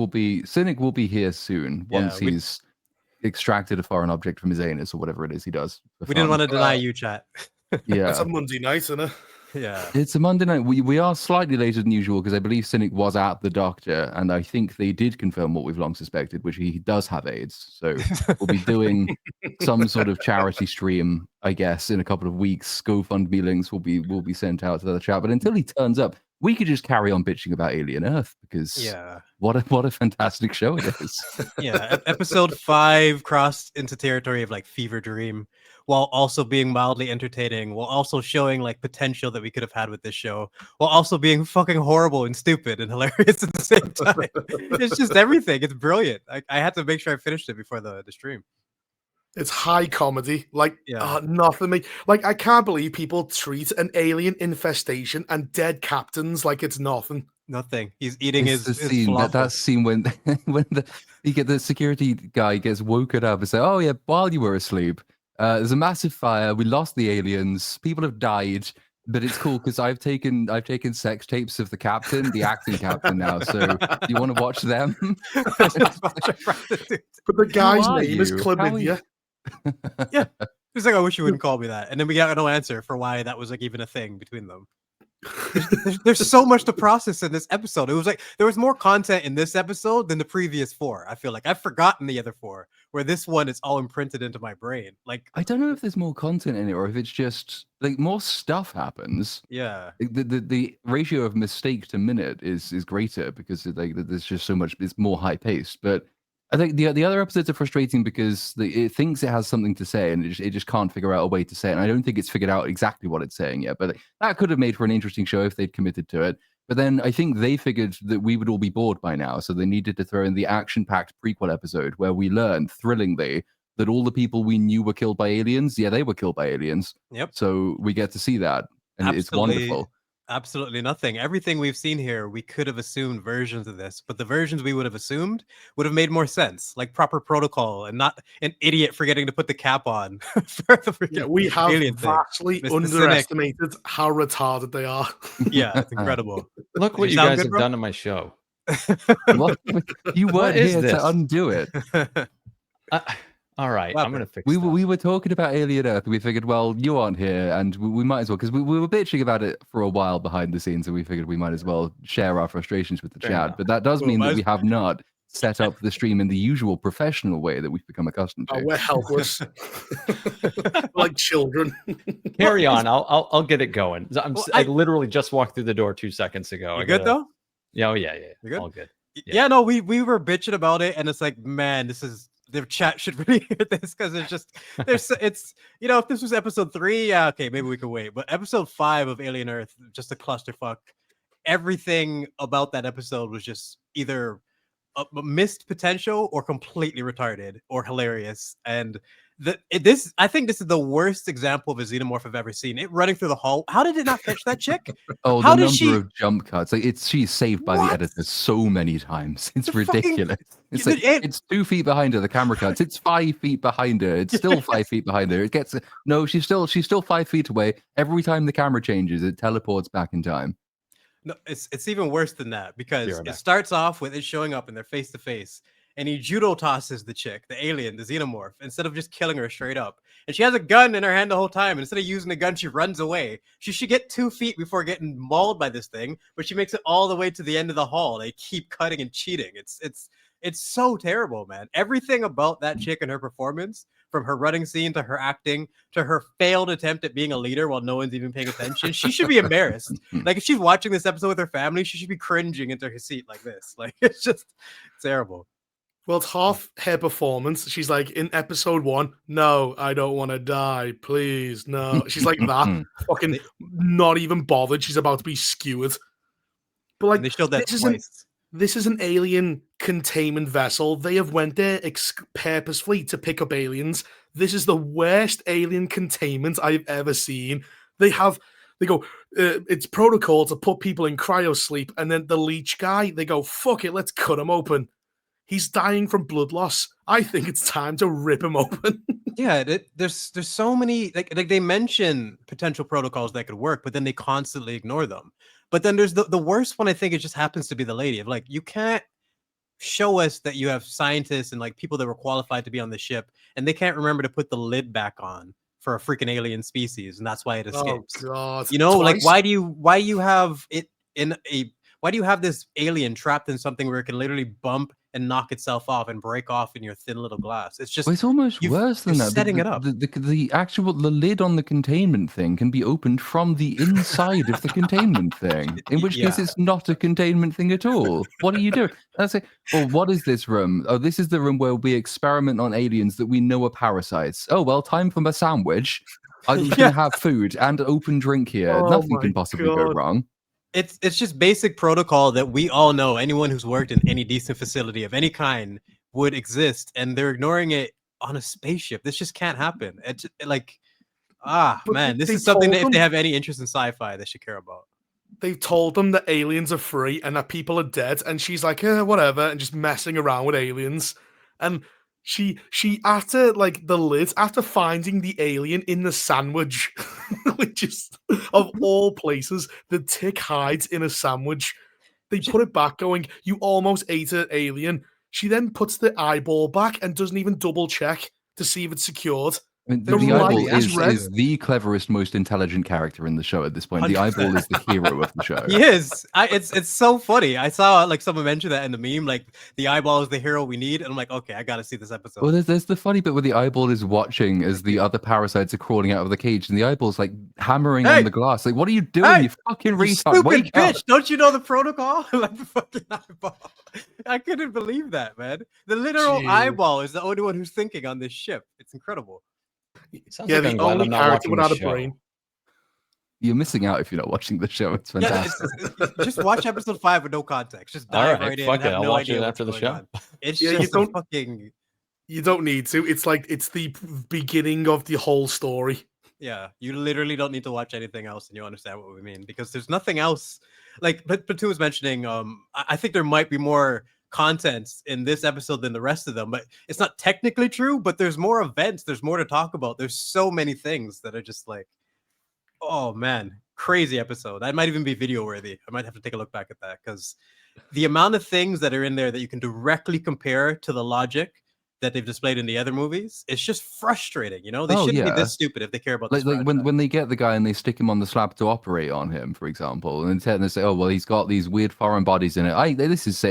will be here soon once he's extracted a foreign object from his anus or whatever it is he does. We didn't want to deny you, chat. Yeah, it's a Monday night, isn't it? Yeah, it's a Monday night. We are slightly later than usual because I believe Cynic was at the doctor, and I think they did confirm what we've long suspected, which he does have AIDS. So we'll be doing some sort of charity stream, I guess, in a couple of weeks. GoFundMe links will be sent out to the chat. But until he turns up, we could just carry on bitching about Alien Earth because what a fantastic show it is. Yeah, episode 5 crossed into territory of like fever dream, while also being mildly entertaining, while also showing like potential that we could have had with this show, while also being fucking horrible and stupid and hilarious at the same time. It's just everything. It's brilliant. I had to make sure I finished it before the stream. It's high comedy, like nothing. Like I can't believe people treat an alien infestation and dead captains like it's nothing. Nothing. He's eating it's his scene that scene when the security guy gets woken up and say, "Oh yeah, while you were asleep, there's a massive fire. We lost the aliens. People have died." But it's cool because I've taken sex tapes of the captain, the acting captain now. So do you want to watch them? But the guy's name is Chlamydia. Yeah, he's like, I wish you wouldn't call me that. And then we got no answer for why that was like even a thing between them. There's so much to process in this episode. It was like there was more content in this episode than the previous 4. I feel like I've forgotten the other 4, where this one is all imprinted into my brain. Like I don't know if there's more content in it or if it's just like more stuff happens. Yeah, the ratio of mistake to minute is greater because there's just so much. It's more high paced, but I think the other episodes are frustrating because it thinks it has something to say and it just can't figure out a way to say it. And I don't think it's figured out exactly what it's saying yet, but that could have made for an interesting show if they'd committed to it. But then I think they figured that we would all be bored by now, so they needed to throw in the action-packed prequel episode where we learned thrillingly that all the people we knew were killed by aliens, they were killed by aliens. Yep. So we get to see that, and it's wonderful. Absolutely nothing. Everything we've seen here, we could have assumed versions of this, but the versions we would have assumed would have made more sense, like proper protocol and not an idiot forgetting to put the cap on. We have vastly underestimated how retarded they are. Yeah, it's incredible. Look what you guys have done to my show. You weren't here to undo it. All right, I'm going to fix We were talking about Alien Earth. We figured, well, you aren't here, and we might as well, because we were bitching about it for a while behind the scenes, and we figured we might as well share our frustrations with the chat. But that does mean that we have not set up the stream in the usual professional way that we've become accustomed to. We're helpless. Like children. Carry on. I'll get it going. I literally just walked through the door 2 seconds ago. You good, though? Yeah, yeah. You good? All good. Yeah, no, we were bitching about it, and it's like, man, their chat should really hear this because it's if this was episode 3, yeah, okay, maybe we could wait. But episode 5 of Alien Earth, just a clusterfuck. Everything about that episode was just either a missed potential or completely retarded or hilarious. And I think this is the worst example of a xenomorph I've ever seen. It running through the hall. How did it not catch that chick? Oh, the number of jump cuts. Like she's saved by the editor so many times. It's ridiculous. It's 2 feet behind her. The camera cuts. It's 5 feet behind her. It's still 5 feet behind her. It gets she's still 5 feet away. Every time the camera changes, it teleports back in time. No, it's even worse than that because it starts off with it showing up and they're face to face. And he judo tosses the chick, the alien, the xenomorph, instead of just killing her straight up. And she has a gun in her hand the whole time. And instead of using the gun, she runs away. She should get 2 feet before getting mauled by this thing, but she makes it all the way to the end of the hall. They keep cutting and cheating. It's so terrible, man. Everything about that chick and her performance, from her running scene to her acting to her failed attempt at being a leader while no one's even paying attention, she should be embarrassed. Like if she's watching this episode with her family, she should be cringing into her seat like this. Like it's terrible. Well, it's half her performance. She's like, in episode 1, no, I don't want to die. Please, no. She's like that. Fucking not even bothered. She's about to be skewered. But like, they showed that twice. This is an alien containment vessel. They have went there purposefully to pick up aliens. This is the worst alien containment I've ever seen. They go, it's protocol to put people in cryo sleep. And then the leech guy, they go, fuck it, let's cut him open. He's dying from blood loss. I think it's time to rip him open. Yeah, there's so many like they mention potential protocols that could work, but then they constantly ignore them. But then there's the worst one. I think it just happens to be the lady of like you can't show us that you have scientists and like people that were qualified to be on the ship, and they can't remember to put the lid back on for a freaking alien species, and that's why it escapes. Oh God! You know, like Twice? why do you have it in a why do you have this alien trapped in something where it can literally bump and knock itself off and break off in your thin little glass? It's just Well, it's almost worse than you're that. setting it up. The actual lid on the containment thing can be opened from the inside of the containment thing. In which case, Yeah. it's not a containment thing at all. What are you doing? I say, well, what is this room? Oh, this is the room where we experiment on aliens that we know are parasites. Oh well, time for my sandwich. I'm Yeah. gonna have food and open drink here. Oh Nothing my can possibly go God. wrong. It's just basic protocol that we all know. Anyone who's worked in any decent facility of any kind would exist, and they're ignoring it on a spaceship. This just can't happen. It's like, But man, this they is something told that if them- they have any interest in sci-fi, they should care about. They've told them that aliens are free and that people are dead, and she's like, whatever, and just messing around with aliens. And she after like the lid, after finding the alien in the sandwich, which is of all places, the tick hides in a sandwich. They put it back, going, "You almost ate an alien." She then puts the eyeball back and doesn't even double check to see if it's secured. I mean, The the light eyeball is red. is the cleverest, most intelligent character in the show at this point. The 100%. eyeball is the hero of the show. He is. It's so funny. I saw like someone mention that in the meme, like the eyeball is the hero we need, and I'm like, okay, I gotta see this episode. Well, there's the funny bit where the eyeball is watching as the other parasites are crawling out of the cage, and the eyeball's like hammering Hey! on the glass. Like, what are you doing, Hey! you fucking You retard? stupid Wake bitch! up! Don't you know the protocol? Like the fucking eyeball. I couldn't believe that, man. The literal Jeez. eyeball is the only one who's thinking on this ship. It's incredible. Sounds Yeah, like I'm the glad only I'm not character watching the without a show. brain. You're missing out if you're not watching the show. It's Yeah, fantastic. just watch episode 5 with no context. Just All dive right, right in. fuck Have it, I'll no watch idea it what's after the going show. on. It's Yeah, you just don't- fucking. You don't need to. It's like it's the beginning of the whole story. Yeah, you literally don't need to watch anything else, and you understand what we mean, because there's nothing else. Like Platoon was mentioning, I think there might be more content in this episode than the rest of them, but it's not technically true. But there's more events. There's more to talk about. There's so many things that are just like, oh man, crazy episode. That might even be video worthy. I might have to take a look back at that, because the amount of things that are in there that you can directly compare to the logic that they've displayed in the other movies, it's just frustrating. You know, they Oh, shouldn't be yeah. this stupid if they care about this Like franchise. when they get the guy and they stick him on the slab to operate on him, for example, and they say, "Oh well, he's got these weird foreign bodies in it."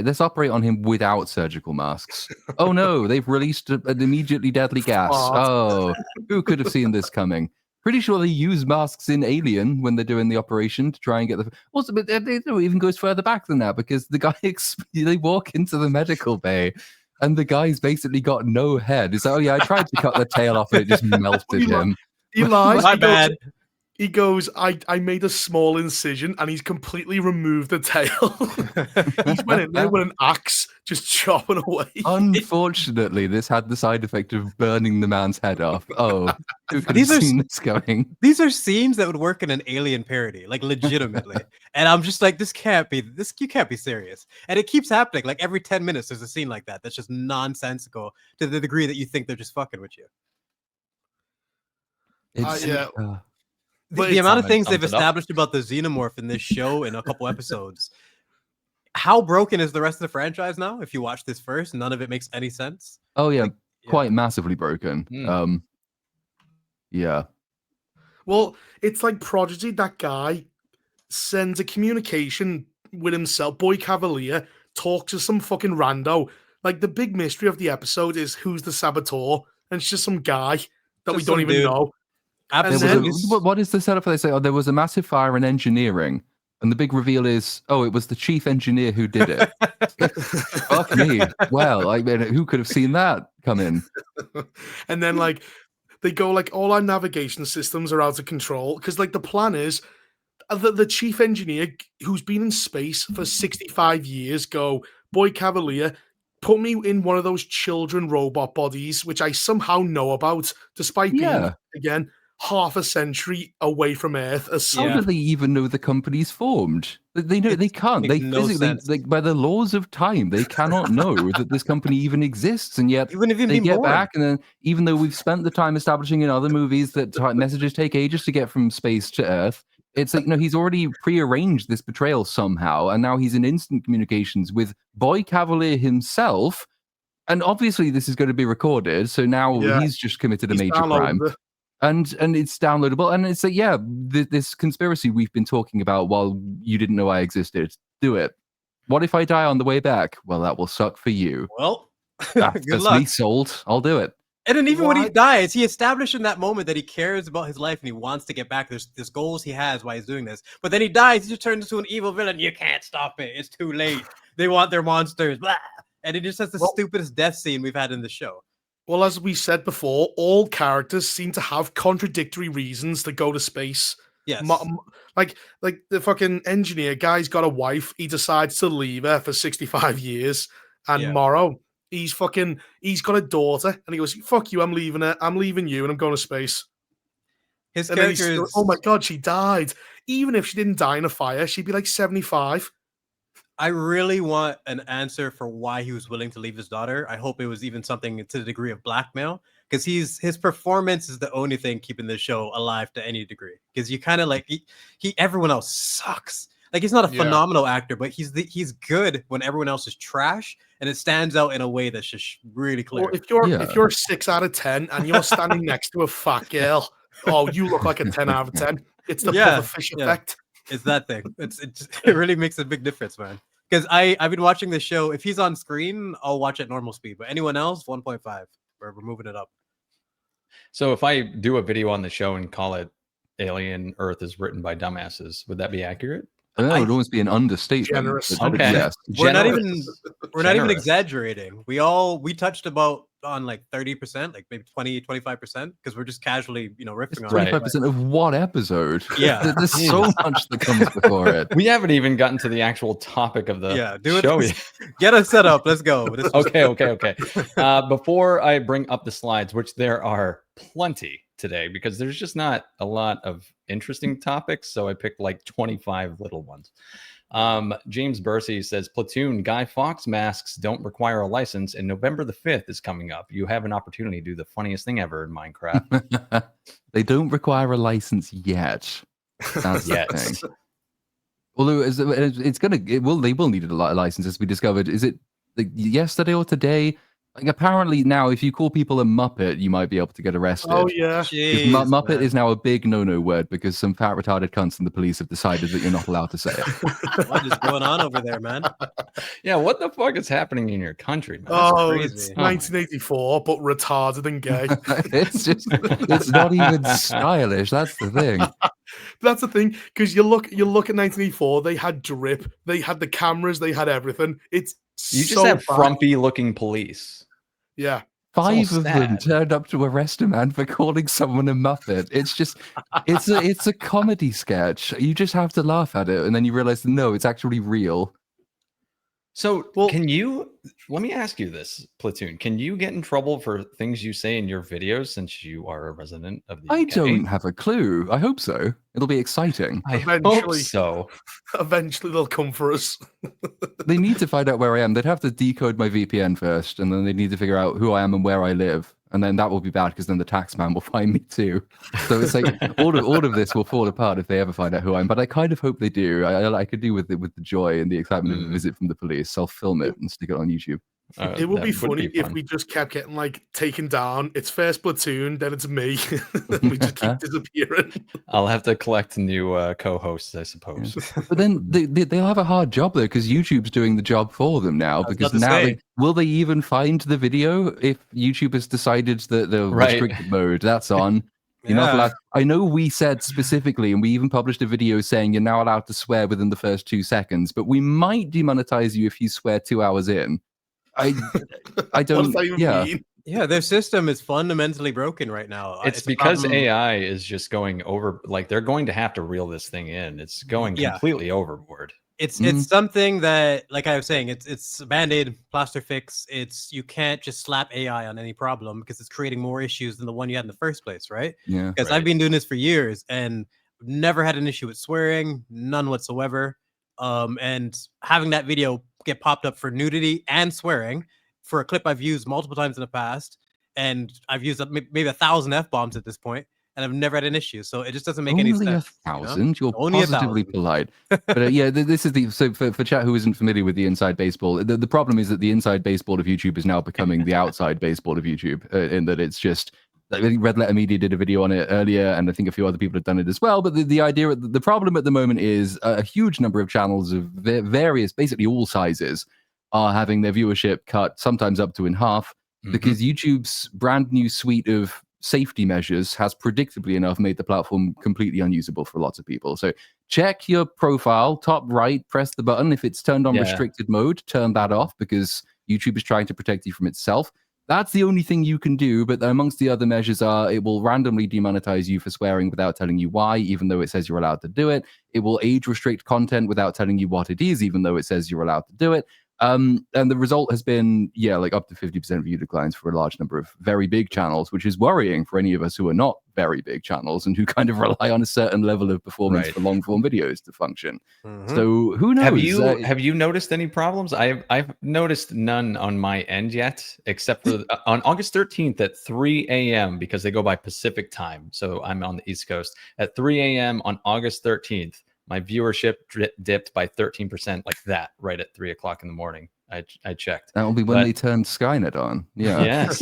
Let's operate on him without surgical masks. Oh no, they've released an immediately deadly gas. Smart. Oh, who could have seen this coming? Pretty sure they use masks in Alien when they're doing the operation to try and get the. Also, but it even goes further back than that, because the guy they walk into the medical bay. And the guy's basically got no head. He's like, "Oh yeah, I tried to cut the tail off, and it just melted him." He lies. My he goes- bad. He goes, I made a small incision, and he's completely removed the tail. He's went in there with an axe, just chopping away. Unfortunately, this had the side effect of burning the man's head off. Oh, who could These have are seen this going? These are scenes that would work in an Alien parody, like legitimately. And I'm just like, you can't be serious. And it keeps happening. Like every 10 minutes, there's a scene like that that's just nonsensical to the degree that you think they're just fucking with you. Yeah. But The amount of Sums things it they've up. established about the xenomorph in this show in a couple episodes. How broken is the rest of the franchise now? If you watch this first, none of it makes any sense. Oh yeah, Like, yeah. quite massively broken. Hmm. Yeah. Well, it's like Prodigy, that guy sends a communication with himself, Boy Cavalier, talks to some fucking rando. Like, the big mystery of the episode is who's the saboteur, and it's just some guy that we Just don't some even dude. know. There was then- what is the setup? They say, "Oh, there was a massive fire in engineering," and the big reveal is, "Oh, it was the chief engineer who did it." Fuck me. Well, I mean, who could have seen that coming? And then, like, they go, like, all our navigation systems are out of control. Because, like, the plan is the chief engineer who's been in space for 65 years go, Boy Cavalier, put me in one of those children robot bodies, which I somehow know about, despite being, Yeah. again, half a century away from Earth. How Yeah. do they even know the company's formed? They know they It can't. They makes no physically, sense. like, by the laws of time, they cannot know that this company even exists, and yet You wouldn't even they be get born. back, and then even though we've spent the time establishing in other movies that messages take ages to get from space to Earth, It's like, no, he's already prearranged this betrayal somehow, and now he's in instant communications with Boy Cavalier himself. And obviously, this is going to be recorded. So now he's just committed a major crime. And it's downloadable. And it's like, yeah, this conspiracy we've been talking about while you didn't know I existed. Do it. What if I die on the way back? Well, that will suck for you. Well, that's me sold. I'll do it. And then even when he dies, he established in that moment that he cares about his life and he wants to get back. There's goals he has while he's doing this. But then he dies. He just turns into an evil villain. You can't stop it. It's too late. They want their monsters. Blah. And it just has the stupidest death scene we've had in the show. Well, as we said before, all characters seem to have contradictory reasons to go to space. Yes. Like the fucking engineer guy's got a wife. He decides to leave her for 65 years. And Morrow, he's got a daughter. And he goes, fuck you, I'm leaving her. I'm leaving you and I'm going to space. His character is... Oh my God, she died. Even if she didn't die in a fire, she'd be like 75. I really want an answer for why he was willing to leave his daughter. I hope it was even something to the degree of blackmail, because his performance is the only thing keeping the show alive to any degree. Because you kind of like everyone else sucks. Like, he's not a phenomenal actor, but he's good when everyone else is trash, and it stands out in a way that's just really clear. Well, if you're 6 out of 10 and you're standing next to a fat girl, oh, you look like a 10 out of 10. It's the pufferfish effect. It's that thing. It really makes a big difference, man. Because I've been watching the show. If he's on screen, I'll watch at normal speed. But anyone else, 1.5. We're moving it up. So if I do a video on the show and call it "Alien Earth is written by dumbasses," would that be accurate? It would almost be an understatement. Generous. Okay. Yes. We're not even exaggerating. We touched about on like 30%, like maybe 20-25%, because we're just casually, riffing on 25% of what episode? Yeah. There's so much that comes before it. We haven't even gotten to the actual topic of the show yet. Get us set up. Let's go. Okay. Before I bring up the slides, which there are plenty today, because there's just not a lot of interesting topics, so I picked like 25 little ones. James Bursey says, Platoon, Guy Fawkes masks don't require a license, and November the 5th is coming up. You have an opportunity to do the funniest thing ever in Minecraft. They don't require a license yet. That's the thing. Although they will need a license, as we discovered. Is it like yesterday or today? Like, apparently now, if you call people a Muppet, you might be able to get arrested. Oh, yeah. Muppet is now a big no-no word because some fat retarded cunts in the police have decided that you're not allowed to say it. What is going on over there, man? Yeah, what the fuck is happening in your country, man? It's 1984, but retarded and gay. it's not even stylish. That's the thing. That's the thing, because you look at 1984, they had drip, they had the cameras, they had everything. You just have frumpy looking police. Yeah. 5 of them turned up to arrest a man for calling someone a Muppet. It's just, it's a comedy sketch. You just have to laugh at it, and then you realize, no, it's actually real. So let me ask you this, Platoon. Can you get in trouble for things you say in your videos since you are a resident of the UK? I don't have a clue. I hope so. It'll be exciting. I hope so. Eventually they'll come for us. They need to find out where I am. They'd have to decode my VPN first, and then they need to figure out who I am and where I live. And then that will be bad, because then the tax man will find me too. So it's like all of this will fall apart if they ever find out who I am. But I kind of hope they do. I could do with the joy and the excitement of a visit from the police. I'll film it and stick it on YouTube. It would be funny if we just kept getting taken down. It's first Platoon, then it's me. We just keep disappearing. I'll have to collect new co-hosts, I suppose. Yeah. But then they'll have a hard job though, because YouTube's doing the job for them now. Because now, will they even find the video if YouTube has decided that the restricted mode that's on? You're not allowed. I know we said specifically, and we even published a video saying you're now allowed to swear within the first 2 seconds, but we might demonetize you if you swear 2 hours in. I don't. Mean? Yeah, their system is fundamentally broken right now. It's because AI is just going over. Like, they're going to have to reel this thing in. It's going completely overboard. It's something that, like I was saying, it's a band-aid, plaster fix. You can't just slap AI on any problem, because it's creating more issues than the one you had in the first place, right? Yeah. Because I've been doing this for years and never had an issue with swearing, none whatsoever. And having that video get popped up for nudity and swearing for a clip I've used multiple times in the past, and I've used maybe 1,000 F-bombs at this point, and I've never had an issue. So it just doesn't make any Only sense. 1,000. You're Only positively 1,000. polite. But yeah, this is the so for chat who isn't familiar with the inside baseball. The problem is that the inside baseball of YouTube is now becoming the outside baseball of YouTube, in that it's just. I think Red Letter Media did a video on it earlier, and I think a few other people have done it as well. But the idea, the problem at the moment is a huge number of channels of various, basically all sizes, are having their viewership cut, sometimes up to in half, because YouTube's brand new suite of safety measures has predictably enough made the platform completely unusable for lots of people. So check your profile, top right, press the button. If it's turned on restricted mode, turn that off, because YouTube is trying to protect you from itself. That's the only thing you can do, but amongst the other measures are it will randomly demonetize you for swearing without telling you why, even though it says you're allowed to do it. It will age restrict content without telling you what it is, even though it says you're allowed to do it. And the result has been, like up to 50% view declines for a large number of very big channels, which is worrying for any of us who are not very big channels and who kind of rely on a certain level of performance for long form videos to function. So who knows? Have you noticed any problems? I've noticed none on my end yet, except for on August 13th at 3 a.m. because they go by Pacific time. So I'm on the East Coast at 3 a.m. on August 13th. My viewership dipped by 13%, like that, right at 3 o'clock in the morning. I checked. That will be when they turn Skynet on. Yeah. Yes.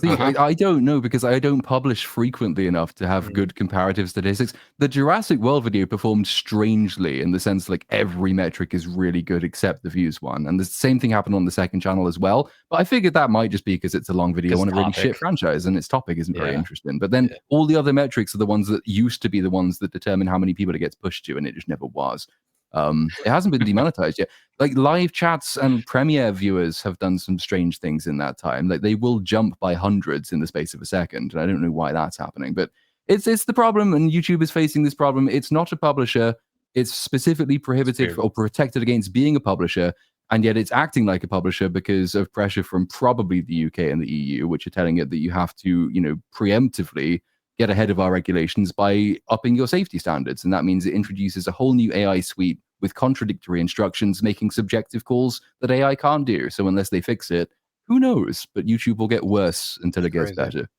See, I don't know, because I don't publish frequently enough to have good comparative statistics. The Jurassic World video performed strangely in the sense like every metric is really good except the views one. And the same thing happened on the second channel as well. But I figured that might just be because it's a long video on a really shit franchise and its topic isn't very interesting. But then all the other metrics are the ones that used to be the ones that determine how many people it gets pushed to, and it just never was. It hasn't been demonetized yet. Like live chats and Premiere viewers have done some strange things in that time. Like they will jump by hundreds in the space of a second, and I don't know why that's happening. But it's the problem, and YouTube is facing this problem. It's not a publisher. It's specifically prohibited or protected against being a publisher, and yet it's acting like a publisher because of pressure from probably the UK and the EU, which are telling it that you have to, preemptively get ahead of our regulations by upping your safety standards. And that means it introduces a whole new AI suite with contradictory instructions, making subjective calls that AI can't do. So unless they fix it, who knows? But YouTube will get worse until it gets better.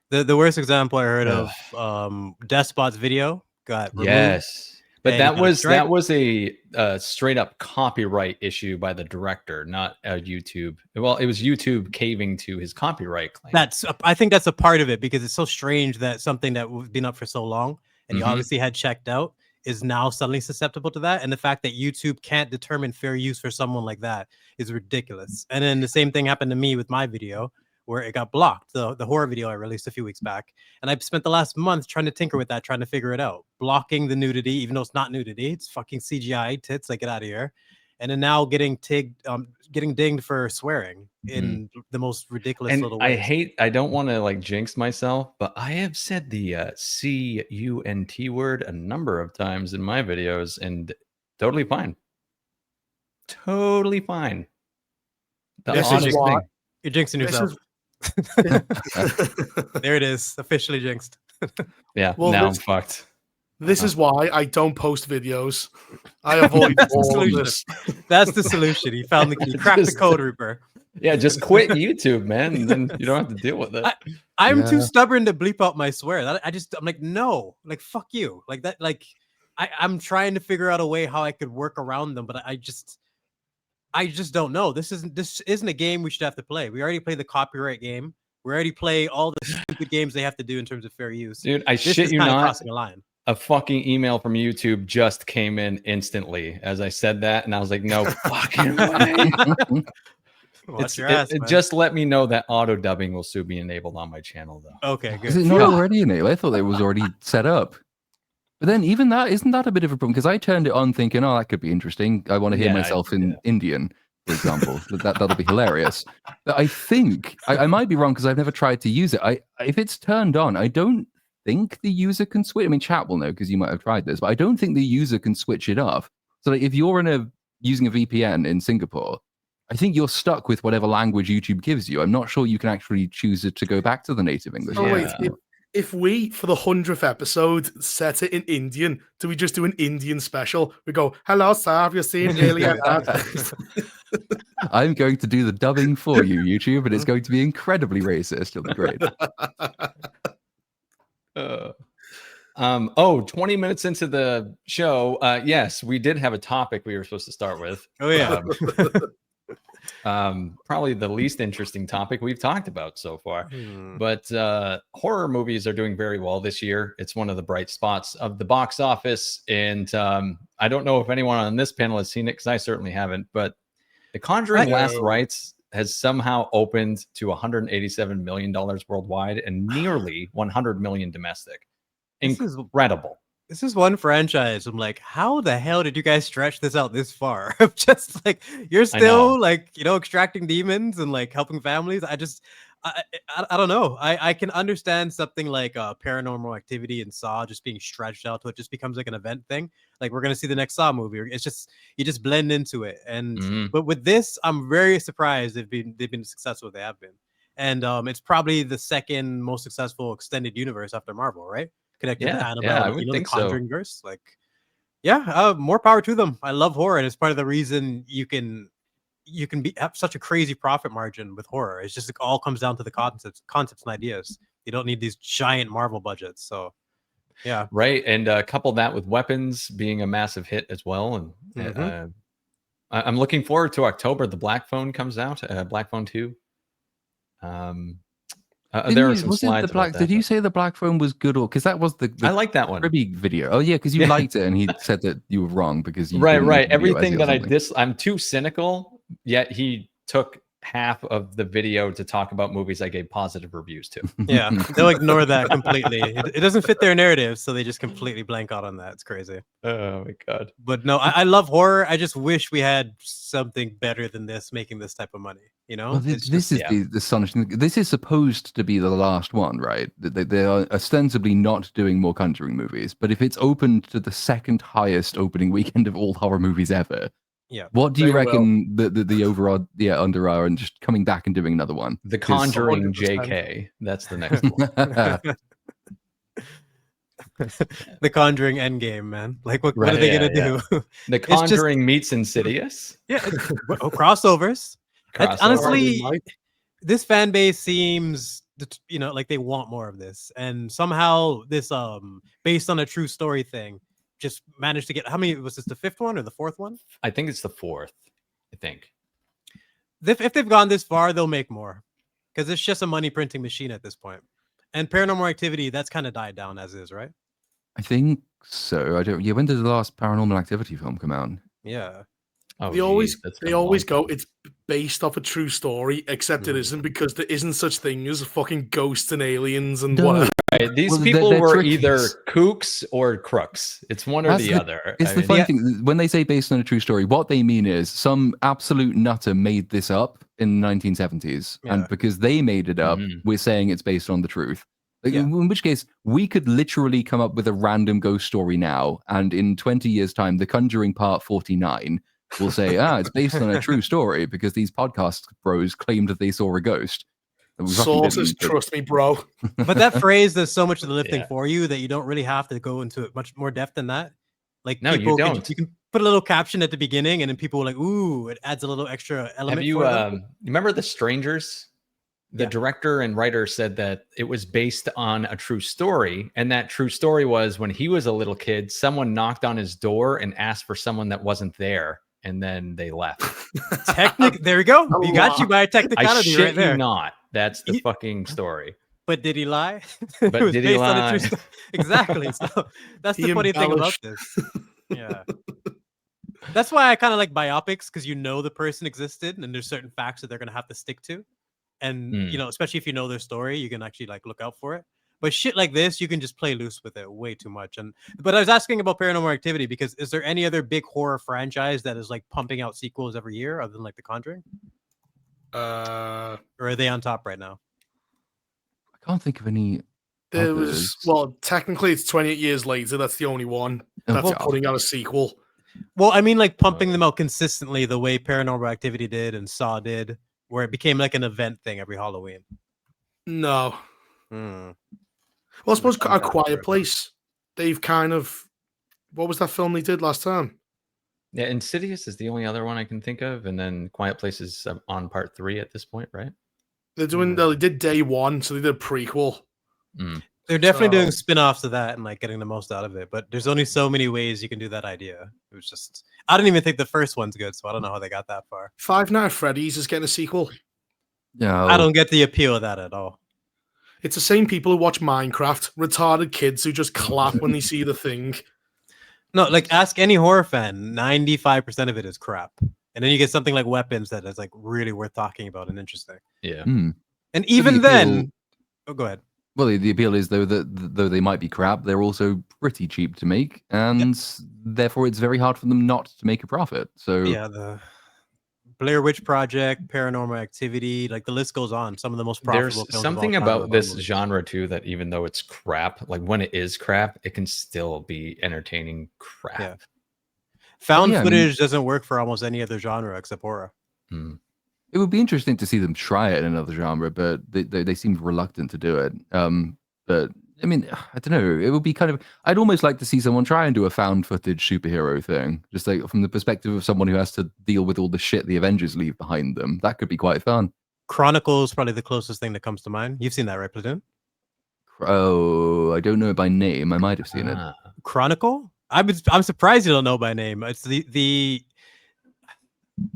The worst example I heard of, Despot's video got removed. Yes. But that was a straight up copyright issue by the director, not YouTube. Well, it was YouTube caving to his copyright claim. I think that's a part of it, because it's so strange that something that we've been up for so long and you obviously had checked out is now suddenly susceptible to that. And the fact that YouTube can't determine fair use for someone like that is ridiculous. And then the same thing happened to me with my video, where it got blocked, the horror video I released a few weeks back. And I've spent the last month trying to tinker with that, trying to figure it out. Blocking the nudity, even though it's not nudity, it's fucking CGI tits, like get out of here. And then now getting dinged for swearing in the most ridiculous little ways. I don't want to like jinx myself, but I have said the CUNT word a number of times in my videos, and totally fine. Totally fine. This is why you're jinxing yourself. There it is, officially jinxed. Yeah, well, now I'm fucked. This is why I don't post videos. I avoid all of this. That's the solution. He found the key. Cracked the code, Reaper. Yeah, just quit YouTube, man, and then you don't have to deal with it. I'm too stubborn to bleep out my swear. I'm like, no, like fuck you, like that. Like I'm trying to figure out a way how I could work around them, but I just don't know. This isn't a game we should have to play. We already played the copyright game. We already play all the stupid games they have to do in terms of fair use. Dude, I shit you not. Crossing a line. A fucking email from YouTube just came in instantly as I said that, and I was like, no fucking way. It just let me know that auto dubbing will soon be enabled on my channel, though. Okay, good. Is it not already enabled? I thought it was already set up. But then even that, isn't that a bit of a problem? Because I turned it on thinking, oh, that could be interesting. I want to hear myself in Indian, for example. That'll be hilarious. But I think, I might be wrong because I've never tried to use it. If it's turned on, I don't think the user can switch. I mean, chat will know because you might have tried this, but I don't think the user can switch it off. So like, if you're using a VPN in Singapore, I think you're stuck with whatever language YouTube gives you. I'm not sure you can actually choose it to go back to the native English. Oh, wait, if we, for the 100th episode, set it in Indian, do we just do an Indian special? We go, hello, sir, have you seen Alien? I'm going to do the dubbing for you, YouTube, and it's going to be incredibly racist. It'll be great. Oh, 20 minutes into the show, yes, we did have a topic we were supposed to start with. Oh yeah. Probably the least interesting topic we've talked about so far. But horror movies are doing very well this year. It's one of the bright spots of the box office. And I don't know if anyone on this panel has seen it, because I certainly haven't. But The Conjuring Last Rites has somehow opened to $187 million worldwide and nearly 100 million domestic. Incredible. This is one franchise. I'm like, how the hell did you guys stretch this out this far? I'm just like, you're still like, extracting demons and like helping families. I don't know. I can understand something like Paranormal Activity and Saw just being stretched out to it just becomes like an event thing. Like we're gonna see the next Saw movie. It's just you just blend into it. And but with this, I'm very surprised they've been successful. They have been, and it's probably the second most successful extended universe after Marvel, right? Connected to Annabelle, I would think the Conjuring verse. Like, more power to them. I love horror, and it's part of the reason you can have such a crazy profit margin with horror. It's just it all comes down to the concepts and ideas. You don't need these giant Marvel budgets. So, yeah, right. And couple that with Weapons being a massive hit as well. And I'm looking forward to October. The Black Phone comes out. Black Phone 2. There are some slides about that. Did you say the Black Phone was good, or because that was the I like that one. Kirby video? Oh yeah, because you liked it, and he said that you were wrong because you right. Everything that I'm too cynical. Yet he took half of the video to talk about movies I gave positive reviews to. Yeah, they'll ignore that completely. It doesn't fit their narrative, so they just completely blank out on that. It's crazy. Oh my god! But no, I love horror. I just wish we had something better than this, making this type of money. Well, this is the astonishing. This is supposed to be the last one, right? They are ostensibly not doing more Conjuring movies, but if it's opened to the second highest opening weekend of all horror movies ever. Yeah. What do you reckon the overall under are, and just coming back and doing another one? The Conjuring 100%. JK. That's the next one. The Conjuring Endgame, man. Like what are they gonna do? The Conjuring meets Insidious. Yeah. Crossovers. Honestly, this fan base seems like they want more of this, and somehow this based on a true story thing just managed to get, how many was this, the fifth one or the fourth one? I think it's the fourth. I think if they've gone this far, they'll make more, because it's just a money printing machine at this point. And Paranormal Activity, that's kind of died down as is, right? I think so. I don't. Yeah, when did the last Paranormal Activity film come out? Yeah. Oh, they always go, it's based off a true story, except it isn't, because there isn't such thing as fucking ghosts and aliens and whatever. Right. These people were either kooks or crooks. It's one or the other. It's the funny thing. When they say based on a true story, what they mean is some absolute nutter made this up in the 1970s. Yeah. And because they made it up, we're saying it's based on the truth. Like, in which case, we could literally come up with a random ghost story now, and in 20 years' time, The Conjuring Part 49 will say, it's based on a true story because these podcast bros claimed that they saw a ghost. Sources, trust me, bro. But that phrase does so much of the lifting for you that you don't really have to go into it much more depth than that. Like, no, you don't. You can put a little caption at the beginning, and then people are like, "Ooh, it adds a little extra element." Have you remember The Strangers? The director and writer said that it was based on a true story, and that true story was when he was a little kid, someone knocked on his door and asked for someone that wasn't there, and then they left. There we go. You got you by a technicality right there. Not. That's the fucking story. But did he lie? But did he lie? Exactly. So that's the funny thing about this. Yeah. That's why I kind of like biopics, because the person existed, and there's certain facts that they're gonna have to stick to. And especially if you know their story, you can actually like look out for it. But shit like this, you can just play loose with it way too much. But I was asking about Paranormal Activity because is there any other big horror franchise that is like pumping out sequels every year other than like The Conjuring? Or are they on top right now? I can't think of any. There was, technically it's 28 years later. That's the only one that's putting out a sequel. Well, I mean, like pumping them out consistently the way Paranormal Activity did and Saw did, where it became like an event thing every Halloween. No. Well, I suppose A Quiet Place. They've kind of, what was that film they did last time? Yeah, Insidious is the only other one I can think of, and then Quiet Place is on part 3 at this point, right? They're doing. They did Day One, so they did a prequel. They're definitely doing So- spin-offs of that and like getting the most out of it, but there's only so many ways you can do that idea. It was just I didn't even think the first one's good, so I don't know how they got that far. Five Nights at Freddy's is getting a sequel. No, I don't get the appeal of that at all. It's the same people who watch Minecraft, retarded kids who just clap when they see the thing. No, like ask any horror fan, 95% of it is crap. And then you get something like Weapons that is like really worth talking about and interesting. Yeah. And even the then, appeal- oh, go ahead. Well, the appeal is though that though they might be crap, they're also pretty cheap to make, and therefore it's very hard for them not to make a profit. So Yeah, the Blair Witch Project, Paranormal Activity, like the list goes on. Some of the most profitable There's films of something all time about are this movies. genre too that even though it's crap, like when it is crap, it can still be entertaining crap. Yeah. Found yeah, I mean- footage doesn't work for almost any other genre except horror. Mm. it would be interesting to see them try it in another genre, but they seem reluctant to do it. But I mean, I don't know. It would be kind of. I'd almost like to see someone try and do a found footage superhero thing, just like from the perspective of someone who has to deal with all the shit the Avengers leave behind them. That could be quite fun. Chronicle is probably the closest thing that comes to mind. You've seen that, right, Platoon? Oh, I don't know it by name. I might have seen it. Ah. Chronicle? I'm surprised you don't know by name. It's the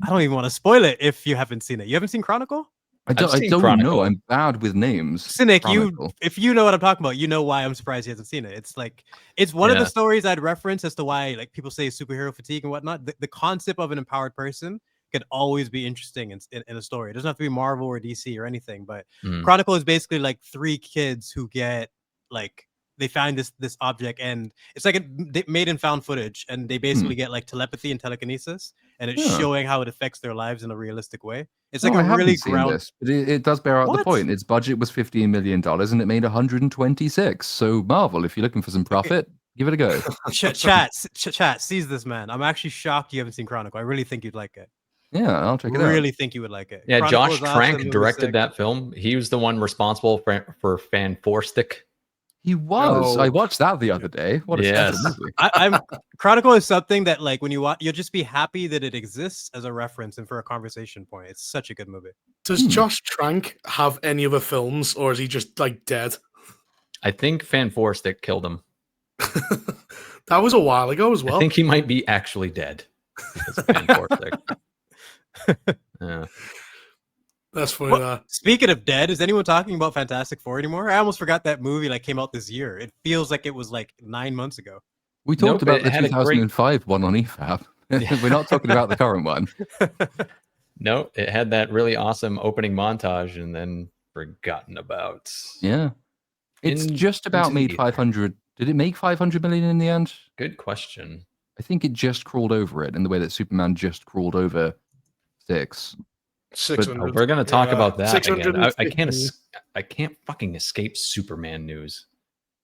I don't even want to spoil it if you haven't seen it. You haven't seen Chronicle? I don't seen know. Chronicle. I'm bad with names. Cynic, Chronicle. if you know what I'm talking about, you know why I'm surprised he hasn't seen it. It's like it's one of the Yeah. stories I'd reference as to why like people say superhero fatigue and whatnot. The concept of an empowered person could always be interesting in a story. It doesn't have to be Marvel or DC or anything, but Mm. Chronicle is basically like three kids who get like they find this object and it's like made in found footage and they basically get like telepathy and telekinesis and it's Yeah. showing how it affects their lives in a realistic way. It's No, like I a haven't really seen ground. this, but it does bear out the What? point. Its budget was $15 million and it made 126. So Marvel, if you're looking for some profit, give it a go. Chat, seize this, man. I'm actually shocked you haven't seen Chronicle. I really think you'd like it. Yeah, I'll check it out. Really think you would like it. Yeah, Chronicle Josh is awesome, Trank movie's directed sick. that film. He was the one responsible for Fan Stick. He was. No. I watched that the other day. What a Yes. special movie. I'm Chronicle is something that like when you watch, you'll just be happy that it exists as a reference and for a conversation point. It's such a good movie. Does Josh Trank have any other films, or is he just like dead? I think Fan Stick killed him. That was a while ago as well. I think he might be actually dead. Because of Fan Stick. Yeah. That's funny. Well, speaking of dead, is anyone talking about Fantastic Four anymore? I almost forgot that movie like came out this year. It feels like it was like 9 months ago. We talked Nope, about it the had a great- 2005 one on EFAB. We're not talking about the current one. No, it had that really awesome opening montage and then forgotten about. Yeah. It's just about made indeed. 500. Did it make 500 million in the end? Good question. I think it just crawled over it in the way that Superman just crawled over 6. 600. We're gonna talk about that again. I 650. can't fucking escape Superman news.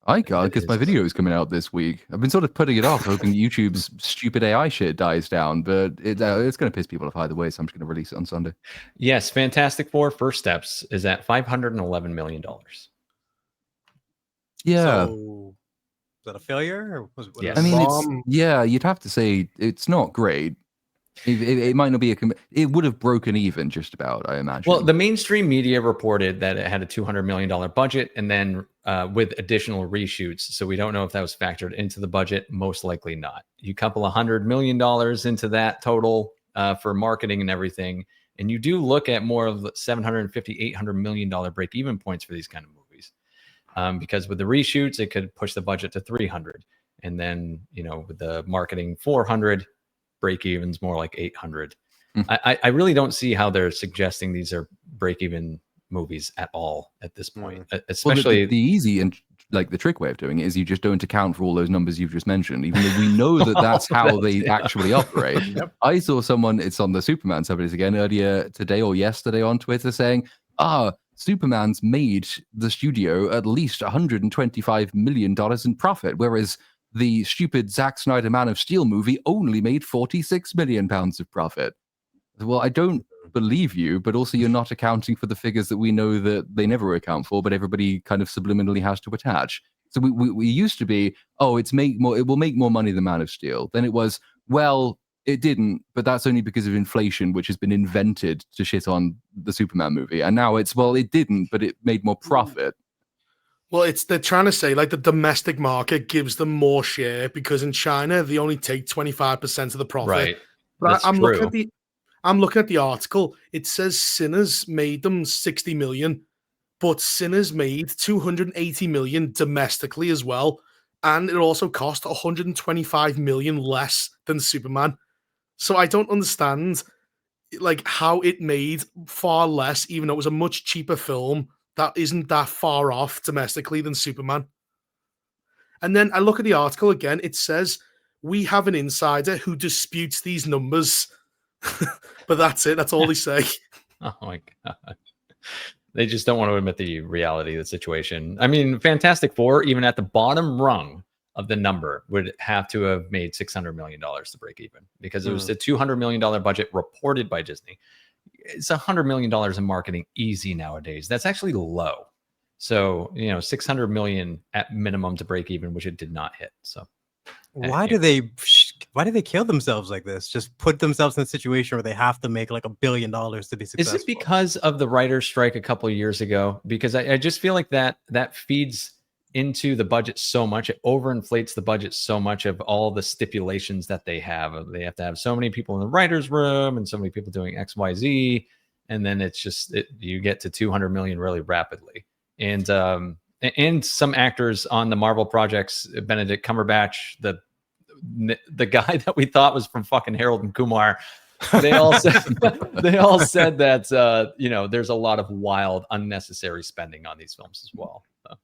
I can't because my is- video is coming out this week. I've been sort of putting it off, hoping YouTube's stupid AI shit dies down, but it's going to piss people off either way, so I'm just going to release it on Sunday. Yes, Fantastic Four First Steps is at $511 million. Yeah. So, is that a failure? Or was Yes. I mean, Bomb. you'd have to say it's not great. It might not be it would have broken even just about, I imagine. Well, the mainstream media reported that it had a $200 million budget and then with additional reshoots. So we don't know if that was factored into the budget. Most likely not. You couple $100 million into that total for marketing and everything. And you do look at more of $750, $800 million break even points for these kind of movies. Because with the reshoots, it could push the budget to 300. And then, with the marketing 400, break even's more like 800. I really don't see how they're suggesting these are break even movies at all at this point, especially well, the easy and like the trick way of doing it is you just don't account for all those numbers you've just mentioned, even though we know that that's how they actually operate. Yep. I saw someone, it's on the Superman subreddit again earlier today or yesterday on Twitter saying, Superman's made the studio at least $125 million in profit, whereas the stupid Zack Snyder Man of Steel movie only made £46 million of profit. Well, I don't believe you, but also you're not accounting for the figures that we know that they never account for, but everybody kind of subliminally has to attach. So we used to be, it will make more money than Man of Steel. Then it was, well, it didn't, but that's only because of inflation, which has been invented to shit on the Superman movie. And now it's, well, it didn't, but it made more profit. Well, they're trying to say like the domestic market gives them more share because in China they only take 25% of the profit. Right. But That's I'm true. looking at the article. It says Sinners made them 60 million, but Sinners made 280 million domestically as well, and it also cost 125 million less than Superman. So I don't understand like how it made far less, even though it was a much cheaper film that isn't that far off domestically than Superman. And then I look at the article again. It says we have an insider who disputes these numbers, but that's it. That's all they say. Oh my god. They just don't want to admit the reality of the situation. I mean, Fantastic Four, even at the bottom rung of the number, would have to have made $600 million to break even because it was a $200 million budget reported by Disney. It's $100 million in marketing easy nowadays. That's actually low. So, $600 million at minimum to break even, which it did not hit. So why do they kill themselves like this? Just put themselves in a situation where they have to make like $1 billion to be successful. Is it because of the writer's strike a couple of years ago? Because I just feel like that feeds into the budget so much. It overinflates the budget so much of all the stipulations that they have. They have to have so many people in the writer's room and so many people doing X, Y, Z. And then it's just, you get to 200 million really rapidly. And some actors on the Marvel projects, Benedict Cumberbatch, the guy that we thought was from fucking Harold and Kumar, they all said that there's a lot of wild, unnecessary spending on these films as well. So.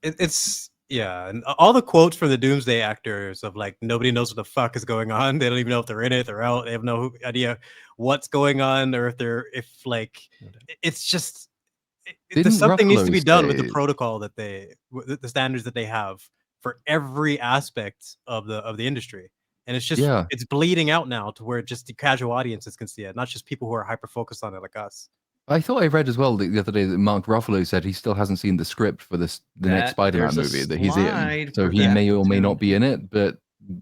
And all the quotes from the Doomsday actors of like nobody knows what the fuck is going on. They don't even know if they're in it, they're out. They have no idea what's going on, or it's just. Something needs to be done with the protocol that the standards that they have for every aspect of the industry, and it's just it's bleeding out now to where just the casual audiences can see it, not just people who are hyper focused on it like us. I thought I read as well the other day that Mark Ruffalo said he still hasn't seen the script for the next Spider-Man movie that he's in, so he may or may not be in it, but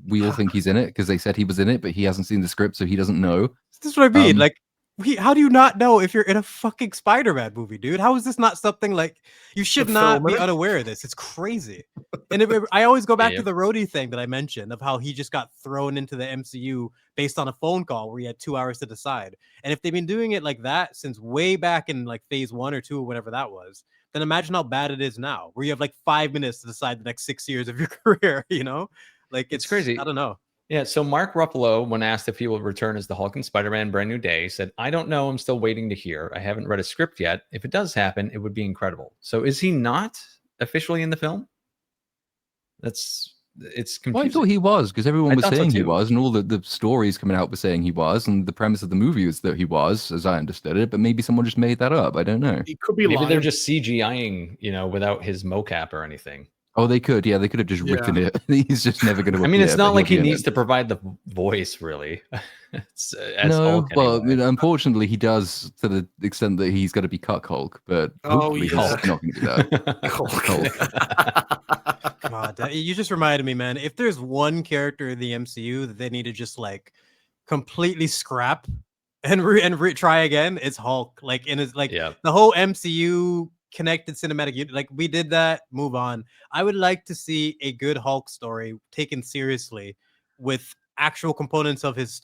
we all think he's in it because they said he was in it, but he hasn't seen the script, so he doesn't know. This is what I mean. How do you not know if you're in a fucking Spider-Man movie, dude? How is this not something like you should not be unaware of this? It's crazy. And I always go back to the Rhodey thing that I mentioned of how he just got thrown into the MCU based on a phone call where he had 2 hours to decide. And if they've been doing it like that since way back in like phase 1 or 2 or whatever that was, then imagine how bad it is now, where you have like 5 minutes to decide the next 6 years of your career. Like it's crazy. I don't know. Yeah, so Mark Ruffalo, when asked if he will return as the Hulk in Spider-Man Brand New Day, said, "I don't know. I'm still waiting to hear. I haven't read a script yet. If it does happen, it would be incredible." So is he not officially in the film? It's confusing. Well, I thought he was, because everyone was saying he was, and all the stories coming out were saying he was, and the premise of the movie was that he was, as I understood it, but maybe someone just made that up. I don't know. He could be maybe lying. They're just CGIing, without his mocap or anything. Oh, they could. Yeah, they could have just written it. He's just never going to. I mean, it's not like he needs to provide the voice, really. Unfortunately, he does to the extent that he's going to be Cuck Hulk, but hopefully he's not going to do that. God, you just reminded me, man. If there's one character in the MCU that they need to just like completely scrap and try again, it's Hulk. Like the whole MCU connected cinematic unit, like we did that, move on. I would like to see a good Hulk story taken seriously with actual components of his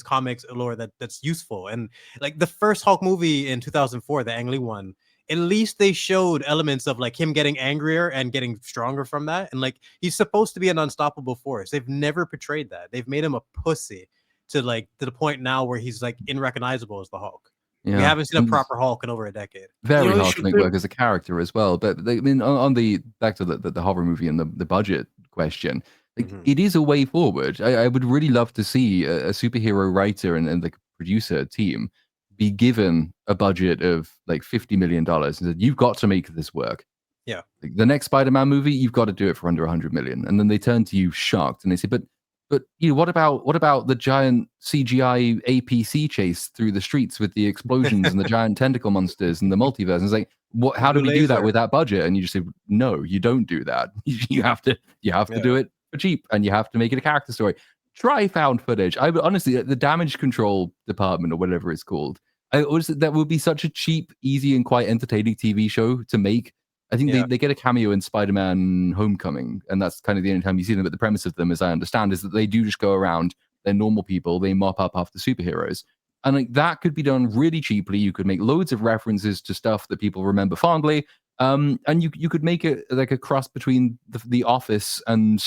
comics lore that's useful. And like the first Hulk movie in 2004, the Ang Lee one, at least they showed elements of like him getting angrier and getting stronger from that, and like he's supposed to be an unstoppable force. They've never portrayed that. They've made him a pussy to the point now where he's like unrecognizable as the Hulk. Yeah. We haven't seen a proper Hulk in over a decade. Very hard to make work as a character as well. But I mean, on the back to the horror movie and the budget question, like, it is a way forward. I would really love to see a superhero writer and the producer team be given a budget of like $50 million and said, "You've got to make this work." Yeah. Like, the next Spider-Man movie, you've got to do it for under $100 million. And then they turn to you shocked and they say, but what about the giant CGI APC chase through the streets with the explosions and the giant tentacle monsters and the multiverse? And it's like, how do we do that with that budget? And you just say, no, you don't do that. You have to do it for cheap, and you have to make it a character story. Try found footage. I honestly, the damage control department or whatever it's called, that would be such a cheap, easy, and quite entertaining TV show to make I think Yeah. they get a cameo in Spider-Man Homecoming, and that's kind of the only time you see them. But the premise of them, as I understand, is that they do just go around, they're normal people, they mop up after superheroes. And like that could be done really cheaply. You could make loads of references to stuff that people remember fondly. And you could make it like a cross between the Office and,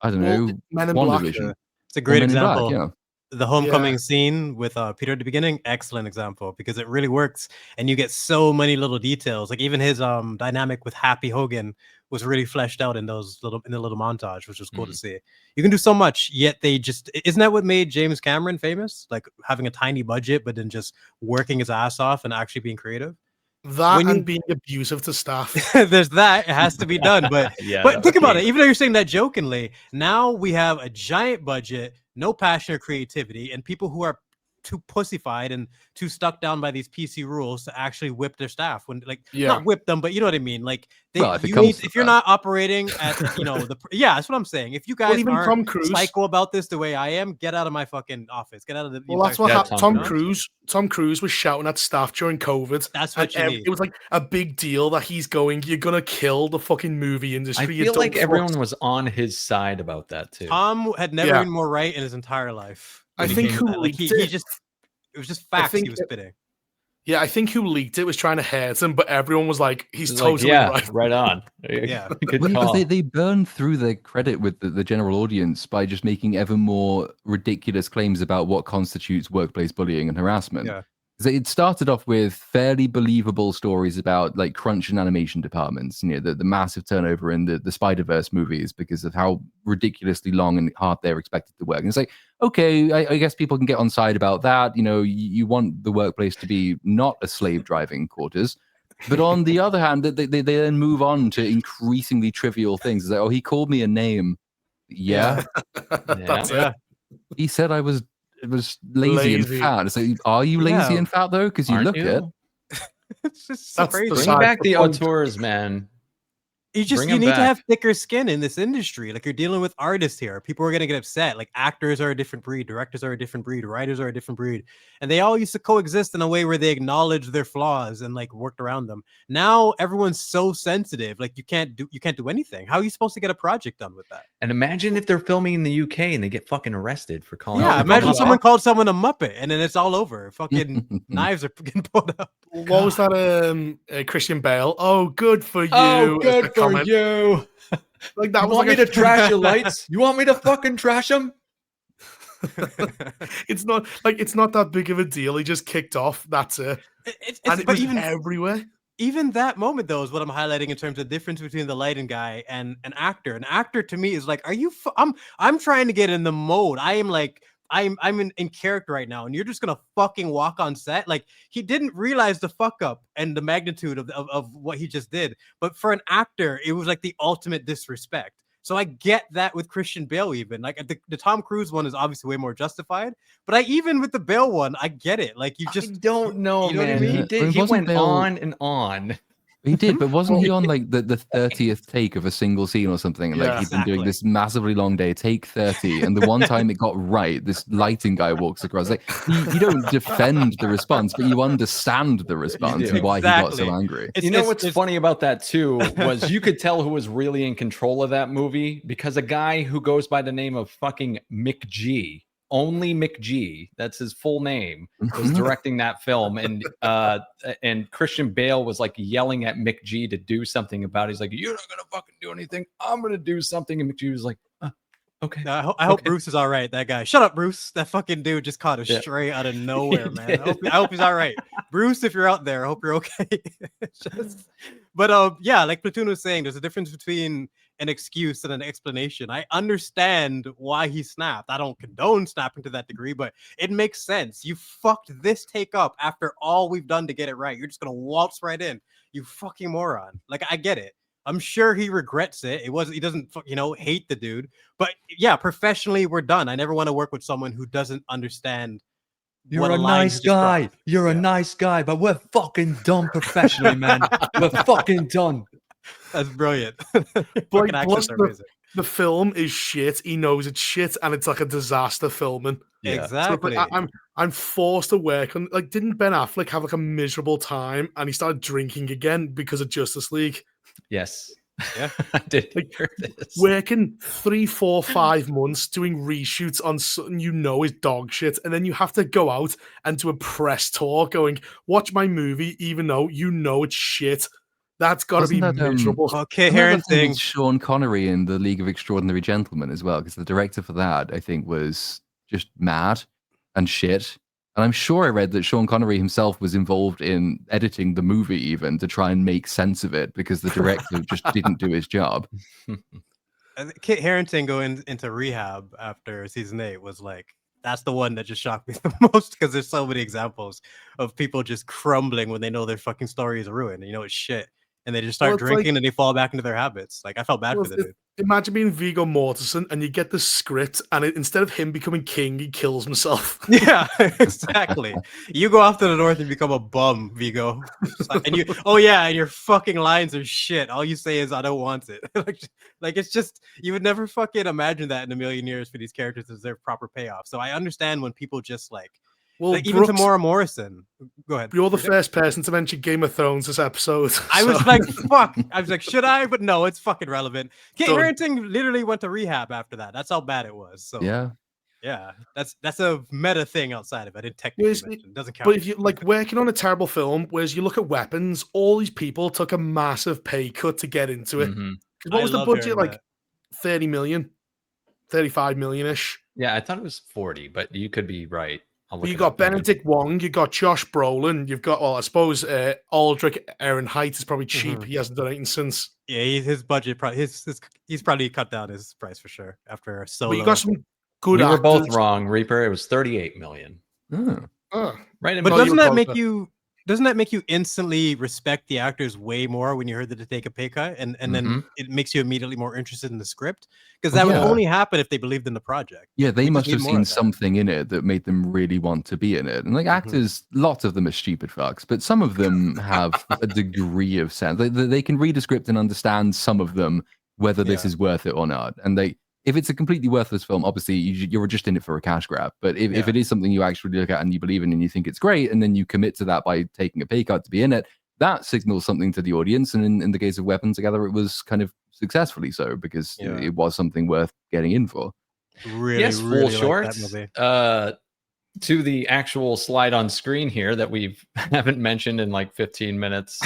I don't know, Men in Black. WandaVision. It's a great Men in Black, example. yeah. The homecoming scene with Peter at the beginning, excellent example, because it really works, and you get so many little details. Like even his dynamic with Happy Hogan was really fleshed out in the little montage, which was cool to see. You can do so much, yet they just isn't that what made James Cameron famous? Like having a tiny budget, but then just working his ass off and actually being creative. That When and you- being abusive to staff. There's that. It has to be done. But Yeah, but think about okay. it. Even though you're saying that jokingly, now we have a giant budget, no passion or creativity, and people who are too pussified and too stuck down by these PC rules to actually whip their staff. When not whip them, but you know what I mean. Like Well, if it you comes need, to if you're that. not operating at that's what I'm saying. If you guys even aren't Tom Cruise. psycho about this the way I am, get out of my fucking office. Get out of the. Well, that's what Yeah, happened. Tom Tom Cruise. Tom Cruise was shouting at staff during COVID. That's what and you need. It was like a big deal that he's going. You're gonna kill the fucking movie industry. I you feel like don't everyone fuck-" was on his side about that too. Tom had never Yeah. been more right in his entire life. I when he think came who to that. Like he leaked it- just it was just facts think he was it- spitting. Yeah, I think who leaked it was trying to hurt him, but everyone was like, "He's It's like, totally yeah, right." on. Yeah. Good Well, because call. they burn through their credit with the general audience by just making ever more ridiculous claims about what constitutes workplace bullying and harassment. Yeah. 'Cause it started off with fairly believable stories about like crunch and animation departments, the massive turnover in the Spider-Verse movies because of how ridiculously long and hard they're expected to work. And it's like, okay, I guess people can get on side about that. You want the workplace to be not a slave driving quarters. But on the other hand, they then move on to increasingly trivial things. It's like, oh, he called me a name. Yeah. That's Yeah. it. He said I was lazy and Lazy. fat. It's like, are you lazy Yeah. and fat though? Because you Aren't look it. It's just so That's the crazy. Bring side back the point. auteurs, man. Bring You 'em need to back. have thicker skin in this industry. Like you're dealing with artists here. People are gonna get upset. Like actors are a different breed, directors are a different breed, writers are a different breed, and they all used to coexist in a way where they acknowledge their flaws and like worked around them. Now everyone's so sensitive. Like you can't do anything. How are you supposed to get a project done with that? And imagine if they're filming in the UK and they get fucking arrested for calling. Yeah, out imagine people. someone called someone a muppet and then it's all over. Fucking knives are getting pulled out. What was that? Christian Bale. Oh, good for you. Oh, as the good for comment. you. Like that You was want like me to trash your lights? You want me to fucking trash them? It's not that big of a deal. He just kicked off. That's it. And it But was even everywhere. even that moment though is what I'm highlighting in terms of the difference between the lighting guy and an actor. An actor to me is like, are you? I'm trying to get in the mode. I am like, I'm in character right now, and you're just gonna fucking walk on set. Like he didn't realize the fuck up and the magnitude of what he just did. But for an actor, it was like the ultimate disrespect. So I get that with Christian Bale, even like the Tom Cruise one is obviously way more justified. But even with the Bale one, I get it. Like you just I don't know, you know what I man. mean? He But did. it He wasn't went Bale- on and on. He did, but wasn't he on like the 30th take of a single scene or something? And like Yeah, he'd been doing exactly. this massively long day, take 30, and the one time it got right, this lighting guy walks across. Like you don't defend the response, but you understand the response do. and why he got Exactly. so angry. It's- You know it's- what's it's- funny about that too was you could tell who was really in control of that movie because a guy who goes by the name of fucking McG, only McG, that's his full name, was directing that film, and Christian Bale was like yelling at McG to do something about it. He's like, "You're not gonna fucking do anything. I'm gonna do something." And McG was like, "Okay." I hope Okay. Bruce is all right. That guy. Shut up, Bruce. That fucking dude just caught us Yeah. straight out of nowhere, man. did. I hope he's all right. Bruce, if you're out there, I hope you're okay. But yeah, like Platoon was saying, there's a difference between an excuse and an explanation. I understand why he snapped. I don't condone snapping to that degree, but it makes sense. You fucked this take up after all we've done to get it right. You're just gonna waltz right in. You fucking moron. Like I get it. I'm sure he regrets it. He doesn't, hate the dude. But yeah, professionally, we're done. I never want to work with someone who doesn't understand. You're what a line nice he just guy. dropped. You're a Yeah. nice guy, but we're fucking done professionally, man. We're fucking done. That's brilliant. Like, Fucking accents plus are amazing. the film is shit. He knows it's shit, and it's like a disaster filming. Yeah. So it's Exactly. like, I'm forced to work on. Like, didn't Ben Affleck have like a miserable time, and he started drinking again because of Justice League? Yes. Yeah. I did Like, hear this. working 3, 4, 5 months doing reshoots on something you know is dog shit, and then you have to go out and do a press tour going, watch my movie, even though you know it's shit. That's got to be Wasn't that, miserable. Well, Kit Another thing Harington. with Sean Connery in The League of Extraordinary Gentlemen as well, because the director for that, I think, was just mad and shit. And I'm sure I read that Sean Connery himself was involved in editing the movie even to try and make sense of it because the director just didn't do his job. Kit Harington going into rehab after season 8 was like, that's the one that just shocked me the most because there's so many examples of people just crumbling when they know their fucking story is ruined. And, you know, it's shit. And they just start drinking and they fall back into their habits. Like, I felt bad for the dude. Imagine being Viggo Mortensen and you get the script and instead of him becoming king, he kills himself. Yeah, exactly. You go off to the north and become a bum, Vigo. And you, and your fucking lines are shit. All you say is, I don't want it. like, it's just, you would never fucking imagine that in a million years for these characters to deserve proper payoff. So I understand when people just even Tamora Morrison. Go ahead. You're the first person to mention Game of Thrones this episode. I was like, fuck. I was like, should I? But no, it's fucking relevant. Kit Harington literally went to rehab after that. That's how bad it was. So yeah, that's a meta thing outside of it. It technically mention. Doesn't count. But if you like working on a terrible film, whereas you look at Weapons, all these people took a massive pay cut to get into it. What was the budget? Like 30 million, 35 million-ish. Yeah, I thought it was 40, but you could be right. You got Benedict Wong, you got Josh Brolin, you've got, I suppose Aldrich Ehrenheit is probably cheap. He hasn't done anything since. Yeah, his budget, he's probably cut down his price for sure after Solo. But you got some good We were actors. both wrong, Reaper. It was 38 million. Right, but doesn't that make you instantly respect the actors way more when you heard that they take a pay cut, and then it makes you immediately more interested in the script? Because that would only happen if they believed in the project. Yeah, they must have seen something in it that made them really want to be in it. And like actors, lots of them are stupid fucks, but some of them have a degree of sense. They can read a script and understand some of them, whether this is worth it or not. And if it's a completely worthless film, obviously you're just in it for a cash grab. But if it is something you actually look at and you believe in and you think it's great, and then you commit to that by taking a pay cut to be in it, that signals something to the audience. And in the case of Weapons Together, it was kind of successfully so because it was something worth getting in for. Really, full shorts. To the actual slide on screen here that we haven't mentioned in like 15 minutes.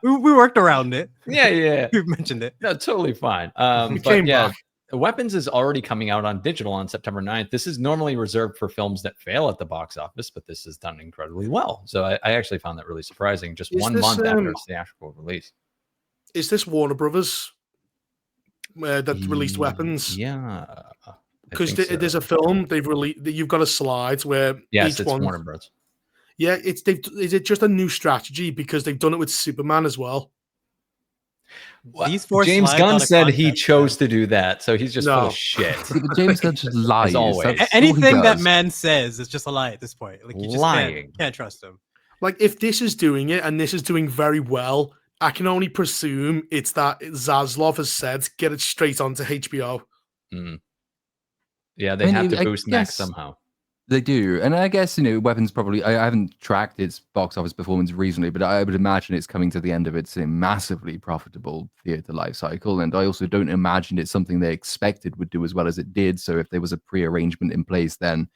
We worked around it. Yeah. We've mentioned it. No, totally fine. But yeah, Weapons is already coming out on digital on September 9th. This is normally reserved for films that fail at the box office, but this is done incredibly well. So I actually found that really surprising. Just 1 month after its theatrical release. Is this Warner Brothers that released Weapons? Yeah. Because there's a film they've released that you've got a slide where it's Warner Bros. Yeah, is it just a new strategy because they've done it with Superman as well? James Gunn said he chose to do that, so he's just full of shit. James Gunn just lies. As always. Anything that man says is just a lie at this point. Like you just can't trust him. Like if this is doing it and this is doing very well, I can only presume it's that Zaslav has said get it straight onto HBO. Yeah, they have to boost Max somehow. They do. And I guess, Weapons probably, I haven't tracked its box office performance recently, but I would imagine it's coming to the end of its massively profitable theater life cycle. And I also don't imagine it's something they expected would do as well as it did. So if there was a pre-arrangement in place, then,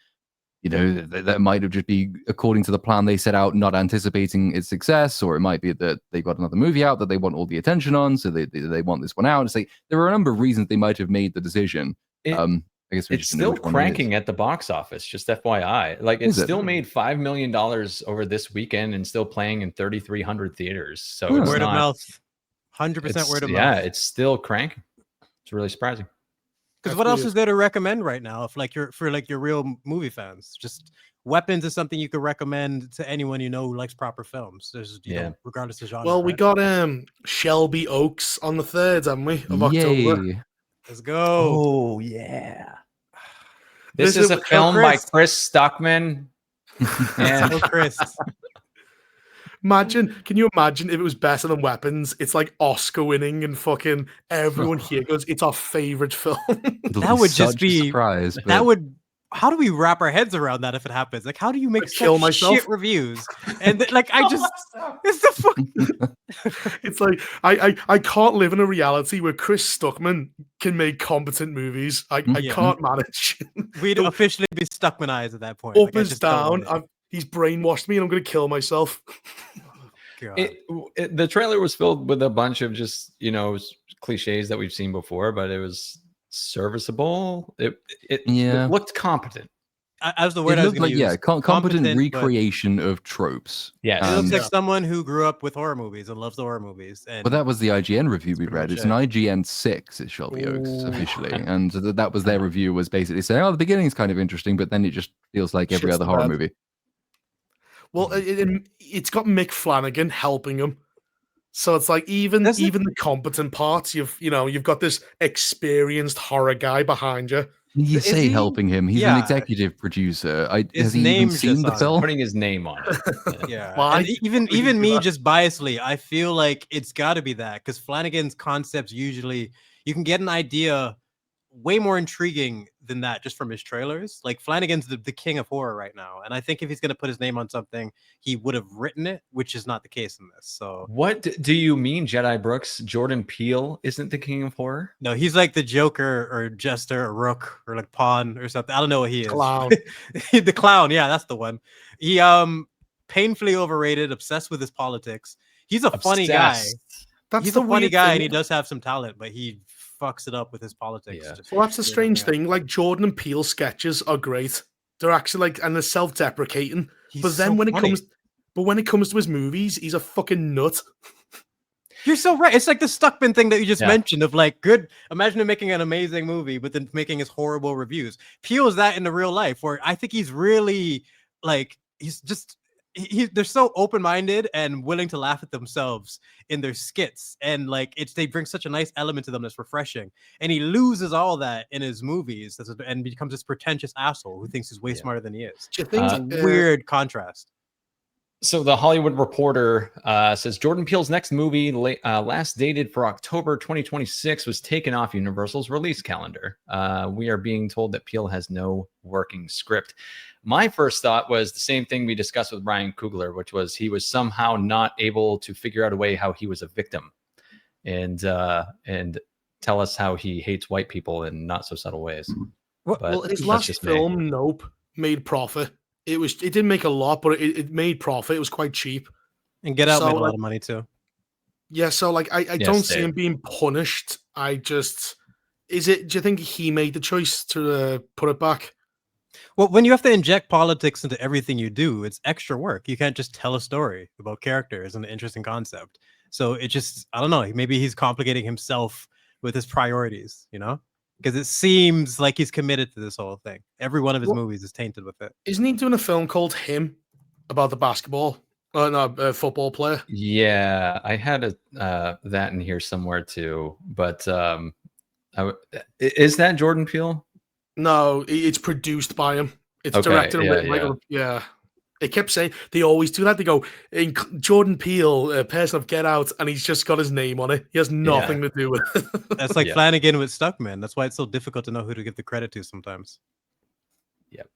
that might have just be according to the plan they set out, not anticipating its success, or it might be that they got another movie out that they want all the attention on, so they want this one out. It's like there are a number of reasons they might have made the decision. I guess it's still cranking at the box office, just FYI. Like it still made $5 million over this weekend and still playing in 3,300 theaters. So it's word of mouth, 100% word of mouth. Yeah, it's still cranking. It's really surprising. Because what else is there to recommend right now? If for your real movie fans, just Weapons is something you could recommend to anyone who likes proper films. There's regardless of genre. Well, we got Shelby Oaks on the 3rd, haven't we? Of October. Let's go. Oh yeah. This is a film by Chris Stockman. And Chris. Can you imagine if it was better than Weapons? It's like Oscar winning and fucking everyone here goes, it's our favorite film. That would just be surprise. That would how do we wrap our heads around that if it happens? Like, how do you make kill such myself. shit reviews? And like, I just, it's the fuck. It's like I can't live in a reality where Chris Stuckman can make competent movies. I Yeah. can't manage. We'd officially be Stuckmanized at that point. Up Like, I is just don't down. want it. He's brainwashed me, and I'm gonna kill myself. God. The trailer was filled with a bunch of just cliches that we've seen before, but it was serviceable. It looked competent. As the word I was going to use. Competent but recreation of tropes. Yes. It looks like someone who grew up with horror movies and loves the horror movies. And But that was the IGN review we pretty read. much It's it. an IGN 6, is Shelby Oaks Ooh. officially, and that was their review, was basically saying, "Oh, the beginning is kind of interesting, but then it just feels like every Shits other the horror bed. movie." Well, it's got Mick Flanagan helping him, so it's like even the competent parts, you've got this experienced horror guy behind you. You Is say he? helping him. He's an Yeah. executive producer. His Has he even name's seen just the on it. film? Putting his name on it. Yeah. Why? And Would you even do me, that? just biasly, I feel like it's got to be that, because Flanagan's concepts usually, you can get an idea way more intriguing than that just from his trailers. Like, Flanagan's the king of horror right now, and I think if he's going to put his name on something, he would have written it, which is not the case in this. So What do you mean, Jedi Brooks? Jordan Peele isn't the king of horror? no, he's like the Joker or Jester or Rook or like Pawn or something. I don't know what he is. Clown. The clown, yeah, that's the one. He painfully overrated, obsessed with his politics. He's a funny guy. Obsessed. That's He's the a funny weird guy, thing. and he does have some talent, but he fucks it up with his politics. Yeah. Just Well, that's the screwing strange everything up. thing. Like, Jordan and Peele sketches are great. They're actually and they're self-deprecating. He's But then so when it funny. comes to his movies, he's a fucking nut. You're so right. It's like the Stuckman thing that you just Yeah. mentioned of like, good. Imagine him making an amazing movie, but then making his horrible reviews. Peele is that in the real life, where I think he's really like, he's just, they're so open-minded and willing to laugh at themselves in their skits, and like they bring such a nice element to them that's refreshing. And he loses all that in his movies and becomes this pretentious asshole who thinks he's way smarter than he is. Do you think? It's a weird contrast. So the Hollywood Reporter says Jordan Peele's next movie, last dated for October 2026, was taken off Universal's release calendar. We are being told that Peele has no working script. My first thought was the same thing we discussed with Ryan Coogler, which was he was somehow not able to figure out a way how he was a victim, and tell us how he hates white people in not so subtle ways. But Well, his that's last just me. film, Nope, made profit. It didn't make a lot, but it made profit. It was quite cheap. And Get Out So, made a lot like- of money too. Yeah, so like I don't see him being punished. Do you think he made the choice to put it back? Well, when you have to inject politics into everything you do, it's extra work. You can't just tell a story about characters and an interesting concept. So it just, I don't know, maybe he's complicating himself with his priorities, because it seems like he's committed to this whole thing. Every one of his movies is tainted with it. Isn't he doing a film called Him about the football player? Yeah, I had that in here somewhere too. But is that Jordan Peele? No, it's produced by him. It's Okay, directed and written by him. Yeah. They kept saying, they always do that. They go, Jordan Peele, a person of Get Out, and he's just got his name on it. He has nothing to do with it. That's like Flanagan with Stuckman. That's why it's so difficult to know who to give the credit to sometimes. Yep.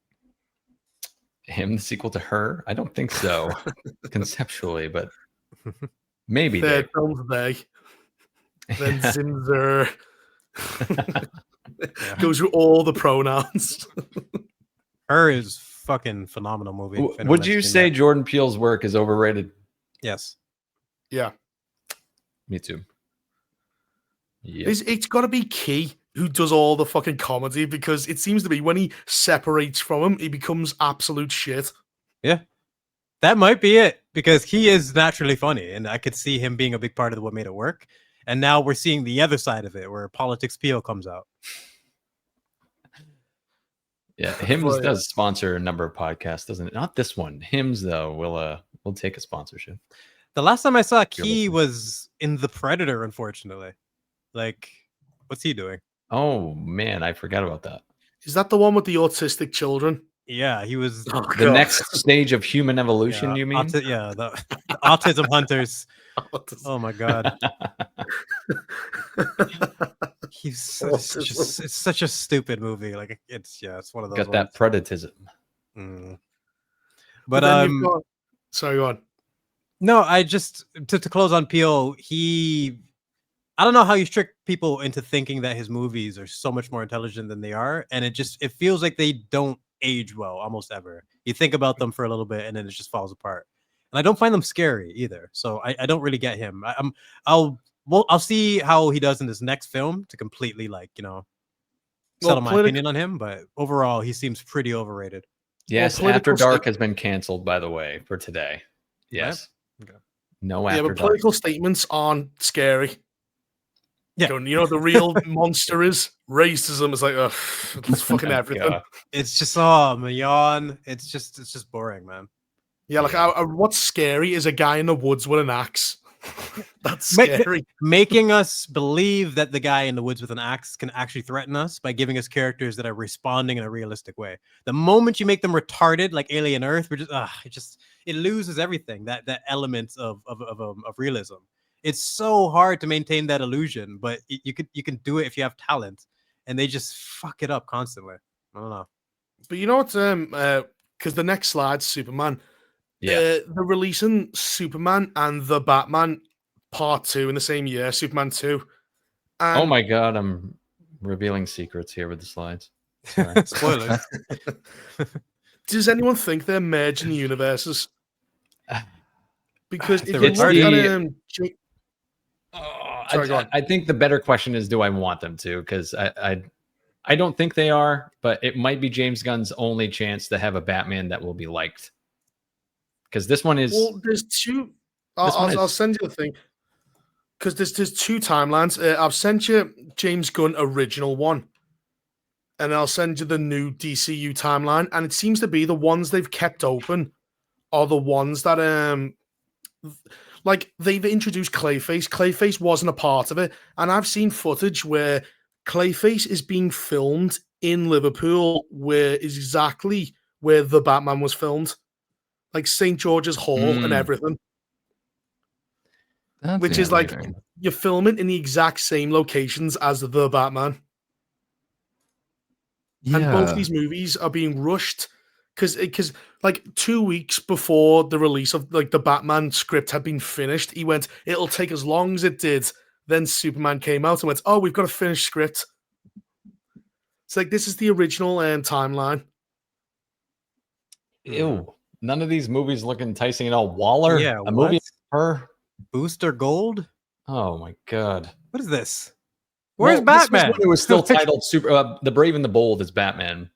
Him, the sequel to Her? I don't think so, conceptually, but maybe. Third film's they. Then Zimzer. Goes through all the pronouns. Her is fucking phenomenal movie. if anyone Would has you seen say that. Jordan Peele's work is overrated? Yes. Yeah. Me too. Yeah. It's got to be Key who does all the fucking comedy, because it seems to be when he separates from him, he becomes absolute shit. Yeah. That might be it, because he is naturally funny, and I could see him being a big part of what made it work. And now we're seeing the other side of it, where Politics Peele comes out. Yeah, Hims does sponsor a number of podcasts, doesn't it? Not this one. Hims though will take a sponsorship. The last time I saw Key was in The Predator, unfortunately. Like, what's he doing? Oh man, I forgot about that. Is that the one with the autistic children? Yeah, he was The next stage of human evolution, you mean? the Autism Hunters. Oh my god. It's such a stupid movie. Like it's one of those. Got that predatism. Mm. But then you've got. Sorry, go on. No, I just to close on Peele. I don't know how you trick people into thinking that his movies are so much more intelligent than they are, and it feels like they don't age well almost ever. You think about them for a little bit, and then it just falls apart. And I don't find them scary either. So I don't really get him. I'll see how he does in this next film to completely settle my opinion on him. But overall, he seems pretty overrated. Yes, After Dark has been canceled, by the way, for today. Yes. Right? Okay. No After Dark. Political statements aren't scary. Yeah. The real monster is racism. It's like, it's fucking everything. God. It's just, yawn. It's just boring, man. Yeah, like what's scary is a guy in the woods with an axe. That's scary. Making us believe that the guy in the woods with an axe can actually threaten us by giving us characters that are responding in a realistic way. The moment you make them retarded, like Alien Earth, it loses everything. That element of realism. It's so hard to maintain that illusion, but you can do it if you have talent, and they just fuck it up constantly. I don't know. But you know what? Because the next slide's Superman. Yeah, they're releasing Superman and the Batman Part 2 in the same year, Superman 2. And oh my God, I'm revealing secrets here with the slides. Spoilers. Does anyone think they're merging universes? Because if you look at I think the better question is, do I want them to? Because I don't think they are, but it might be James Gunn's only chance to have a Batman that will be liked. Because this one is. Well, there's two. I'll send you the thing. Because there's two timelines. I've sent you James Gunn original one, and I'll send you the new DCU timeline. And it seems to be the ones they've kept open are the ones that like they've introduced Clayface. Clayface wasn't a part of it, and I've seen footage where Clayface is being filmed in Liverpool, where is exactly where the Batman was filmed. Like St. George's Hall and everything. Which is like you're filming in the exact same locations as the Batman. Yeah. And both these movies are being rushed because like 2 weeks before the release of like the Batman script had been finished, he went, it'll take as long as it did. Then Superman came out and went, oh, we've got a finished script. It's like this is the original timeline. Ew. None of these movies look enticing at all. Waller? Yeah, a movie her? Booster Gold? Oh my God. What is this? Where's Batman? It was still titled The Brave and the Bold is Batman.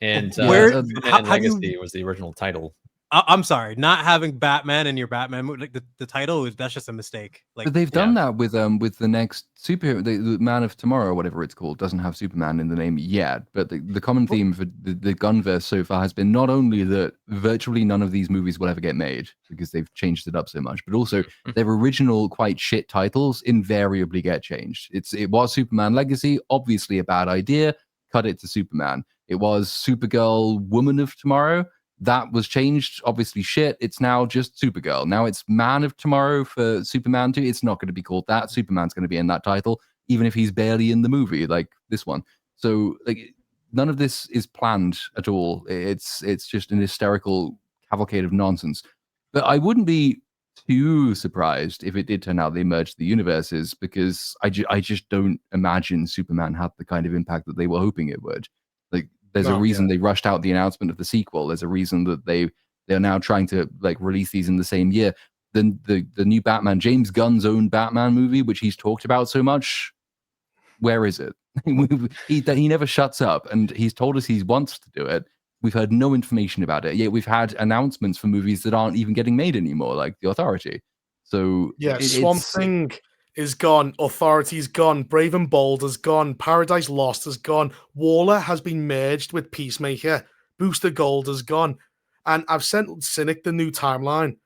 And Legacy was the original title. I'm sorry, not having Batman in your Batman movie, like the title that's just a mistake. Like, but they've done that with the next superhero, the Man of Tomorrow, whatever it's called, doesn't have Superman in the name yet. But the common theme for the Gunverse so far has been not only that virtually none of these movies will ever get made because they've changed it up so much, but also their original quite shit titles invariably get changed. It was Superman Legacy, obviously a bad idea. Cut it to Superman. It was Supergirl Woman of Tomorrow. That was changed, obviously shit. It's now just Supergirl. Now it's Man of Tomorrow for Superman 2. It's not going to be called that. Superman's going to be in that title, even if he's barely in the movie, like this one. So like none of this is planned at all. It's just an hysterical cavalcade of nonsense. But I wouldn't be too surprised if it did turn out they merged the universes, because I just don't imagine Superman had the kind of impact that they were hoping it would. Like, there's a reason they rushed out the announcement of the sequel. There's a reason that they're now trying to like release these in the same year. Then the new Batman, James Gunn's own Batman movie, which he's talked about so much, where is it? he never shuts up, and he's told us he wants to do it. We've heard no information about it. Yet we've had announcements for movies that aren't even getting made anymore, like The Authority. So yeah, Swamp Thing is gone. Authority's gone. Brave and Bold is gone. Paradise Lost is gone. Waller has been merged with Peacemaker. Booster Gold is gone. And I've sent Cynic the new timeline.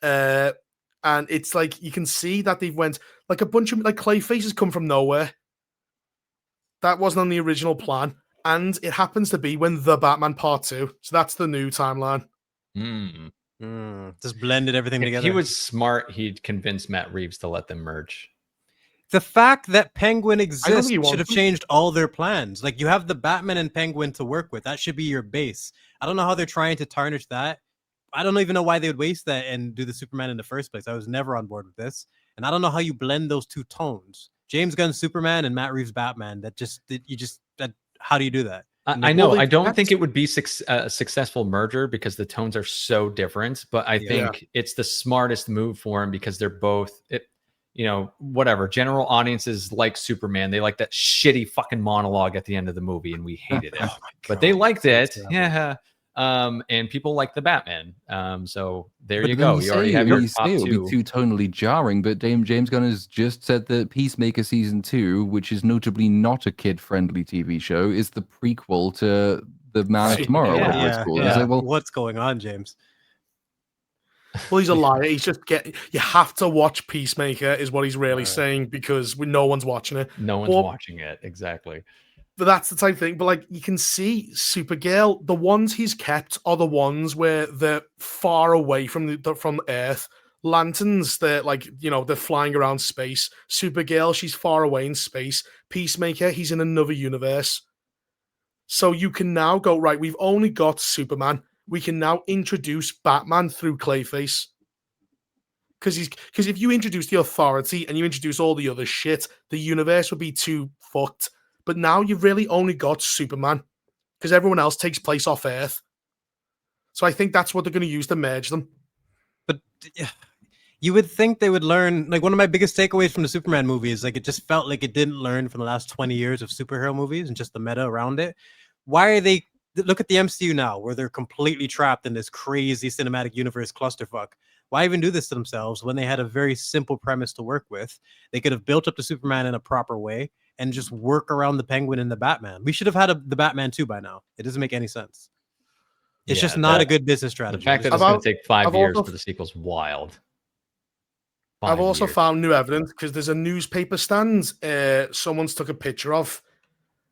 And it's like, you can see that they've went, like a bunch of, like Clayface has come from nowhere. That wasn't on the original plan. And it happens to be when The Batman Part 2. So that's the new timeline. Just blended everything together. He was smart. He'd convinced Matt Reeves to let them merge. The fact that Penguin think exists he wants should have them. changed all their plans. Like, you have the Batman and Penguin to work with. That should be your base. I don't know how they're trying to tarnish that. I don't even know why they would waste that and do the Superman in the first place. I was never on board with this. And I don't know how you blend those two tones. James Gunn's Superman and Matt Reeves' Batman. How do you do that? I know. I don't think it would be a successful merger because the tones are so different. But I think it's the smartest move for him because they're both, whatever. General audiences like Superman. They like that shitty fucking monologue at the end of the movie, and we hated it. But they liked it. Yeah. And people like the Batman. So there you go. You already have your top it two. would be too tonally jarring, but James Gunn has just said that Peacemaker Season 2, which is notably not a kid-friendly TV show, is the prequel to The Man of Tomorrow, whatever it's called. It's like, well, what's going on, James? Well, he's a liar. He's just you have to watch Peacemaker, is what he's really saying, because no one's watching it. No one's watching it, exactly. But that's the type of thing. But like, you can see Supergirl, the ones he's kept are the ones where they're far away from Earth. Lanterns, they're like, they're flying around space. Supergirl, she's far away in space. Peacemaker, he's in another universe. So you can now go, right, we've only got Superman. We can now introduce Batman through Clayface. Because if you introduce the Authority and you introduce all the other shit, the universe would be too fucked. But now you've really only got Superman because everyone else takes place off Earth. So I think that's what they're going to use to merge them. But you would think they would learn. Like, one of my biggest takeaways from the Superman movie is, like, it just felt like it didn't learn from the last 20 years of superhero movies and just the meta around it. Why are they... Look at the MCU now, where they're completely trapped in this crazy cinematic universe clusterfuck. Why even do this to themselves when they had a very simple premise to work with? They could have built up the Superman in a proper way and just work around the Penguin and the Batman. We should have had the Batman 2 by now. It doesn't make any sense. It's just not a good business strategy. The fact that it's going to take 5 years for the sequel's wild. I've also found new evidence because there's a newspaper stand someone's took a picture of,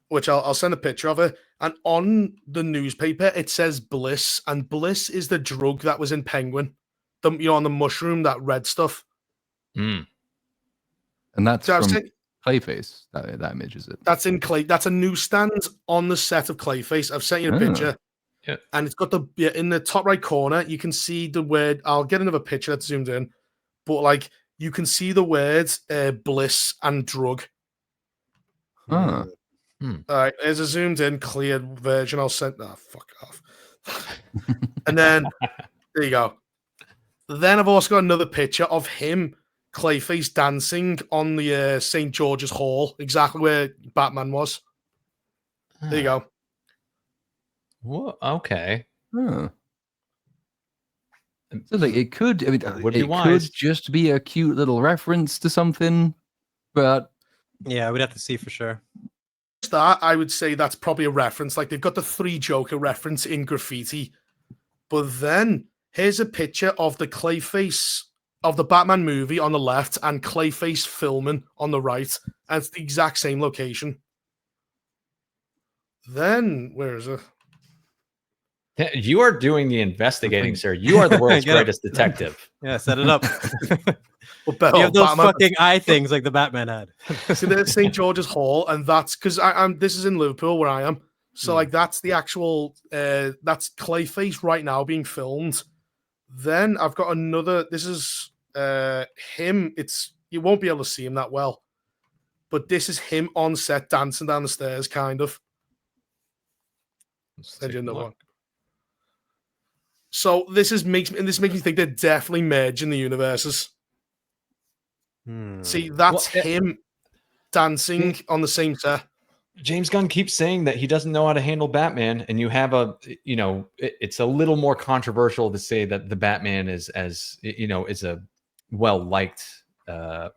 which I'll send a picture of it. And on the newspaper, it says Bliss. And Bliss is the drug that was in Penguin. On the mushroom, that red stuff. And that's from Clayface, that image, is it? That's in Clay. That's a newsstand on the set of Clayface. I've sent you a picture. Yeah. And it's got in the top right corner, you can see the word. I'll get another picture that's zoomed in. But like, you can see the words bliss and drug. Huh. All right, there's a zoomed in clear version. I'll send fuck off. And then there you go. Then I've also got another picture of him, Clayface, dancing on the St. George's Hall, exactly where Batman was. There you go. Whoa, okay. Huh. So like, it could, I mean, Would could just be a cute little reference to something, but yeah, we'd have to see for sure. That I would say that's probably a reference. Like, they've got the Three Joker reference in graffiti, but then here's a picture of the Clayface of the Batman movie on the left and Clayface filming on the right, and it's the exact same location. Then where is it? You are doing the investigating, sir. You are the world's greatest detective. Yeah, set it up. Well, you have those Batman, fucking eye things like the Batman had. See, there's St. George's Hall, and that's because this is in Liverpool where I am. So like, that's the actual that's Clayface right now being filmed. Then I've got another. This is him. You won't be able to see him that well, but this is him on set dancing down the stairs, kind of. So this makes me think they're definitely merging the universes. See, that's him dancing on the same set. James Gunn keeps saying that he doesn't know how to handle Batman, and you have it's a little more controversial to say that the Batman is a well-liked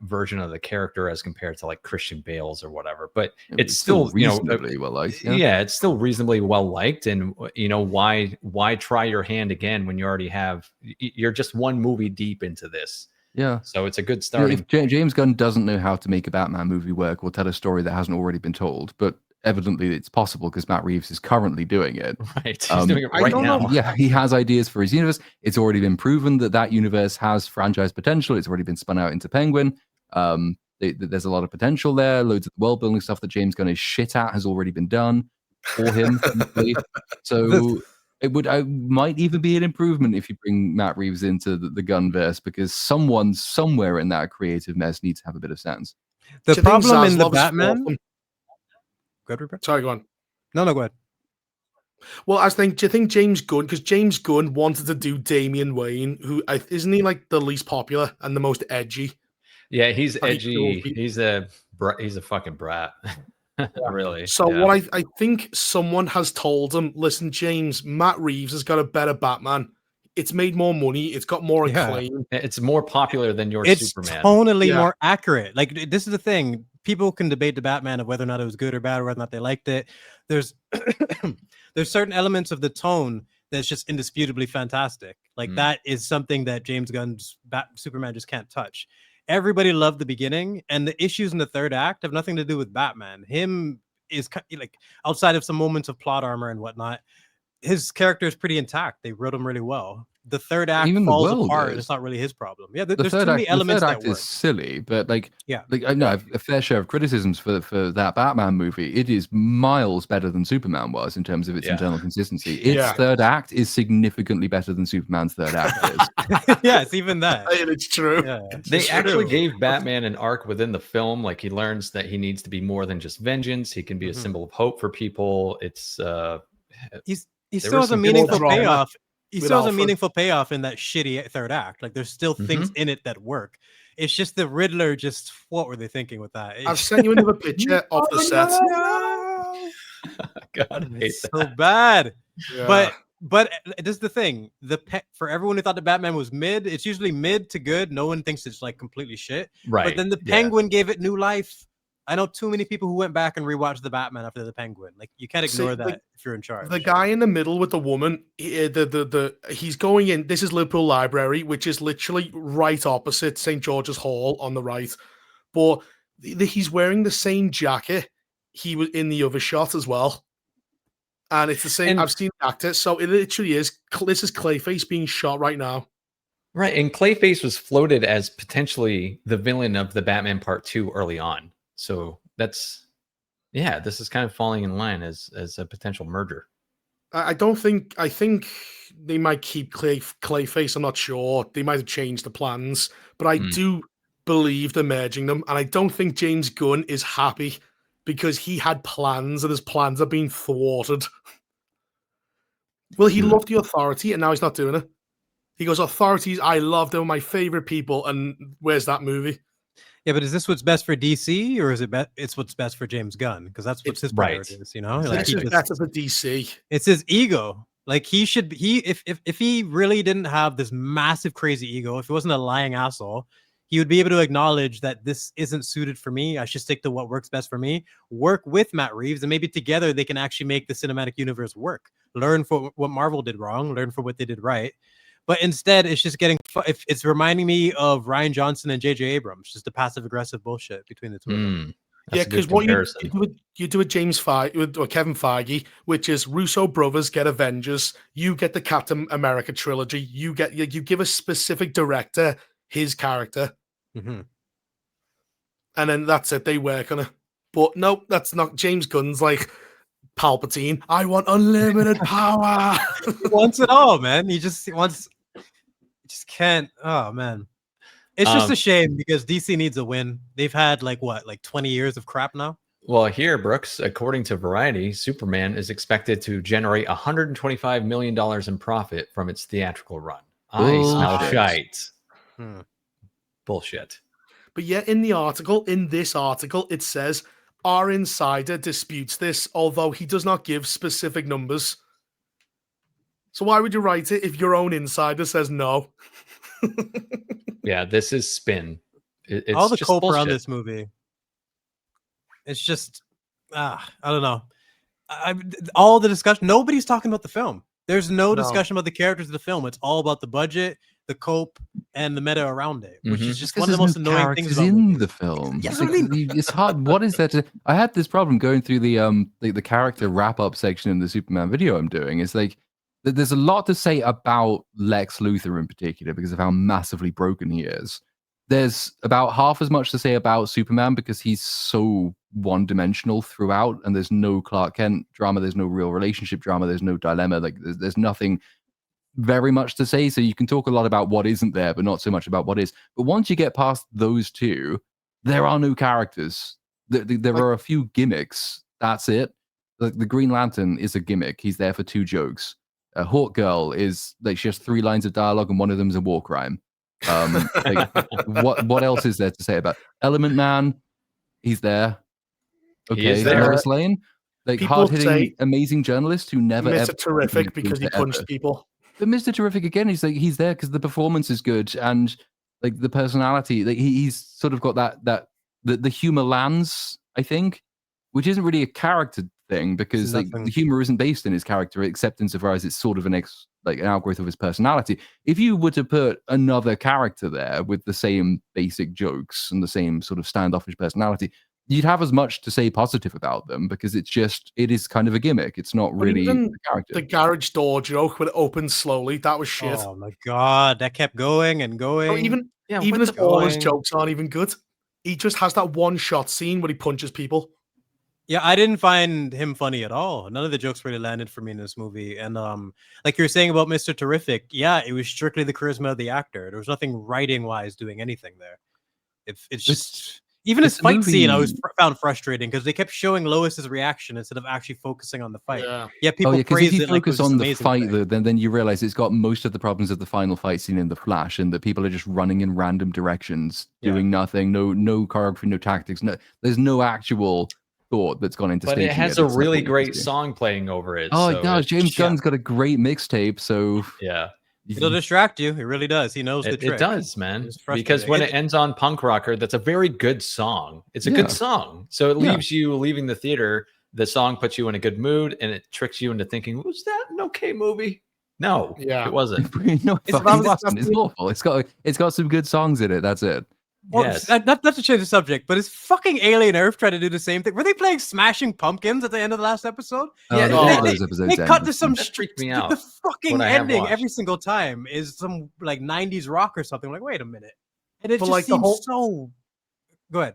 version of the character as compared to like Christian Bale's or whatever, but it's still reasonably well liked. Yeah, it's still reasonably well liked, and why try your hand again when you're just one movie deep into this. Yeah, so it's a good starting. If James Gunn doesn't know how to make a Batman movie work or tell a story that hasn't already been told, but evidently it's possible because Matt Reeves is currently doing it. Right, he's doing it right now. Yeah, he has ideas for his universe. It's already been proven that universe has franchise potential. It's already been spun out into Penguin. There's a lot of potential there. Loads of world building stuff that James Gunn is shit at has already been done for him. So I might even be an improvement if you bring Matt Reeves into the Gunverse, because someone somewhere in that creative mess needs to have a bit of sense. The problem in the Zaslav's Batman. awesome. Go ahead, Rupert. Sorry, go on. No, go ahead. Well, do you think James Gunn, because James Gunn wanted to do Damian Wayne, who isn't he like the least popular and the most edgy? Yeah, he's edgy. He's a fucking brat. Really. So what I think someone has told him, listen, James, Matt Reeves has got a better Batman. It's made more money. It's got more acclaim. It's more popular than your It's Superman. Tonally more accurate. Like, this is the thing. People can debate the Batman of whether or not it was good or bad, or whether or not they liked it. There's certain elements of the tone that's just indisputably fantastic. Like that is something that James Gunn's Superman just can't touch. Everybody loved the beginning, and the issues in the third act have nothing to do with Batman. Him is like, outside of some moments of plot armor and whatnot, his character is pretty intact. They wrote him really well. The third act falls apart, and it's not really his problem. Yeah, there's too many elements that work. The third act is silly, but like I know a fair share of criticisms for that Batman movie. It is miles better than Superman was in terms of its internal consistency. Its third act is significantly better than Superman's third act is. Yeah, it's even that. It's true. Yeah. They actually gave Batman an arc within the film. Like, he learns that he needs to be more than just vengeance. He can be a symbol of hope for people. It's he still has a meaningful payoff. He still has a meaningful payoff in that shitty third act. Like, there's still things in it that work. It's just the Riddler. Just what were they thinking with that? I've sent you another picture of the set. No! God, it's so bad. Yeah. But this is the thing. For everyone who thought the Batman was mid, it's usually mid to good. No one thinks it's like completely shit. Right. But then the Penguin gave it new life. I know too many people who went back and rewatched the Batman after the Penguin. Like, you can't ignore that if you're in charge. The guy in the middle with the woman, he's going in. This is Liverpool Library, which is literally right opposite St. George's Hall on the right. But he's wearing the same jacket he was in the other shot as well. And it's the same. And I've seen the actor. So it literally is. This is Clayface being shot right now. Right. And Clayface was floated as potentially the villain of the Batman Part 2 early on. So this is kind of falling in line as a potential merger. I think they might keep Clayface. I'm not sure. They might have changed the plans, but I do believe they're merging them. And I don't think James Gunn is happy because he had plans and his plans are being thwarted. Well, he loved the Authority and now he's not doing it. He goes, Authorities, I love them, my favorite people. And where's that movie? Yeah, but is this what's best for DC, or is it's what's best for James Gunn? Because that's what's his priority is, you know? Like, that's for DC. It's his ego. Like, if he really didn't have this massive crazy ego, if he wasn't a lying asshole, he would be able to acknowledge that this isn't suited for me. I should stick to what works best for me. Work with Matt Reeves, and maybe together they can actually make the cinematic universe work. Learn from what Marvel did wrong, learn from what they did right. But instead, it's just it's reminding me of Rian Johnson and J.J. Abrams, just the passive aggressive bullshit between the two of them. Yeah, because what you do with Kevin Feige, which is Russo brothers get Avengers, you get the Captain America trilogy, you give a specific director his character, and then that's it. They work on it. But no, that's not James Gunn's like Palpatine. I want unlimited power. He wants it all, man. He just can't. Oh man, it's just a shame because DC needs a win. They've had like 20 years of crap now. Well, here, Brooks, according to Variety, Superman is expected to generate $125 million in profit from its theatrical run. I smell shite. Bullshit. But yet, in this article, it says our insider disputes this, although he does not give specific numbers. So why would you write it if your own insider says no? Yeah, this is spin. It's all the cope bullshit. around this movie. It's just, I don't know. All the discussion, nobody's talking about the film. There's no discussion about the characters of the film. It's all about the budget, the cope, and the meta around it, which is just one of the most annoying things about in the film. Yes, it's hard. What is that? I had this problem going through the character wrap up section in the Superman video I'm doing. It's like there's a lot to say about Lex Luthor in particular because of how massively broken he is. there's about half as much to say about Superman because he's so one-dimensional throughout, and there's no Clark Kent drama, there's no real relationship drama, there's no dilemma, like there's nothing very much to say. So you can talk a lot about what isn't there, but not so much about what is. But once you get past those two, there are no characters. There are a few gimmicks. That's it. Like the Green Lantern is a gimmick. He's there for 2 jokes. Hawk Girl is like she has 3 lines of dialogue, and one of them is a war crime. Like, what else is there to say about Element Man? He's there. Okay, He is there. Lois Lane, like People hard-hitting, say amazing journalist who never Mr. ever Terrific because he punched people. But Mr. Terrific again, he's there because the performance is good and like the personality. Like he's sort of got the humor lands, I think, which isn't really a character thing because like the humor isn't based in his character except insofar as it's sort of an outgrowth of his personality. If you were to put another character there with the same basic jokes and the same sort of standoffish personality, you'd have as much to say positive about them because it is kind of a gimmick. It's not really a character. The garage door joke when it opens slowly, that was shit. Oh my god, that kept going and going. No, even as all his jokes aren't even good. He just has that one shot scene where he punches people. Yeah, I didn't find him funny at all. None of the jokes really landed for me in this movie. And like you were saying about Mr. Terrific, yeah, it was strictly the charisma of the actor. There was nothing writing-wise doing anything there. It's just... Even his fight scene, I found frustrating because they kept showing Lois's reaction instead of actually focusing on the fight. Yeah, people praise if you it like focus on the fight, then you realize it's got most of the problems of the final fight scene in The Flash, and that people are just running in random directions, doing nothing, no choreography, no tactics, there's no actual thought that's gone into staging. But it has a really great song playing over it. Oh, it does. James Gunn's got a great mixtape, so yeah. It'll distract you. It really does. He knows the trick. It does, man. Because when it ends on Punk Rocker, that's a very good song. It's a good song. So it leaves you leaving the theater. The song puts you in a good mood, and it tricks you into thinking, was that an okay movie? No, it wasn't. No, it wasn't. It's awful. It's got some good songs in it. That's it. Well, yes. Not to change the subject, but is fucking Alien Earth trying to do the same thing? Were they playing Smashing Pumpkins at the end of the last episode? Yeah, they cut to some freaked me out. The fucking ending every single time is some like 90s rock or something. Like, wait a minute. And it just seems so... Go ahead.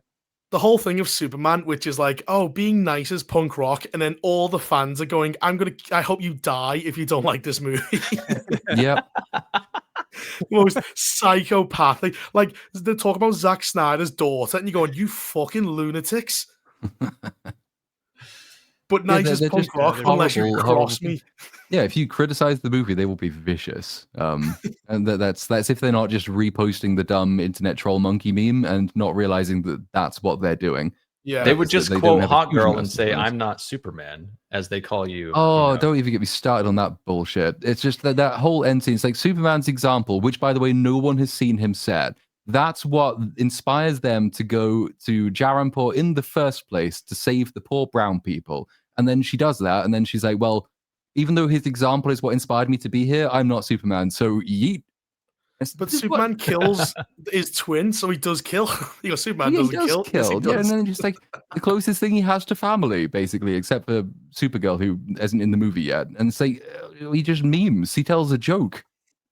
The whole thing of Superman, which is like, oh, being nice is punk rock, and then all the fans are going, I hope you die if you don't like this movie. Yep. Most psychopathic. Like they talk about Zack Snyder's daughter, and you're going, "You fucking lunatics!" But nice as punk rock, unless you cross me. Yeah, if you criticize the movie, they will be vicious. And that's if they're not just reposting the dumb internet troll monkey meme and not realizing that that's what they're doing. Yeah, they would just quote Hot Girl and say, "I'm not Superman," as they call you. Oh, don't even get me started on that bullshit. It's just that whole end scene. It's like Superman's example, which, by the way, no one has seen him set. That's what inspires them to go to Jarampur in the first place to save the poor brown people. And then she does that, and then she's like, well, even though his example is what inspired me to be here, I'm not Superman, so yeet. But Superman kills his twin, so he does kill. Superman doesn't kill. Yes, he does. And then just like the closest thing he has to family, basically, except for Supergirl, who isn't in the movie yet. And it's like he just memes. He tells a joke.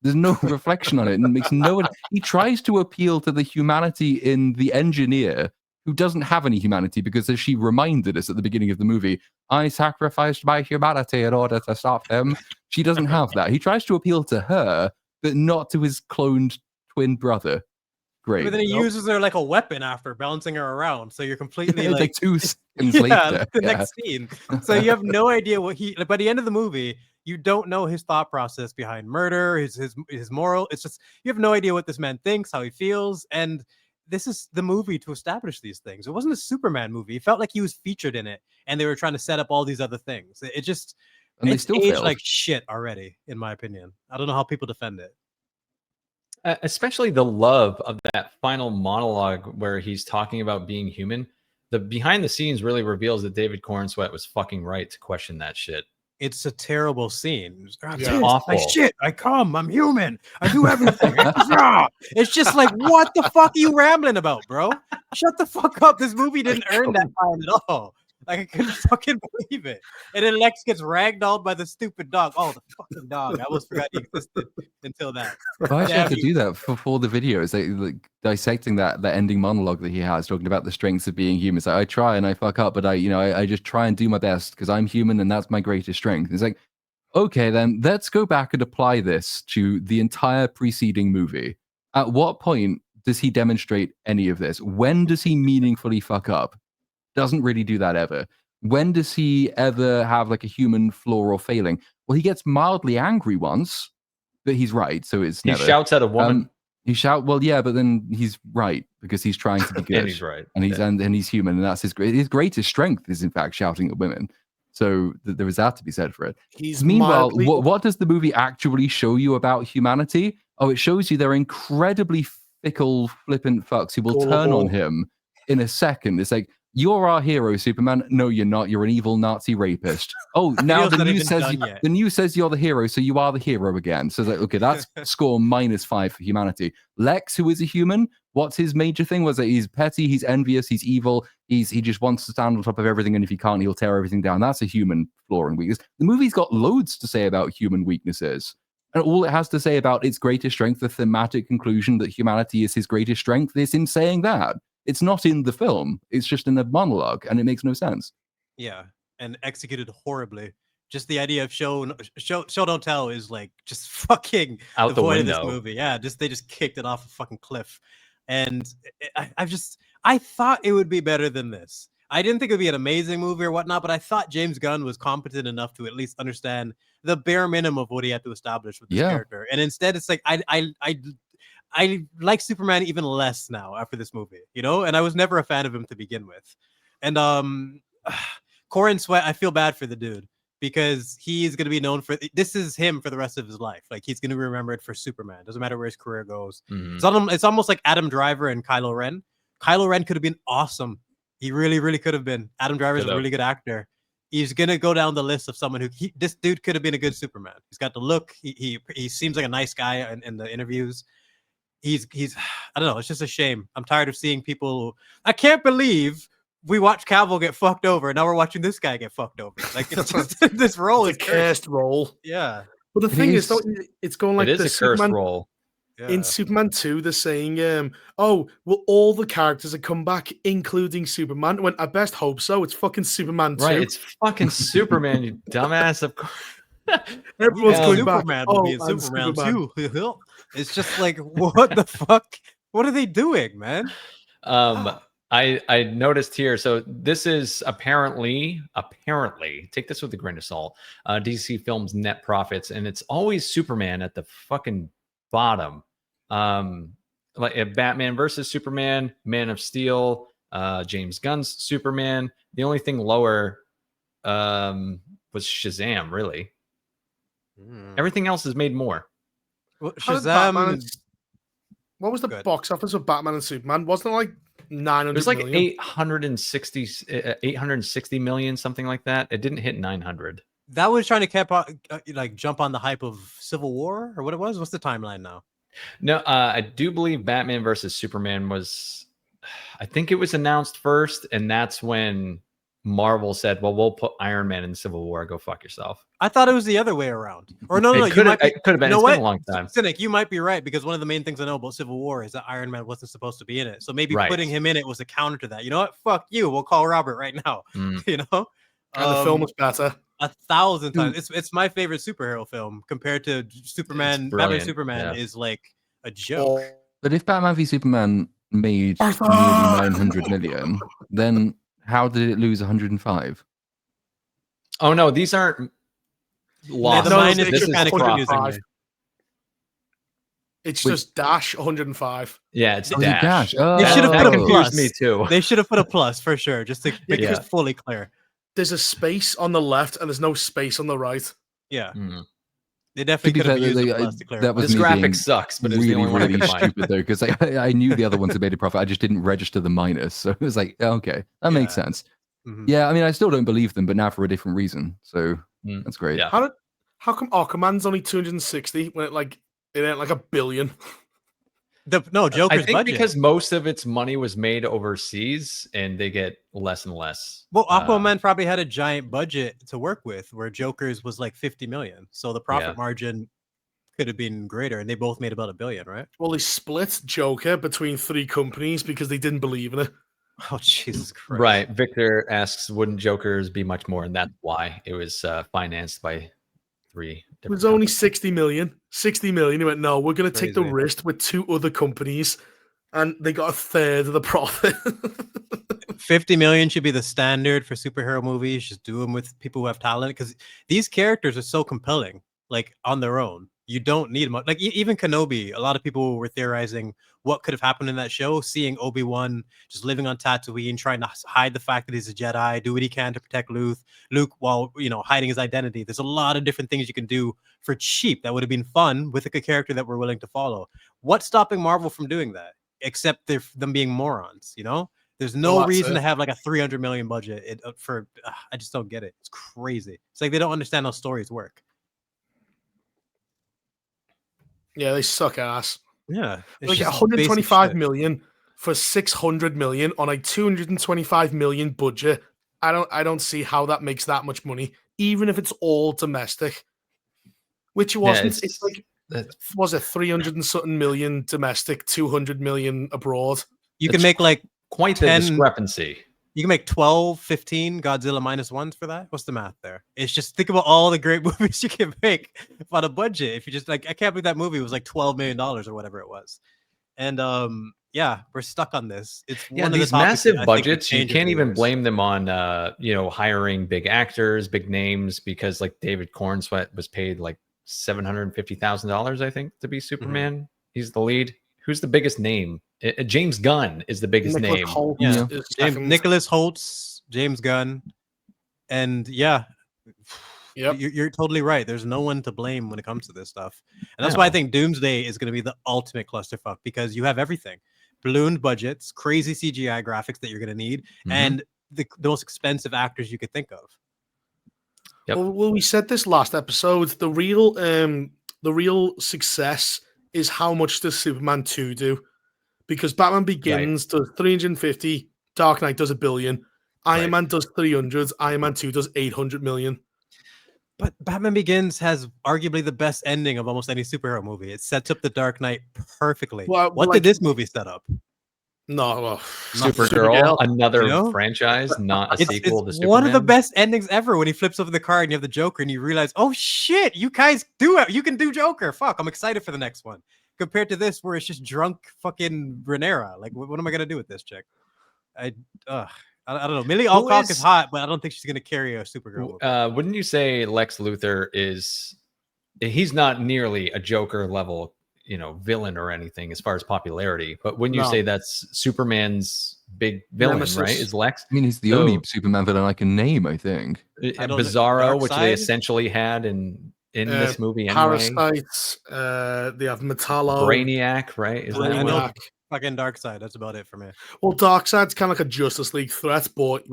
There's no reflection on it, and makes no. He tries to appeal to the humanity in the engineer, who doesn't have any humanity, because as she reminded us at the beginning of the movie, I sacrificed my humanity in order to stop them. She doesn't have that. He tries to appeal to her, but not to his cloned twin brother. Great. But then he uses her like a weapon after balancing her around. So you're completely like 2 seconds later. The next scene. So you have no idea what he, like, by the end of the movie, you don't know his thought process behind murder, his moral. It's just, you have no idea what this man thinks, how he feels. And this is the movie to establish these things. It wasn't a Superman movie. It felt like he was featured in it, and they were trying to set up all these other things. It just, and they still aged like shit already, in my opinion. I don't know how people defend it. Especially the love of that final monologue where he's talking about being human. The behind the scenes really reveals that David Cornsweet was fucking right to question that shit. It's a terrible scene. It's awful. Shit, I come, I'm human, I do everything. It's just like, what the fuck are you rambling about, bro? Shut the fuck up. This movie didn't earn that time at all. Like I couldn't fucking believe it. And then Lex gets ragdolled by the stupid dog. Oh, the fucking dog! I almost forgot he existed until that. Well, I actually have to Damn do that for the videos, like dissecting that ending monologue that he has, talking about the strengths of being human. It's like I try and I fuck up, but I just try and do my best because I'm human and that's my greatest strength. It's like, okay, then let's go back and apply this to the entire preceding movie. At what point does he demonstrate any of this? When does he meaningfully fuck up? Doesn't really do that ever. When does he ever have like a human flaw or failing? Well, he gets mildly angry once, but he's right, so it's He never. shouts at a woman. Well, yeah, but then he's right because he's trying to be good. And he's right. And he's human, and that's his greatest strength is in fact shouting at women. So there is that to be said for it. Meanwhile, what does the movie actually show you about humanity? Oh, it shows you they're incredibly fickle, flippant fucks who will turn on him in a second. It's like, you're our hero, Superman. No, you're not. You're an evil Nazi rapist. Oh, now the news says you're the hero, so you are the hero again. So it's like, okay, that's score -5 for humanity. Lex, who is a human, what's his major thing? Was that he's petty, he's envious, he's evil, he just wants to stand on top of everything, and if he can't, he'll tear everything down. That's a human flaw and weakness. The movie's got loads to say about human weaknesses. And all it has to say about its greatest strength, the thematic conclusion that humanity is his greatest strength, is him saying that. It's not in the film. It's just in a monologue, and it makes no sense. Yeah, and executed horribly. Just the idea of show don't tell is like just fucking out the point window. Of this movie. Yeah, they just kicked it off a fucking cliff, and I thought it would be better than this. I didn't think it would be an amazing movie or whatnot, but I thought James Gunn was competent enough to at least understand the bare minimum of what he had to establish with this character. And instead, it's like I like Superman even less now after this movie, and I was never a fan of him to begin with. And Corin Sweat, I feel bad for the dude because he's going to be known for this is him for the rest of his life. Like he's going to be remembered for Superman. Doesn't matter where his career goes. It's almost like Adam Driver and Kylo Ren. Kylo Ren could have been awesome. He really, really could have been. Adam Driver's a really good actor. He's gonna go down the list of someone this dude could have been a good Superman. He's got the look. He seems like a nice guy in the interviews. He's I don't know. It's just a shame. I'm tired of seeing people. I can't believe we watched Cavill get fucked over, and now we're watching this guy get fucked over. Like it's just this role is a cursed role. Yeah. But the thing is, it's going like it is a cursed role. Yeah. In Superman 2, they're saying, well, all the characters have come back, including Superman. When I best hope so. It's fucking Superman 2. Right, it's fucking Superman, you dumbass. Of course. Everyone's going Superman back. Will be in Superman 2. It's just like, what the fuck? What are they doing, man? I noticed here. So this is apparently, take this with a grain of salt, DC Films net profits, and it's always Superman at the fucking bottom. Like Batman versus Superman, Man of Steel, James Gunn's Superman. The only thing lower was Shazam, really. Everything else is made more. Well, Shazam. What was the box office of Batman and Superman? Wasn't it like 900 It was like million? 860 million, something like that. It didn't hit 900. That was trying to jump on the hype of Civil War or what it was. What's the timeline now? No, I do believe Batman versus Superman was, I think it was announced first, and that's when Marvel said, well, we'll put Iron Man in Civil War. Go fuck yourself. I thought it was the other way around. Or no, it could have been. It's been a long time. Cynic, you might be right, because one of the main things I know about Civil War is that Iron Man wasn't supposed to be in it. So maybe putting him in it was a counter to that. You know what? Fuck you. We'll call Robert right now. You know? And the film was better. 1,000 times. It's my favorite superhero film compared to Superman. Batman Superman is like a joke. But if Batman v Superman made nearly 900 million, then how did it lose 105? Oh no, these aren't lost. This is profit. It's just dash 105. Yeah, it's dash. Oh, they should have put a plus. Me too. They should have put a plus for sure, just to make it fully clear. There's a space on the left and there's no space on the right. Yeah. They definitely could have used the plus to clarify. This graphic sucks, but it's really, the only one I really can find. stupid though, because I knew the other ones had made a profit. I just didn't register the minus, so it was like, okay, that makes sense. Yeah, I mean, I still don't believe them, but now for a different reason. So that's great. Yeah. How come Aquaman's only 260 when it ain't like a billion? Joker's I think budget. because most of its money was made overseas, and they get less and less. Well, Aquaman probably had a giant budget to work with, where Joker's was like 50 million. So the profit margin could have been greater, and they both made about $1 billion, right? Well, they split Joker between 3 companies because they didn't believe in it. Oh, Jesus Christ. Right. Victor asks, wouldn't Joker's be much more? And that's why it was financed by 3 It was only 60 million. 60 million. He went, no, we're going to take the risk with 2 other companies, and they got 1/3 of the profit. 50 million should be the standard for superhero movies. Just do them with people who have talent, because these characters are so compelling, like on their own. You don't need much. Like even Kenobi, a lot of people were theorizing what could have happened in that show, seeing Obi-Wan just living on Tatooine, trying to hide the fact that he's a Jedi, do what he can to protect Luke while, hiding his identity. There's a lot of different things you can do for cheap that would have been fun with a character that we're willing to follow. What's stopping Marvel from doing that? Except them being morons, There's no reason to have like a 300 million budget I just don't get it. It's crazy. It's like they don't understand how stories work. Yeah, they suck ass. Yeah. Like 125 million for 600 million on a 225 million budget. I don't see how that makes that much money, even if it's all domestic. Which it wasn't. It's like, was it 300 and something million domestic, 200 million abroad? You can make like quite the discrepancy. You can make 12, 15 Godzilla -1s for that. What's the math there? It's just, think about all the great movies you can make on a budget. If you just like, I can't believe that movie was like $12 million or whatever it was. And yeah, we're stuck on this. It's one of these the massive budgets. You can't even blame them on hiring big actors, big names, because like David Cornsweet was paid like $750,000, I think, to be Superman. Mm-hmm. He's the lead. Who's the biggest name? James Gunn is the biggest name. Nicholas Holtz, James Gunn, and you're totally right. There's no one to blame when it comes to this stuff, and that's why I think Doomsday is going to be the ultimate clusterfuck, because you have everything: ballooned budgets, crazy CGI graphics that you're going to need, and the most expensive actors you could think of. Yep. Well, we said this last episode. The real success is how much does Superman 2 do? Because Batman Begins does 350, Dark Knight does $1 billion, Iron Man does 300, Iron Man 2 does 800 million. But Batman Begins has arguably the best ending of almost any superhero movie. It sets up the Dark Knight perfectly. What did this movie set up? No, Supergirl, another franchise, not a sequel to Superman. One of the best endings ever, when he flips over the card and you have the Joker and you realize, oh shit, you guys do it. You can do Joker. Fuck, I'm excited for the next one. Compared to this, where it's just drunk fucking Rhaenyra. Like, what am I gonna do with this chick? I don't know. Millie Alcock is hot, but I don't think she's gonna carry a Supergirl movie. Wouldn't you say Lex Luthor he's not nearly a Joker level, villain or anything as far as popularity, but wouldn't you say that's Superman's big villain, right? Is Lex? I mean, he's the only Superman villain I can name, I think. Bizarro, which they essentially had in this movie anyway. Parasites, they have Metallo. Brainiac, right? Is Brainiac. Fucking Darkseid, that's about it for me. Well, Darkseid's kind of like a Justice League threat, but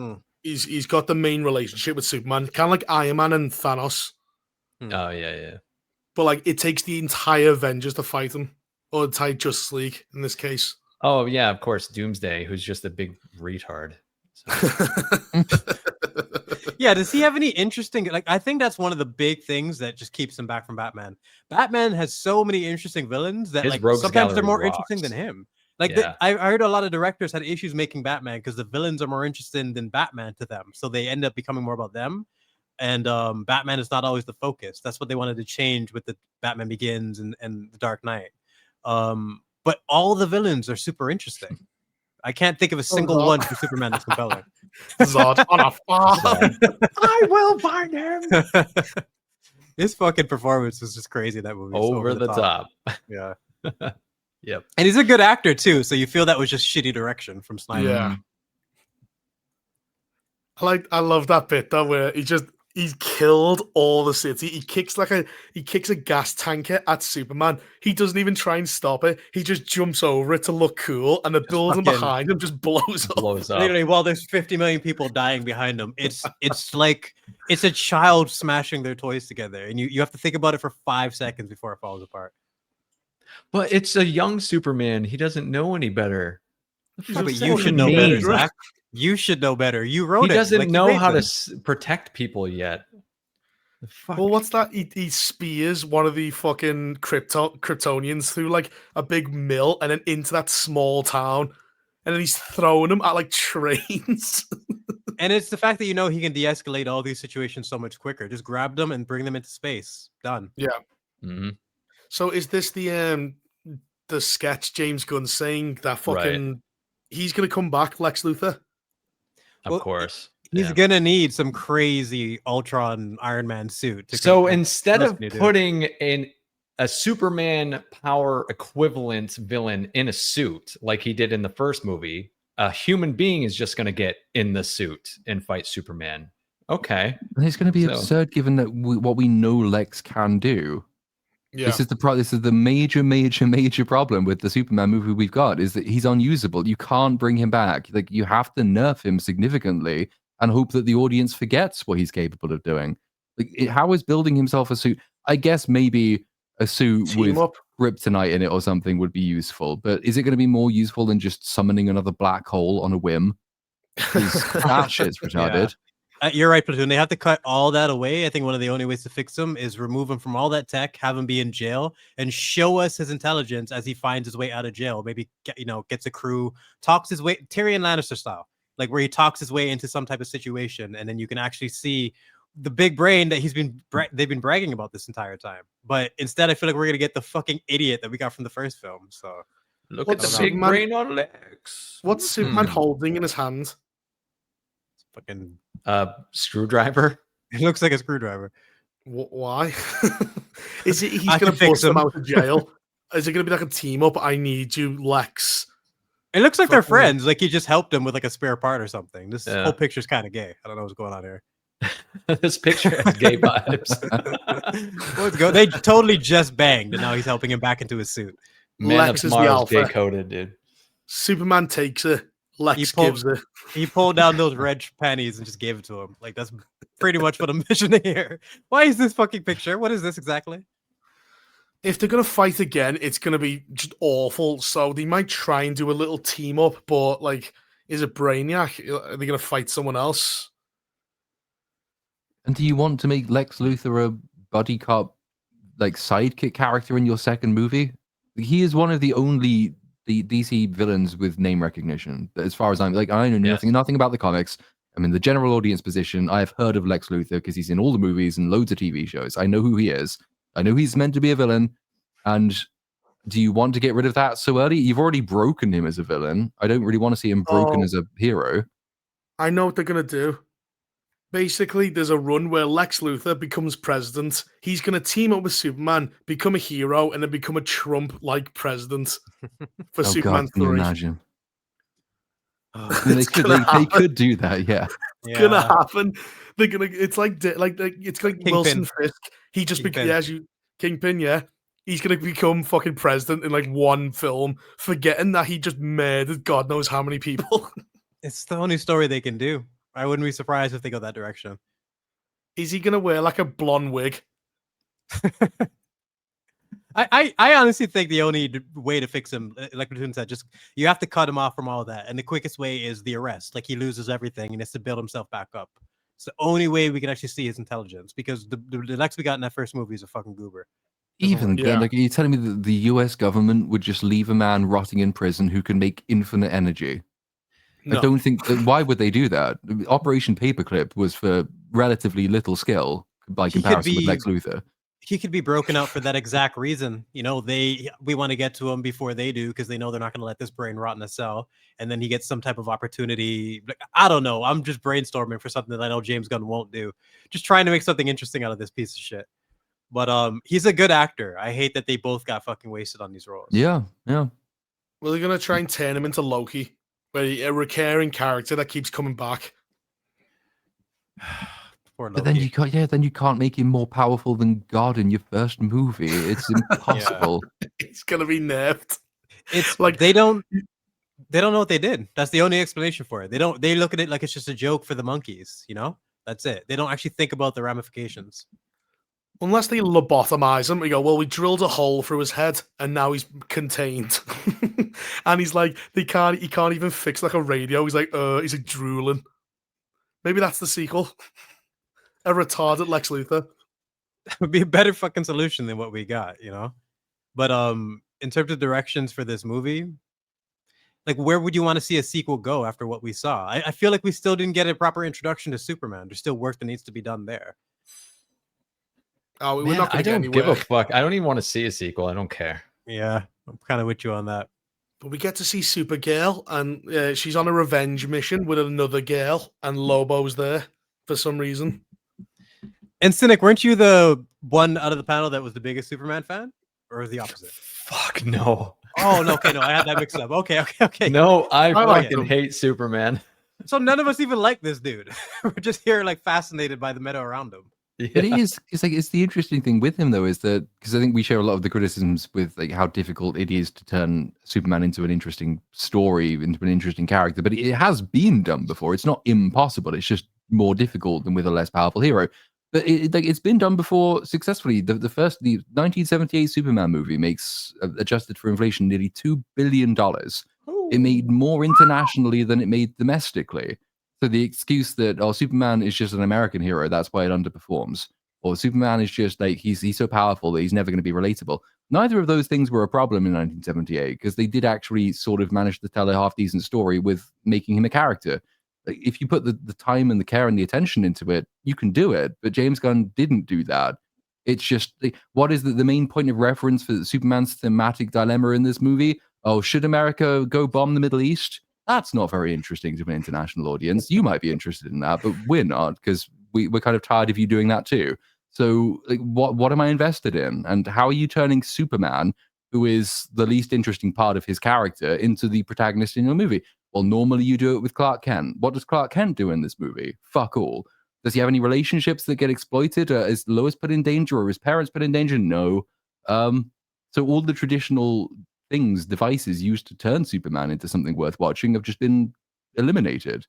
he's got the main relationship with Superman, kind of like Iron Man and Thanos. Oh, yeah. But like, it takes the entire Avengers to fight him, or the entire Justice League in this case. Oh, yeah, of course, Doomsday, who's just a big retard. Yeah, does he have any interesting, like, I think that's one of the big things that just keeps him back from Batman. Batman has so many interesting villains that like sometimes they're more interesting than him. Like I heard a lot of directors had issues making Batman because the villains are more interesting than Batman to them, so they end up becoming more about them. And Batman is not always the focus. That's what they wanted to change with the Batman Begins and the Dark Knight. But all the villains are super interesting. I can't think of a single one for Superman that's compelling. Zod on a farm. I will find him. His fucking performance was just crazy in that movie. Over the top. Yeah. Yep. And he's a good actor too, so you feel that was just shitty direction from Snyder. Yeah. I love that bit though, where he's killed all the city. He kicks a gas tanker at Superman. He doesn't even try and stop it. He just jumps over it to look cool, and the building behind him just blows up. Literally, while there's 50 million people dying behind him, it's like it's a child smashing their toys together, and you have to think about it for 5 seconds before it falls apart. But it's a young Superman. He doesn't know any better. He's a But you fucking should know better, murderer. Zach. You should know better. You wrote He it. doesn't Like, you know made how them. to protect people yet. The fuck? Well, what's that? He spears one of the fucking Kryptonians through like a big mill and then into that small town, and then he's throwing them at like trains. And it's the fact that you know he can de-escalate all these situations so much quicker. Just grab them and bring them into space. Done. Yeah. Mm-hmm. So is this the sketch James Gunn saying that fucking he's gonna come back, Lex Luthor? Of Well, course. He's Yeah. gonna need some crazy Ultron Iron Man suit. So like, instead what else of can you do? putting in a Superman power equivalent villain in a suit like he did in the first movie, a human being is just going to get in the suit and fight Superman. Okay. And it's going to be So- absurd given that what we know Lex can do. Yeah. This is the major problem with the Superman movie we've got, is that he's unusable. You can't bring him back. Like, you have to nerf him significantly and hope that the audience forgets what he's capable of doing. Like, how is building himself a suit? I guess maybe a suit Team with up. kryptonite in it or something would be useful, but is it going to be more useful than just summoning another black hole on a whim? 'Cause that shit's retarded. You're right, Platoon. They have to cut all that away. I think one of the only ways to fix him is remove him from all that tech, have him be in jail, and show us his intelligence as he finds his way out of jail. Maybe gets a crew, talks his way, Tyrion Lannister style, like where he talks his way into some type of situation, and then you can actually see the big brain that they've been bragging about this entire time. But instead, I feel like we're gonna get the fucking idiot that we got from the first film. So Look What's at the big Superman- brain on Lex. What's Superman holding in his hand? fucking, Screwdriver. it looks like a screwdriver. Why? Is it he's I gonna can fix bust them him. out of jail? Is it gonna be like a team up? I need you, Lex. It looks like they're Fucking- friends. Like he just helped him with like a spare part or something. This Yeah. whole picture's kind of gay. I don't know what's going on here. This picture has gay vibes. Let's go. They totally just banged, and now he's helping him back into his suit. Man Lex of is the Mars alpha. gay coded, dude. Superman takes it. Lex pulled- gives it. He pulled down those red panties and just gave it to him. Like that's pretty much what I'm envisioning here. Why is this fucking picture? What is this exactly? If they're gonna fight again, it's gonna be just awful. So they might try and do a little team up, but like, is it Brainiac? Are they gonna fight someone else? And do you want to make Lex Luthor a buddy cop, like sidekick character in your second movie? He is one of the only DC villains with name recognition. As far as I'm like, I know nothing about the comics. I'm in the general audience position. I have heard of Lex Luthor because he's in all the movies and loads of TV shows. I know who he is. I know he's meant to be a villain. And do you want to get rid of that so early? You've already broken him as a villain. I don't really want to see him broken Oh. as a hero. I know what they're gonna do. Basically, there's a run where Lex Luthor becomes president. He's gonna team up with Superman, become a hero, and then become a Trump-like president for Oh Superman God, can you 3. imagine? Oh, They It's could, gonna they happen. could do that, yeah. It's gonna happen. They're gonna. It's like it's like Kingpin. Wilson Fisk. He just Kingpin. Kingpin. Yeah, he's gonna become fucking president in like one film, forgetting that he just murdered God knows how many people. It's the only story they can do. I wouldn't be surprised if they go that direction. Is he gonna wear like a blonde wig? I honestly think the only way to fix him, like Platoon said, just you have to cut him off from all that, and the quickest way is the arrest. Like he loses everything and has to build himself back up. It's the only way we can actually see his intelligence, because the Lex we got in that first movie is a fucking goober. Even Yeah. then, like, are you telling me that the US government would just leave a man rotting in prison who can make infinite energy? No. I don't think. Why would they do that? Operation Paperclip was for relatively little skill by He could comparison with be- Lex Luthor. He could be broken out for that exact reason. You know, we want to get to him before they do, because they know they're not going to let this brain rot in a cell. And then he gets some type of opportunity. Like, I don't know. I'm just brainstorming for something that I know James Gunn won't do. Just trying to make something interesting out of this piece of shit. But he's a good actor. I hate that they both got fucking wasted on these roles. Yeah, yeah. Well, they're gonna try and turn him into Loki, where a recurring character that keeps coming back. Poor But then Loki. you can't. Yeah, then you can't make him more powerful than God in your first movie. It's impossible. It's gonna be nerfed. It's like- like they don't know what they did. That's the only explanation for it. They look at it like it's just a joke for the monkeys, you know? That's it. They don't actually think about the ramifications. Unless they lobotomize him, we go, well, we drilled a hole through his head and now he's contained. And he's like, he can't even fix like a radio. He's like drooling. Maybe that's the sequel. A retarded Lex Luthor. That would be a better fucking solution than what we got, you know? But in terms of directions for this movie, like where would you want to see a sequel go after what we saw? I feel like we still didn't get a proper introduction to Superman. There's still work that needs to be done there. Oh, we're Man, not I going to don't get give a anywhere. fuck. I don't even want to see a sequel. I don't care. Yeah, I'm kind of with you on that. But we get to see Supergirl, and she's on a revenge mission with another girl, and Lobo's there for some reason. And Cynic, weren't you the one out of the panel that was the biggest Superman fan? Or the opposite? Fuck no. Oh, no, okay, no, I had that mixed up. Okay. No, I like fucking him. hate Superman. So none of us even like this dude. We're just here like fascinated by the meta around him. But it's the interesting thing with him though is that because I think we share a lot of the criticisms with like how difficult it is to turn Superman into an interesting story, into an interesting character. But it has been done before. It's not impossible. It's just more difficult than with a less powerful hero. But it's been done before successfully. The 1978 Superman movie makes adjusted for inflation nearly $2 billion. It made more internationally than it made domestically. So the excuse that Superman is just an American hero, that's why it underperforms, or Superman is just like he's so powerful that he's never going to be relatable. Neither of those things were a problem in 1978 because they did actually sort of manage to tell a half decent story with making him a character. Like, if you put the time and the care and the attention into it, you can do it. But James Gunn didn't do that. It's just what is the main point of reference for Superman's thematic dilemma in this movie? Oh, should America go bomb the Middle East? That's not very interesting to an international audience. You might be interested in that, but we're not because we're kind of tired of you doing that too. So, like, what am I invested in? And how are you turning Superman, who is the least interesting part of his character, into the protagonist in your movie? Well, normally you do it with Clark Kent. What does Clark Kent do in this movie? Fuck all. Does he have any relationships that get exploited? Is Lois put in danger or his parents put in danger? No. So all the traditional devices used to turn Superman into something worth watching have just been eliminated.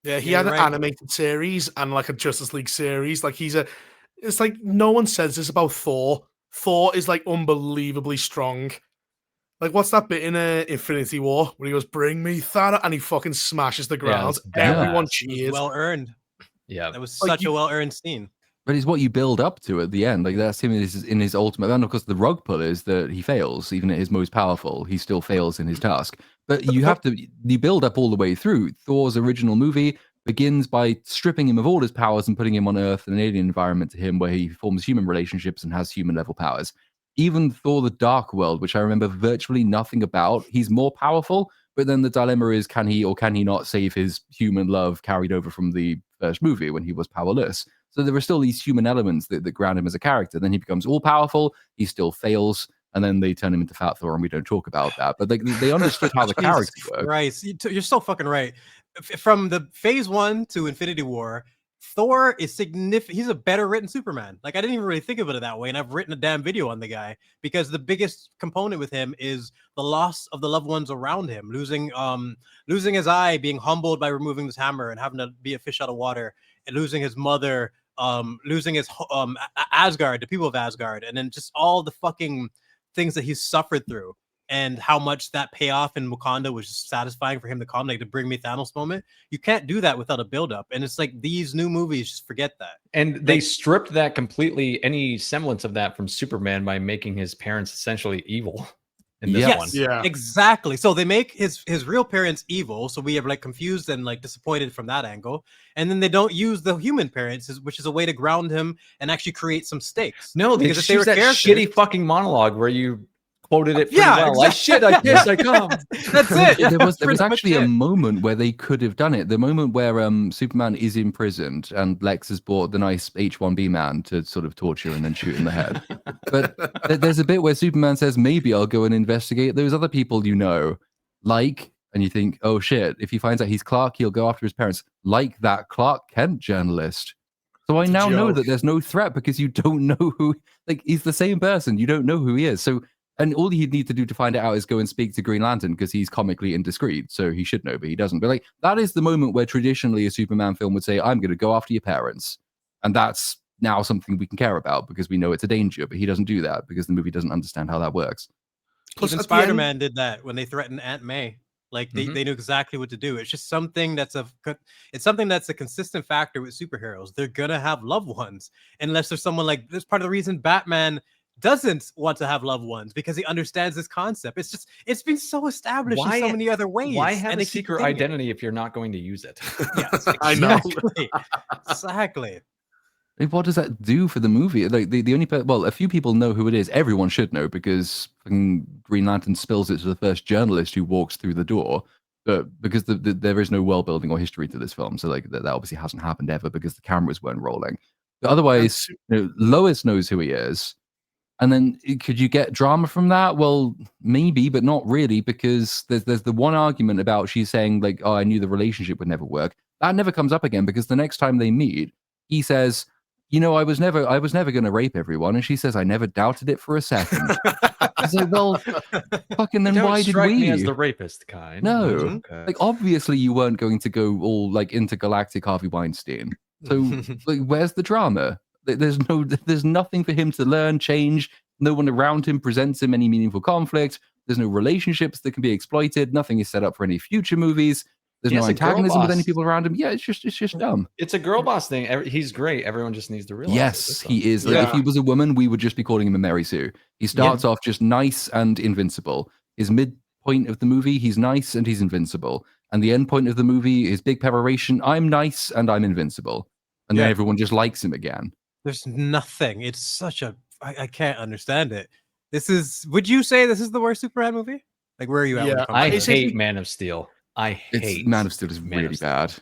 Yeah, he had an animated series and like a Justice League series. Like it's like no one says this about Thor. Thor is like unbelievably strong. Like what's that bit in Infinity War where he goes, "Bring me Thanos," and he fucking smashes the ground. Everyone cheers. Well earned. Yeah, that was such a well earned scene. But it's what you build up to at the end. Like that's him in his ultimate. And of course, the rug pull is that he fails, even at his most powerful. He still fails in his task. But you build up all the way through. Thor's original movie begins by stripping him of all his powers and putting him on Earth in an alien environment to him where he forms human relationships and has human level powers. Even Thor: The Dark World, which I remember virtually nothing about, he's more powerful. But then the dilemma is, can he or can he not save his human love carried over from the first movie when he was powerless? So there are still these human elements that ground him as a character. Then he becomes all powerful. He still fails. And then they turn him into Fat Thor, and we don't talk about that. But they understood how the character worked. Right. You're so fucking right. From the Phase 1 to Infinity War, Thor is significant. He's a better written Superman. Like, I didn't even really think of it that way. And I've written a damn video on the guy because the biggest component with him is the loss of the loved ones around him, losing his eye, being humbled by removing this hammer and having to be a fish out of water, and losing his mother, losing his Asgard, the people of Asgard, and then just all the fucking things that he's suffered through, and how much that payoff in Wakanda was just satisfying for him to come, like the "bring me Thanos" moment. You can't do that without a build-up, and it's like these new movies just forget that. And they stripped that completely, any semblance of that, from Superman by making his parents essentially evil. In this one. Yeah, exactly. So they make his real parents evil, so we are like confused and like disappointed from that angle. And then they don't use the human parents, which is a way to ground him and actually create some stakes. No, because if they were that shitty fucking monologue where you quoted it pretty well. Exactly. I shit, I piss, I come. That's it. There was actually a moment where they could have done it. The moment where Superman is imprisoned and Lex has brought the nice H-1B man to sort of torture and then shoot in the head. But there's a bit where Superman says, maybe I'll go and investigate those other people you know. Like, and you think, oh shit, if he finds out he's Clark, he'll go after his parents. Like that Clark Kent journalist. So I now know that there's no threat because you don't know who, like, he's the same person. You don't know who he is. So, and all he'd need to do to find it out is go and speak to Green Lantern because he's comically indiscreet. So he should know, but he doesn't. But like, that is the moment where traditionally a Superman film would say, I'm going to go after your parents. And that's now something we can care about because we know it's a danger. But he doesn't do that because the movie doesn't understand how that works. Plus, Even at the end- Spider-Man did that when they threatened Aunt May. Like they knew exactly what to do. It's just something that's a consistent factor with superheroes. They're gonna have loved ones unless there's someone like this. Part of the reason Batman doesn't want to have loved ones because he understands this concept. It's been so established in so many other ways. Why have and a secret identity if you're not going to use it? Yes, I know. exactly. Like, what does that do for the movie? Like the only well, a few people know who it is. Everyone should know because fucking Green Lantern spills it to the first journalist who walks through the door. But because there is no world building or history to this film, so like that obviously hasn't happened ever because the cameras weren't rolling. But otherwise, Lois knows who he is. And then could you get drama from that? Well, maybe, but not really, because there's the one argument about she's saying like, "Oh, I knew the relationship would never work." That never comes up again because the next time they meet, he says, "You know, I was never going to rape everyone," and she says, "I never doubted it for a second." I was like, "Well, fucking then why did we?" Me as the rapist kind. No, Okay. like obviously you weren't going to go all like intergalactic Harvey Weinstein. So like, where's the drama? There's nothing for him to learn, change. No one around him presents him any meaningful conflict. There's no relationships that can be exploited. Nothing is set up for any future movies. There's no antagonism with any people around him. Yeah, it's just dumb. It's a girl boss thing. He's great. Everyone just needs to realize. Yes, he is. Like, if he was a woman, we would just be calling him a Mary Sue. He starts off just nice and invincible. His midpoint of the movie, he's nice and he's invincible. And the end point of the movie, his big peroration, I'm nice and I'm invincible. And then everyone just likes him again. There's nothing. It's such a I can't understand it. Would you say this is the worst Superman movie? Like, where are you at? Yeah, I hate Man of Steel. Man of Steel is really bad.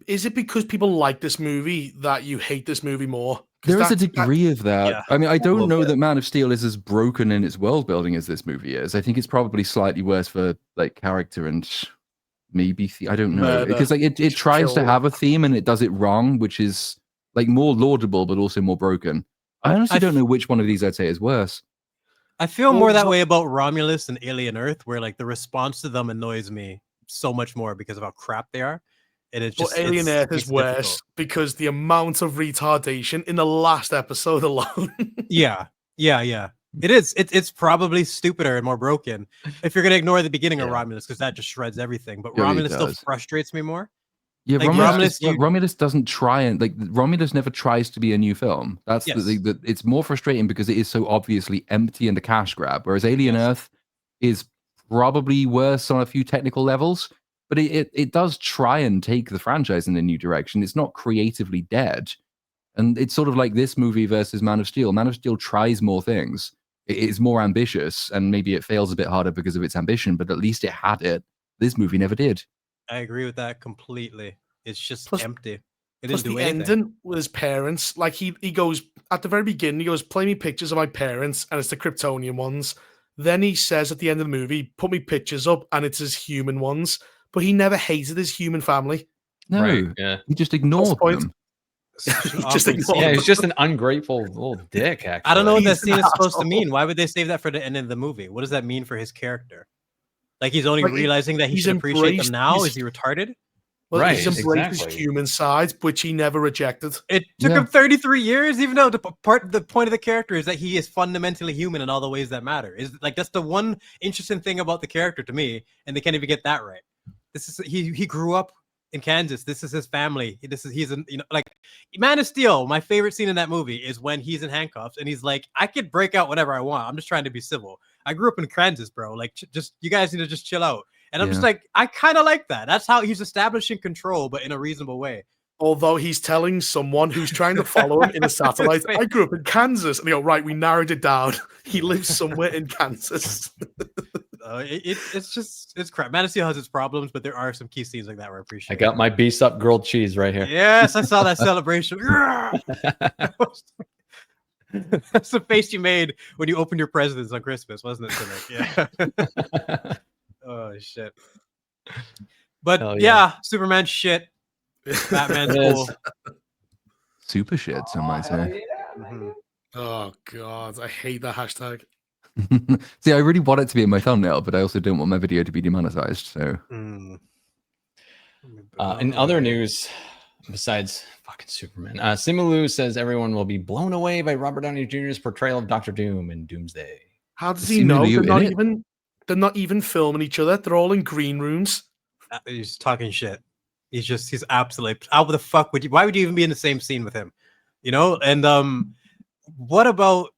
Is it because people like this movie that you hate this movie more? There is a degree of that. Yeah, I mean, I don't know that Man of Steel is as broken in its world building as this movie is. I think it's probably slightly worse for like character and maybe I don't know, because like it tries to have a theme and it does it wrong, which is like more laudable but also more broken. I honestly don't know which one of these I'd say is worse. I feel more that way about Romulus and Alien Earth, where like the response to them annoys me so much more because of how crap they are. And it's just Alien Earth is worse because the amount of retardation in the last episode alone. Yeah. It is. It's probably stupider and more broken if you're gonna ignore the beginning of Romulus because that just shreds everything. But Romulus still frustrates me more. Yeah, like Romulus doesn't try and like Romulus never tries to be a new film. That's it's more frustrating because it is so obviously empty and a cash grab. Whereas Alien Earth is probably worse on a few technical levels, but it does try and take the franchise in a new direction. It's not creatively dead, and it's sort of like this movie versus Man of Steel. Man of Steel tries more things. It is more ambitious, and maybe it fails a bit harder because of its ambition. But at least it had it. This movie never did. I agree with that completely. It's just empty. It Plus didn't do the anything. ending with his parents, like he goes at the very beginning, he goes, "Play me pictures of my parents," and it's the Kryptonian ones. Then he says at the end of the movie, "Put me pictures up," and it's his human ones. But he never hated his human family. No, he just ignored them. He's just an ungrateful little dick. Actually, I don't know what that scene is supposed to mean. Why would they save that for the end of the movie? What does that mean for his character? Like he's only realizing that he should appreciate them now? Is he retarded? Well, he's embraced his human side, which he never rejected. It took him 33 years, even though the point of the character is that he is fundamentally human in all the ways that matter. Is like that's the one interesting thing about the character to me, and they can't even get that right. This is he grew up in Kansas. This is his family. He's like Man of Steel. My favorite scene in that movie is when he's in handcuffs and he's like, "I could break out whenever I want. I'm just trying to be civil. I grew up in Kansas, bro. Like, just you guys need to just chill out." And I'm just like, I kind of like that. That's how he's establishing control, but in a reasonable way. Although he's telling someone who's trying to follow him in a satellite, "I grew up in Kansas." And they go, "Right, we narrowed it down. He lives somewhere in Kansas." It's crap. Man of Steel has its problems, but there are some key scenes like that where I appreciate. I got my BSUP grilled cheese right here. Yes, I saw that celebration. That's the face you made when you opened your presents on Christmas, wasn't it, Cynic? Yeah. Oh shit. But Superman shit. Batman's cool. Super shit, some might say. Mm-hmm. Oh god, I hate that hashtag. See, I really want it to be in my thumbnail, but I also don't want my video to be demonetized. So, in other news, besides fucking Superman. Simalu says everyone will be blown away by Robert Downey Jr.'s portrayal of Doctor Doom in Doomsday. How does Is he know? Simu Liu in it? They're not even filming each other. They're all in green rooms. He's talking shit. He's absolutely. How the fuck would you? Why would you even be in the same scene with him? You know. And what about?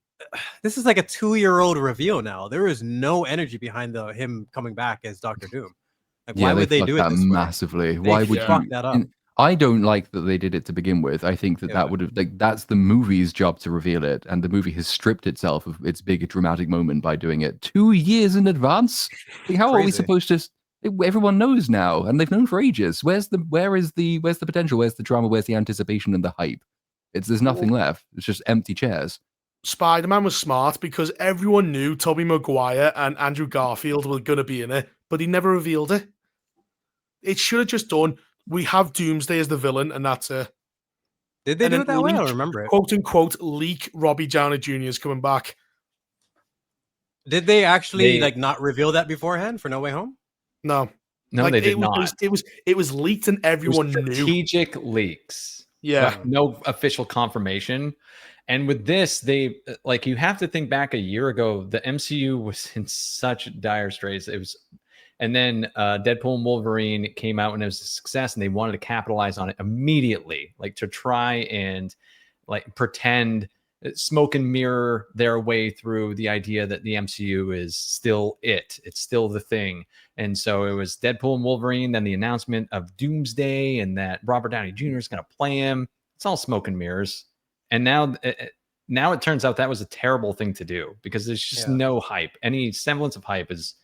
This is like a 2-year-old reveal now. There is no energy behind him coming back as Doctor Doom. Like, why would they do it that this way? massively? Why would fuck you? that up? I don't like that they did it to begin with. I think that would have that's the movie's job to reveal it, and the movie has stripped itself of its big dramatic moment by doing it 2 years in advance. Like, how are we supposed to? Everyone knows now, and they've known for ages. Where is the potential? Where's the drama? Where's the anticipation and the hype? There's nothing left. It's just empty chairs. Spider-Man was smart because everyone knew Tobey Maguire and Andrew Garfield were going to be in it, but he never revealed it. It should have just done, we have Doomsday as the villain, and that's it. Did they do it that way? I don't remember it. Quote unquote, leak Robbie Downey Jr. is coming back. Did they actually not reveal that beforehand for No Way Home? No, they did not. It was leaked and everyone knew. Strategic leaks. Yeah, no official confirmation. And with this, they you have to think back a year ago. The MCU was in such dire straits. It was, and then Deadpool and Wolverine came out and it was a success, and they wanted to capitalize on it immediately, to try and pretend, smoke and mirror their way through the idea that the MCU is still it. It's still the thing. And so it was Deadpool and Wolverine, then the announcement of Doomsday, and that Robert Downey Jr. is going to play him. It's all smoke and mirrors. And now it turns out that was a terrible thing to do, because there's just no hype. Any semblance of hype is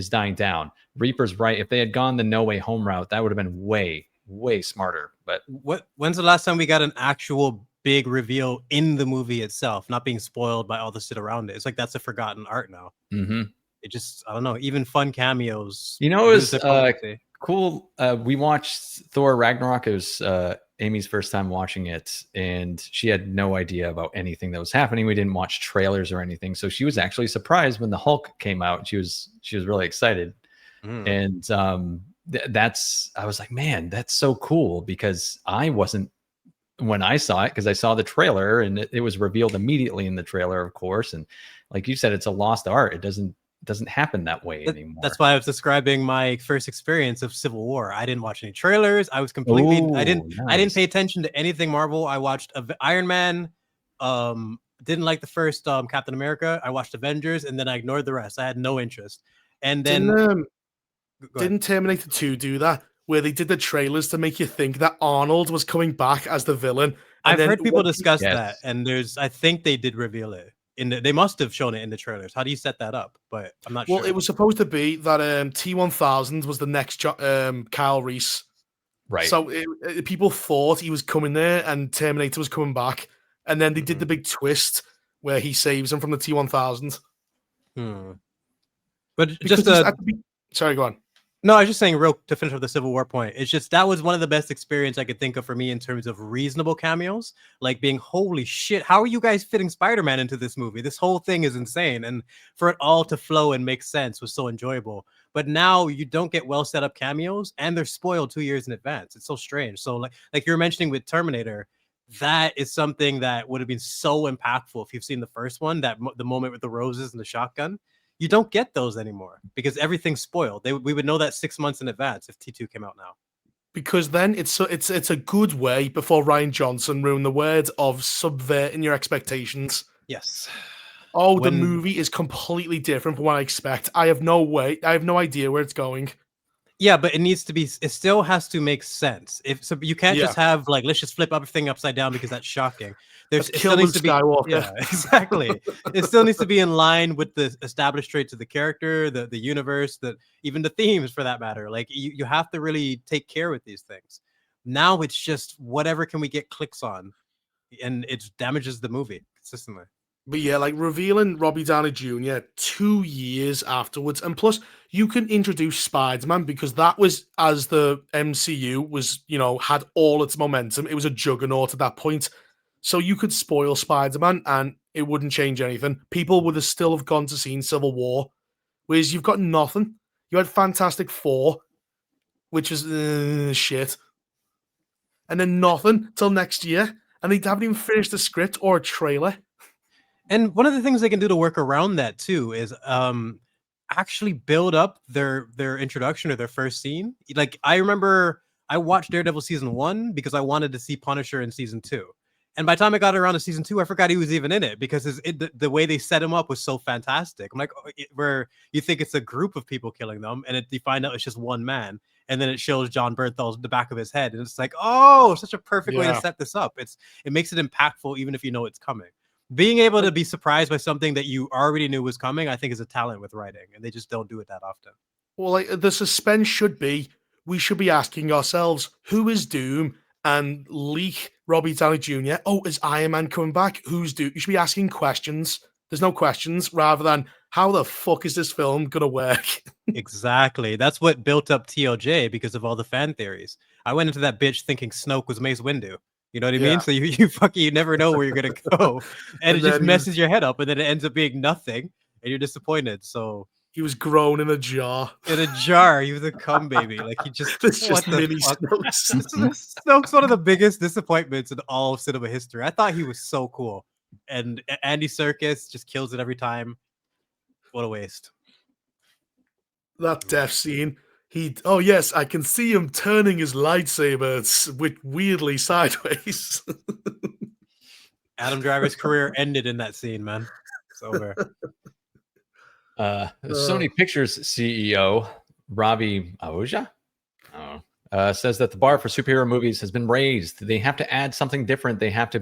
dying down. Reaper's right. If they had gone the No Way Home route, that would have been way, way smarter. But when's the last time we got an actual big reveal in the movie itself, not being spoiled by all the shit around it? It's like that's a forgotten art now. Mm-hmm. It just, I don't know, even fun cameos. You know, it was cool. We watched Thor Ragnarok. It was Amy's first time watching it, and she had no idea about anything that was happening. We didn't watch trailers or anything, so she was actually surprised when the Hulk came out. She was really excited, and I was like, man, that's so cool, because I wasn't when I saw it, because I saw the trailer and it was revealed immediately in the trailer, of course. And like you said, it's a lost art. It doesn't happen that way anymore. That's why I was describing my first experience of Civil War. I didn't watch any trailers. I was completely I didn't pay attention to anything Marvel. I watched Iron Man, didn't like the first Captain America. I watched Avengers, and then I ignored the rest. I had no interest. And then didn't Terminator 2 do that, where they did the trailers to make you think that Arnold was coming back as the villain? I've heard people discuss that, and I think they did reveal it. They must have shown it in the trailers. How do you set that up? But I'm not sure. Well, it was supposed to be that T-1000 was the next Kyle Reese. Right. So people thought he was coming there and Terminator was coming back. And then they did the big twist where he saves him from the T-1000. But because sorry, go on. No, I was just saying, real to finish up the Civil War point. It's just that was one of the best experience I could think of for me in terms of reasonable cameos, like being, holy shit, how are you guys fitting Spider-Man into this movie? This whole thing is insane, and for it all to flow and make sense was so enjoyable. But now you don't get well set up cameos, and they're spoiled 2 years in advance. It's so strange. So like you're mentioning with Terminator, that is something that would have been so impactful if you've seen the first one. That the moment with the roses and the shotgun. You don't get those anymore because everything's spoiled. We would know that 6 months in advance if T2 came out now. Because then it's a good way, before Rian Johnson ruined the word, of subverting your expectations. Yes. Oh, the movie is completely different from what I expect. I have no idea where it's going. Yeah, but it still has to make sense. You can't just have let's just flip everything upside down because that's shocking. It still needs to be Skywalker. Yeah, exactly. It still needs to be in line with the established traits of the character, the universe, even the themes for that matter. Like you have to really take care with these things. Now it's just whatever can we get clicks on, and it damages the movie consistently. But yeah, revealing Robbie Downey Jr. 2 years afterwards. And plus, you can introduce Spider-Man, because that was, as the MCU was, had all its momentum. It was a juggernaut at that point. So you could spoil Spider-Man and it wouldn't change anything. People would have still have gone to see Civil War. Whereas you've got nothing. You had Fantastic Four, which is shit. and then nothing till next year, and they haven't even finished the script or a trailer. And one of the things they can do to work around that too is actually build up their introduction or their first scene. Like I remember I watched Daredevil season 1 because I wanted to see Punisher in season 2. And by the time I got around to season 2, I forgot he was even in it because the way they set him up was so fantastic. I'm like, where you think it's a group of people killing them, and you find out it's just one man, and then it shows John Bernthal's the back of his head, and it's like, oh, such a perfect way to set this up. It makes it impactful even if you know it's coming. Being able to be surprised by something that you already knew was coming, I think, is a talent with writing, and they just don't do it that often. Well, like the suspense should be, we should be asking ourselves, who is Doom? And leak Robbie Downey Jr. Oh, is Iron Man coming back? Who's Doom? You should be asking questions. There's no questions, rather than how the fuck is this film gonna work? Exactly. That's what built up TLJ because of all the fan theories. I went into that bitch thinking Snoke was Mace Windu. You know what I mean? So you never know where you're gonna go, and it just messes your head up, and then it ends up being nothing, and you're disappointed. So he was grown in a jar. In a jar, he was a cum baby. Like he just mini Snokes. Snoke's one of the biggest disappointments in all of cinema history. I thought he was so cool, and Andy Serkis just kills it every time. What a waste! That death scene. Oh yes, I can see him turning his lightsaber with weirdly sideways. Adam Driver's career ended in that scene, man. It's over. Sony Pictures CEO Ravi Ahuja says that the bar for superhero movies has been raised. They have to add something different. They have to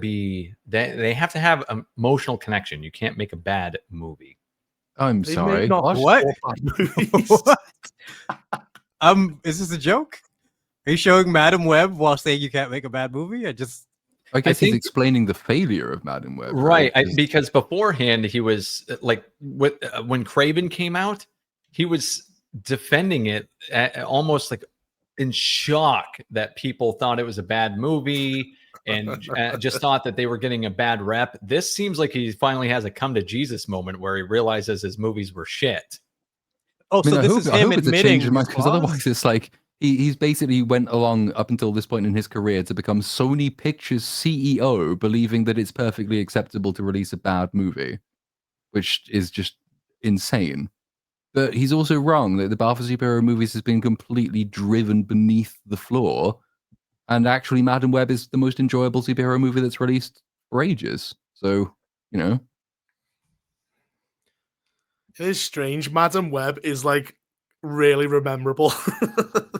have an emotional connection. You can't make a bad movie. I'm sorry. What? What? Is this a joke? Are you showing Madam Web while saying you can't make a bad movie? I guess he's explaining the failure of Madam Web. Right. Because beforehand, he was like, when Craven came out, he was defending it almost like in shock that people thought it was a bad movie and just thought that they were getting a bad rep. This seems like he finally has a come to Jesus moment where he realizes his movies were shit. Oh, so this is him admitting, because otherwise it's like he's basically went along up until this point in his career to become Sony Pictures CEO, believing that it's perfectly acceptable to release a bad movie, which is just insane. But he's also wrong that the bar for superhero movies has been completely driven beneath the floor, and actually Madam Web is the most enjoyable superhero movie that's released for ages. So, you know. It is strange. Madam Web is like really rememberable.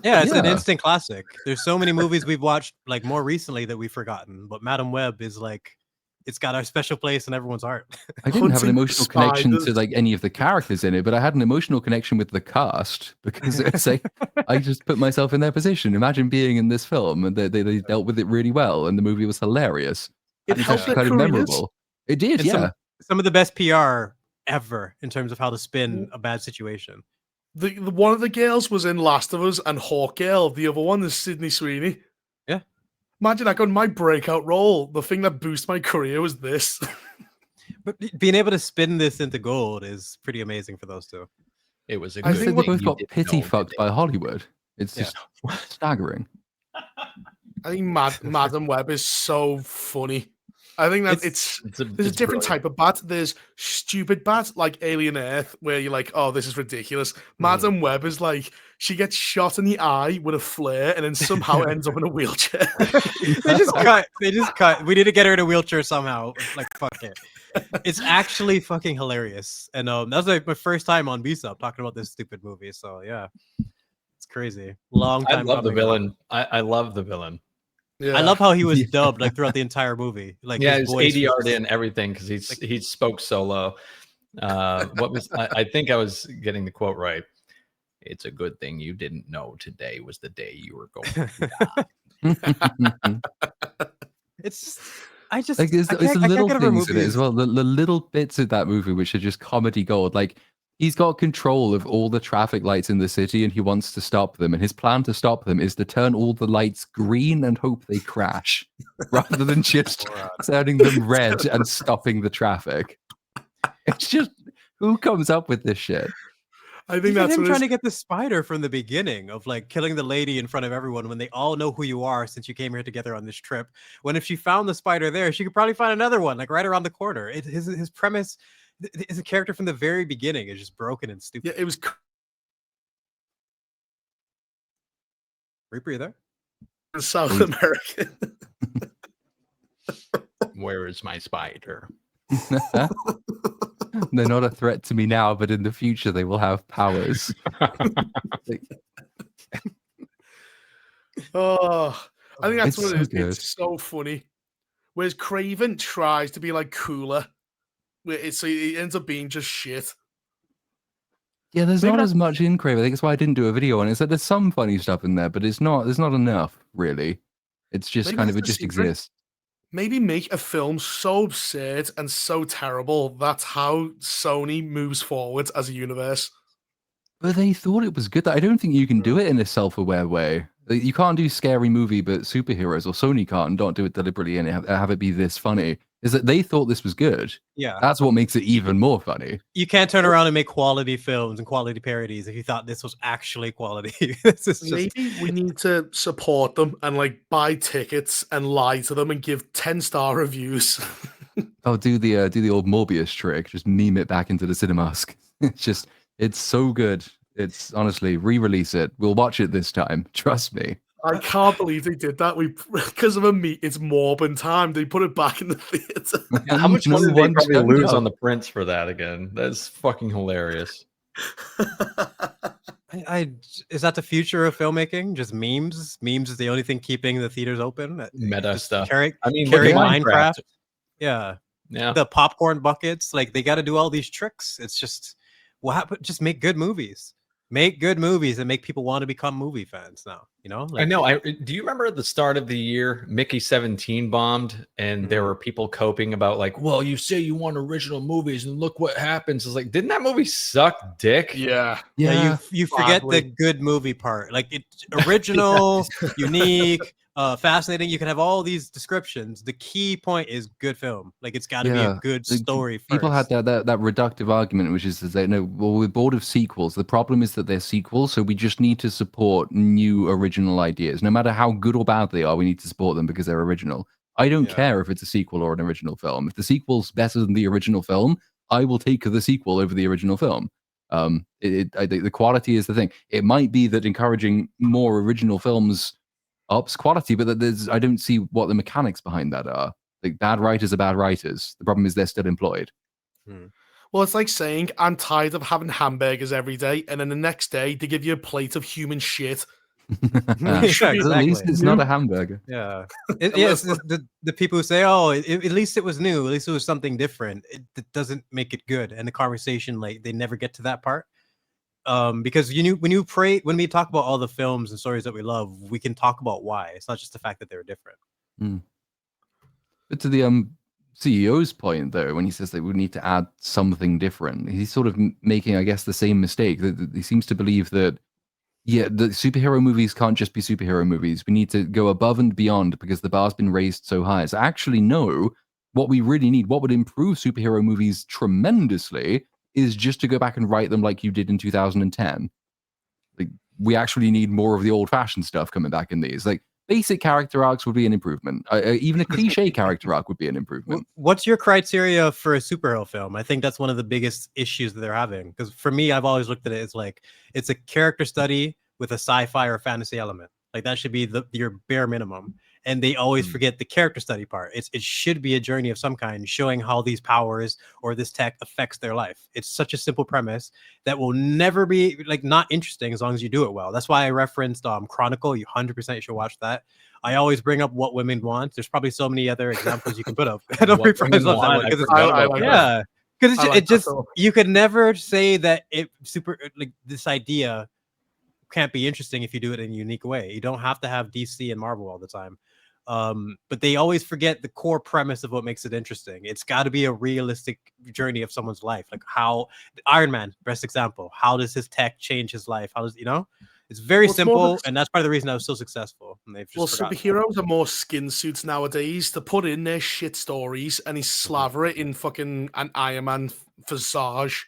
Yeah, it's an instant classic. There's so many movies we've watched like more recently that we've forgotten, but Madam Web is like, it's got a special place in everyone's heart. I didn't have an emotional connection to like any of the characters in it, but I had an emotional connection with the cast because it's like I just put myself in their position. Imagine being in this film, and they dealt with it really well, and the movie was hilarious. It helped kind of memorable. It did, and yeah. Some of the best PR ever in terms of how to spin a bad situation. The one of the girls was in Last of Us and Hawkgirl. The other one is Sydney Sweeney. Yeah. Imagine I got my breakout role. The thing that boosted my career was this. But being able to spin this into gold is pretty amazing for those two. It was a I good think thing they both got you pity didn't know, fucked by Hollywood. It's just staggering. I think Madam Web is so funny. I think that there's a different type of bat. There's stupid bat like Alien Earth, where you're like, oh, this is ridiculous. Madam Web is like, she gets shot in the eye with a flare and then somehow ends up in a wheelchair. They just cut. We need to get her in a wheelchair somehow. Like, fuck it. It's actually fucking hilarious. And that was like my first time on BSUP talking about this stupid movie. So yeah, it's crazy. Long time. I love the villain. I love the villain. Yeah. I love how he was dubbed like throughout the entire movie. Like, yeah, his ADR'd in everything because he spoke so low. What was I think I was getting the quote right. It's a good thing you didn't know today was the day you were going to die. It's the little things in it as well. The little bits of that movie which are just comedy gold. Like, he's got control of all the traffic lights in the city and he wants to stop them. And his plan to stop them is to turn all the lights green and hope they crash rather than just turning them red and stopping the traffic. It's just, who comes up with this shit? I think Even that's him what it trying is. to get the spider from the beginning of like killing the lady in front of everyone when they all know who you are since you came here together on this trip. When if she found the spider there, she could probably find another one like right around the corner. His premise, his character from the very beginning is just broken and stupid. Yeah, it was. Reaper, you there? South Please. American. Where is my spider? They're not a threat to me now, but in the future they will have powers. Oh, I think that's It's what it so is. good. It's so funny. Whereas Craven tries to be like cooler, so it ends up being just shit. Yeah, there's Maybe not that's- as much in Crave. I think that's why I didn't do a video on it. It's that there's some funny stuff in there, but there's not enough, really. It's just Maybe kind of, that's it the just secret. exists. Maybe make a film so absurd and so terrible. That's how Sony moves forward as a universe. But they thought it was good. I don't think you can do it in a self-aware way. You can't do scary movie, but superheroes, or Sony can't, and don't do it deliberately and have it be this funny. Is that they thought this was good. Yeah. That's what makes it even more funny. You can't turn around and make quality films and quality parodies if you thought this was actually quality. This is just Maybe we need to support them and like buy tickets and lie to them and give 10-star reviews. Oh, do the old Morbius trick. Just meme it back into the Cinemask. It's so good. It's honestly, re-release it. We'll watch it this time. Trust me. I can't believe they did that. Because of it's Morbin time. They put it back in the theater. How much No money did they one probably showed lose up. on the prints for that again? That's fucking hilarious. is that the future of filmmaking? Just memes? Memes is the only thing keeping the theaters open. Meta Just stuff. Carry I mean, look carry at Minecraft. Yeah. Yeah. The popcorn buckets. Like they got to do all these tricks. It's just what happened. Just make good movies. Make good movies and make people want to become movie fans now. You know, I know. Do you remember at the start of the year, Mickey 17 bombed, and there were people coping about like, well, you say you want original movies, and look what happens. It's like, didn't that movie suck dick? Yeah. Yeah, you forget Badly. the good movie part. Like it's original, unique, fascinating. You can have all these descriptions. The key point is good film. Like it's got to be a good story first. People had that reductive argument, which is to say, no, well, we're bored of sequels. The problem is that they're sequels, so we just need to support new original ideas. No matter how good or bad they are, we need to support them because they're original. I don't care if it's a sequel or an original film. If the sequel's better than the original film, I will take the sequel over the original film. I think the quality is the thing. It might be that encouraging more original films ups quality, but I don't see what the mechanics behind that are. Like bad writers are bad writers. The problem is they're still employed. Well, it's like saying, I'm tired of having hamburgers every day, and then the next day they give you a plate of human shit. At least it's not a hamburger. Yeah. Yes, the people who say, "Oh, at least it was new. At least it was something different." It doesn't make it good, and the conversation, like, they never get to that part. Because when we talk about all the films and stories that we love, we can talk about why. It's not just the fact that they're different. But to the CEO's point, though, when he says that we need to add something different, he's sort of making, I guess, the same mistake. He seems to believe that, yeah, the superhero movies can't just be superhero movies. We need to go above and beyond because the bar's been raised so high. So actually, no, what we really need, what would improve superhero movies tremendously, is just to go back and write them like you did in 2010. Like, we actually need more of the old-fashioned stuff coming back in these. Like, basic character arcs would be an improvement. Even a cliche character arc would be an improvement. What's your criteria for a superhero film? I think that's one of the biggest issues that they're having. Because for me, I've always looked at it as like, it's a character study with a sci-fi or fantasy element. Like that should be your bare minimum. And they always forget the character study part. It should be a journey of some kind, showing how these powers or this tech affects their life. It's such a simple premise that will never be like not interesting as long as you do it well. That's why I referenced Chronicle. You 100% should watch that. I always bring up What Women Want. There's probably so many other examples you can put up. I don't love that one because you could never say that this idea can't be interesting if you do it in a unique way. You don't have to have DC and Marvel all the time. But they always forget the core premise of what makes it interesting. It's got to be a realistic journey of someone's life. Like how Iron Man, best example. How does his tech change his life? How does it's very simple, and that's part of the reason I was so successful. And they've just superheroes are more skin suits nowadays to put in their shit stories, and he slaver it in fucking an Iron Man visage.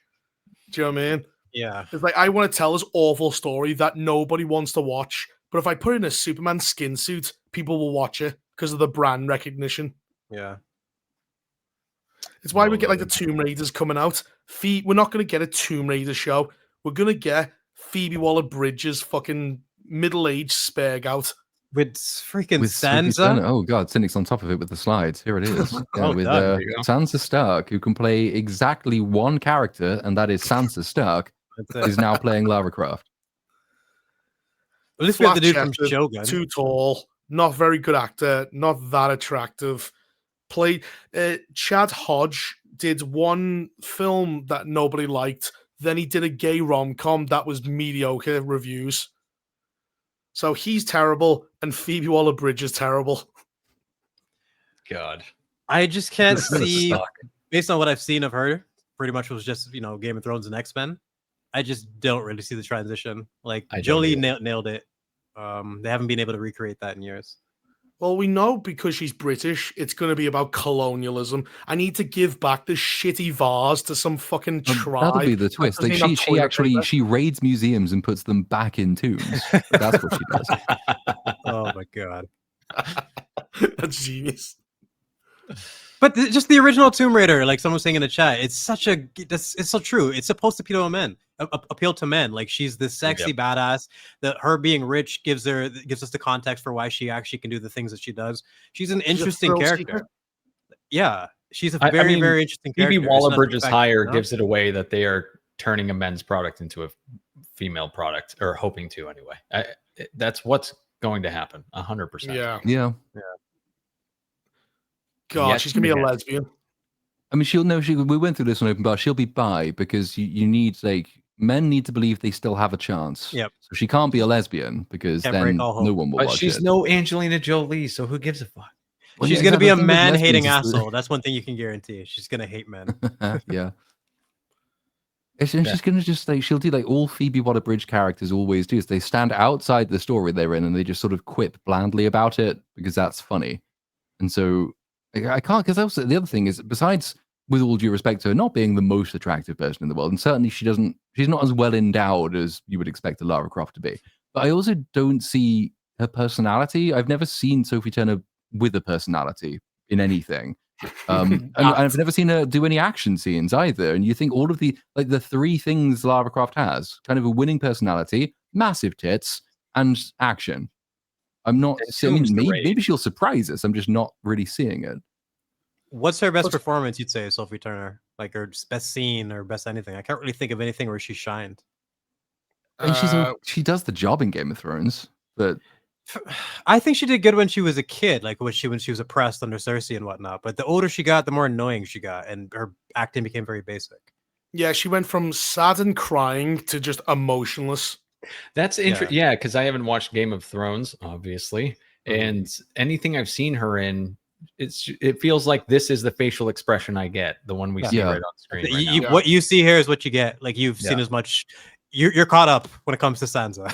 Do you know what I mean? Yeah. It's like, I want to tell this awful story that nobody wants to watch, but if I put in a Superman skin suit, people will watch it because of the brand recognition. Yeah. It's why we Well, get like the Tomb Raiders coming out. We're not going to get a Tomb Raider show. We're going to get Phoebe Waller-Bridges fucking middle-aged spag out. With freaking with Sophie Sansa. Turner. Oh god, Cynic's on top of it with the slides. Here it is. Yeah, with done. There you go. Sansa Stark, who can play exactly one character, and that is Sansa Stark, That's is it. now playing Lara Croft. At least we have the dude from Flat-chested, Shogun. too tall, not very good actor, not that attractive. Played Chad Hodge did one film that nobody liked. Then he did a gay rom-com that was mediocre reviews. So he's terrible, and Phoebe Waller-Bridge is terrible. God. I just can't This is see, suck. based on what I've seen of her, pretty much was just, Game of Thrones and X-Men. I just don't really see the transition. Like, I don't Jolie either. nailed it. They haven't been able to recreate that in years. Well, we know because she's British, it's going to be about colonialism. I need to give back this shitty vase to some fucking tribe. That'll be the twist. doesn't Like even have she toilet actually paper. she raids museums and puts them back in tombs. That's what she does. Oh my god! That's genius. But just the original Tomb Raider, like someone was saying in the chat, it's so true. It's supposed to appeal to men. Like she's this sexy badass. That her being rich gives us the context for why she actually can do the things that she does. She's an interesting thrill character. seeker. Yeah, she's a I very mean, very interesting character. Phoebe It's not the Waller-Bridge's fact- hire no? gives it away that they are turning a men's product into a female product, or hoping to anyway. That's what's going to happen. 100%. Yeah. Yeah. God, Yet she's going to be a again. lesbian. I mean, we went through this on Open Bar. She'll be bi because you need, like, men need to believe they still have a chance. Yep. So she can't be a lesbian because Can't then break all hope. no one will But watch she's it. no Angelina Jolie, so who gives a fuck? Well, She's yeah, gonna be a exactly. The thing with man-hating lesbians is that- asshole. That's one thing you can guarantee. She's gonna hate men. Yeah. She's gonna just like she'll do like all Phoebe Waller-Bridge characters always do is they stand outside the story they're in and they just sort of quip blandly about it because that's funny. And so I can't, because also the other thing is, besides, with all due respect to her not being the most attractive person in the world, and certainly she's not as well endowed as you would expect a Lara Croft to be. But I also don't see her personality. I've never seen Sophie Turner with a personality in anything. And I've never seen her do any action scenes either. And you think all of the three things Lara Croft has, kind of a winning personality, massive tits, and action. I'm not. I mean, maybe she'll surprise us. I'm just not really seeing it. What's her best performance, you'd say, Sophie Turner? Like her best scene or best anything? I can't really think of anything where she shined. And she does the job in Game of Thrones, but I think she did good when she was a kid, like when she was oppressed under Cersei and whatnot. But the older she got, the more annoying she got, and her acting became very basic. Yeah, she went from sad and crying to just emotionless. That's interesting. Yeah, because I haven't watched Game of Thrones, obviously, and anything I've seen her in, it feels like this is the facial expression I get, the one we see right on screen. Right now. What you see here is what you get. Like you've seen as much. You're caught up when it comes to Sansa.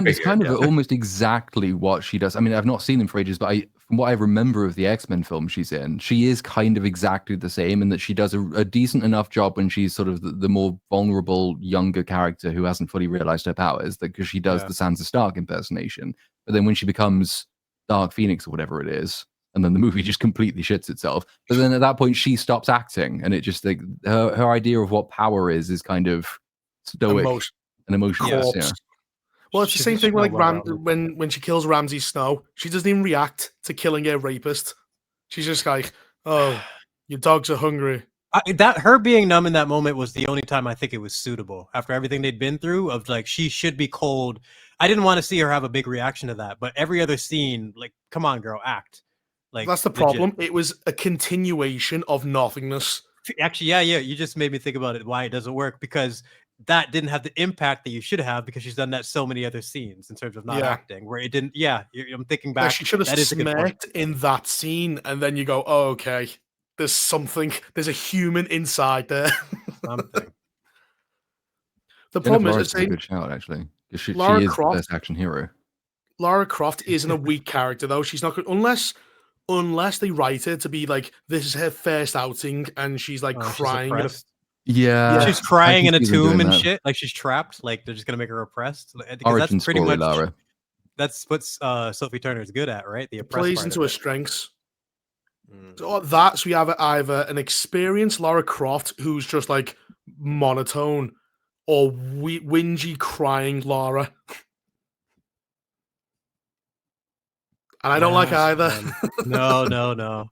It's kind of almost exactly what she does. I mean, I've not seen them for ages, but from what I remember of the X-Men film she's in, she is kind of exactly the same in that she does a decent enough job when she's sort of the more vulnerable, younger character who hasn't fully realized her powers, because she does the Sansa Stark impersonation. But then when she becomes Dark Phoenix or whatever it is, and then the movie just completely shits itself. But then at that point, she stops acting, and it just like her idea of what power is kind of stoic and emotionless. Yeah. Well, it's the same thing with like when she kills Ramsay Snow. She doesn't even react to killing a rapist. She's just like, "Oh, your dogs are hungry." Her being numb in that moment was the only time I think it was suitable. After everything they'd been through, of like she should be cold. I didn't want to see her have a big reaction to that, but every other scene, like, come on, girl, act. Like that's the problem. It was a continuation of nothingness. Actually, yeah. You just made me think about it. Why it doesn't work, because that didn't have the impact that you should have, because she's done that so many other scenes in terms of not acting where it didn't. Yeah, I'm thinking back. She should have smirked in that scene, and then you go, "Oh, okay, there's something. There's a human inside there." Something. The problem is, a good shout actually. She is Croft, the best action hero. Lara Croft isn't a weak character though. She's not good unless they write her to be like, this is her first outing and she's like crying. Yeah, She's I crying in can a see them doing tomb and that. shit. Like she's trapped. Like they're just gonna make her oppressed. Because Origin that's pretty story, much Lara. that's what Sophie Turner is good at, right? The oppressed Plays part into of her it. strengths. Mm. So that's we have either an experienced Lara Croft who's just like monotone, or whingy crying Lara. And I don't like Yes, either. man. No.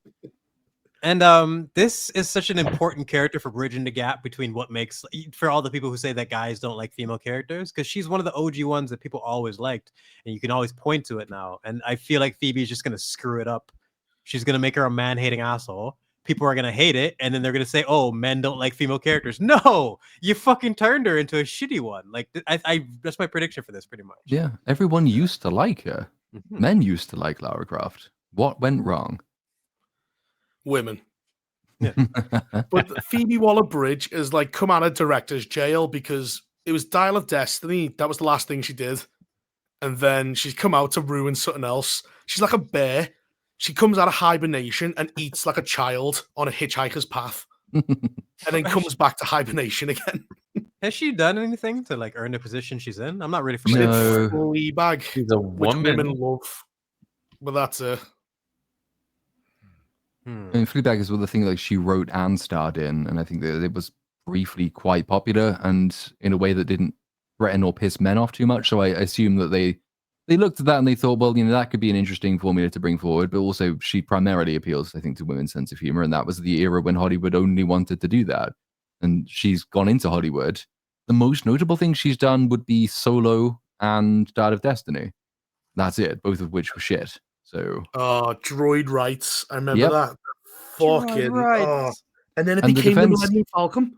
And this is such an important character for bridging the gap between what makes, for all the people who say that guys don't like female characters, because she's one of the OG ones that people always liked, and you can always point to it now. And I feel like Phoebe's just gonna screw it up. She's gonna make her a man-hating asshole. People are gonna hate it, and then they're gonna say, "Oh, men don't like female characters." No, you fucking turned her into a shitty one. Like I that's my prediction for this, pretty much. Yeah, everyone used to like her. Mhm. Men used to like Lara Croft. What went wrong? Women. Yeah. But Phoebe Waller-Bridge is like come out of director's jail because it was Dial of Destiny. That was the last thing she did. And then she's come out to ruin something else. She's like a bear. She comes out of hibernation and eats like a child on a hitchhiker's path. And then comes back to hibernation again. Has she done anything to like earn the position she's in? I'm not really She familiar. did No. Fleabag, She's a which woman. women love. But that's it. I mean, Fleabag is the thing like she wrote and starred in, and I think that it was briefly quite popular and in a way that didn't threaten or piss men off too much. So I assume that they looked at that and they thought, well, that could be an interesting formula to bring forward. But also, she primarily appeals, I think, to women's sense of humor, and that was the era when Hollywood only wanted to do that. And she's gone into Hollywood. The most notable thing she's done would be Solo and Dial of Destiny. That's it, both of which were shit. So Droid Rights. I remember Yep. that. Fucking Right. oh. And then it And the became the defense- Millennium Falcon.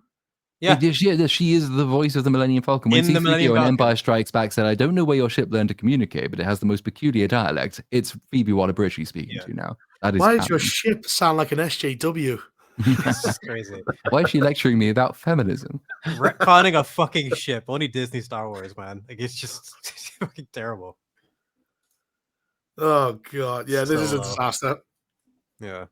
Yeah. She is the voice of the Millennium Falcon. When In the Millennium C-3PO in Falcon. Empire Strikes Back said, I don't know where your ship learned to communicate, but it has the most peculiar dialect. It's Phoebe Waller-Bridge she's speaking to now. That is Why does your canon. ship sound like an SJW? This is crazy. Why is she lecturing me about feminism? Retconning a fucking ship. Only Disney Star Wars, man. Like it's just fucking terrible. Oh god, yeah, this is a Solo. disaster. Yeah.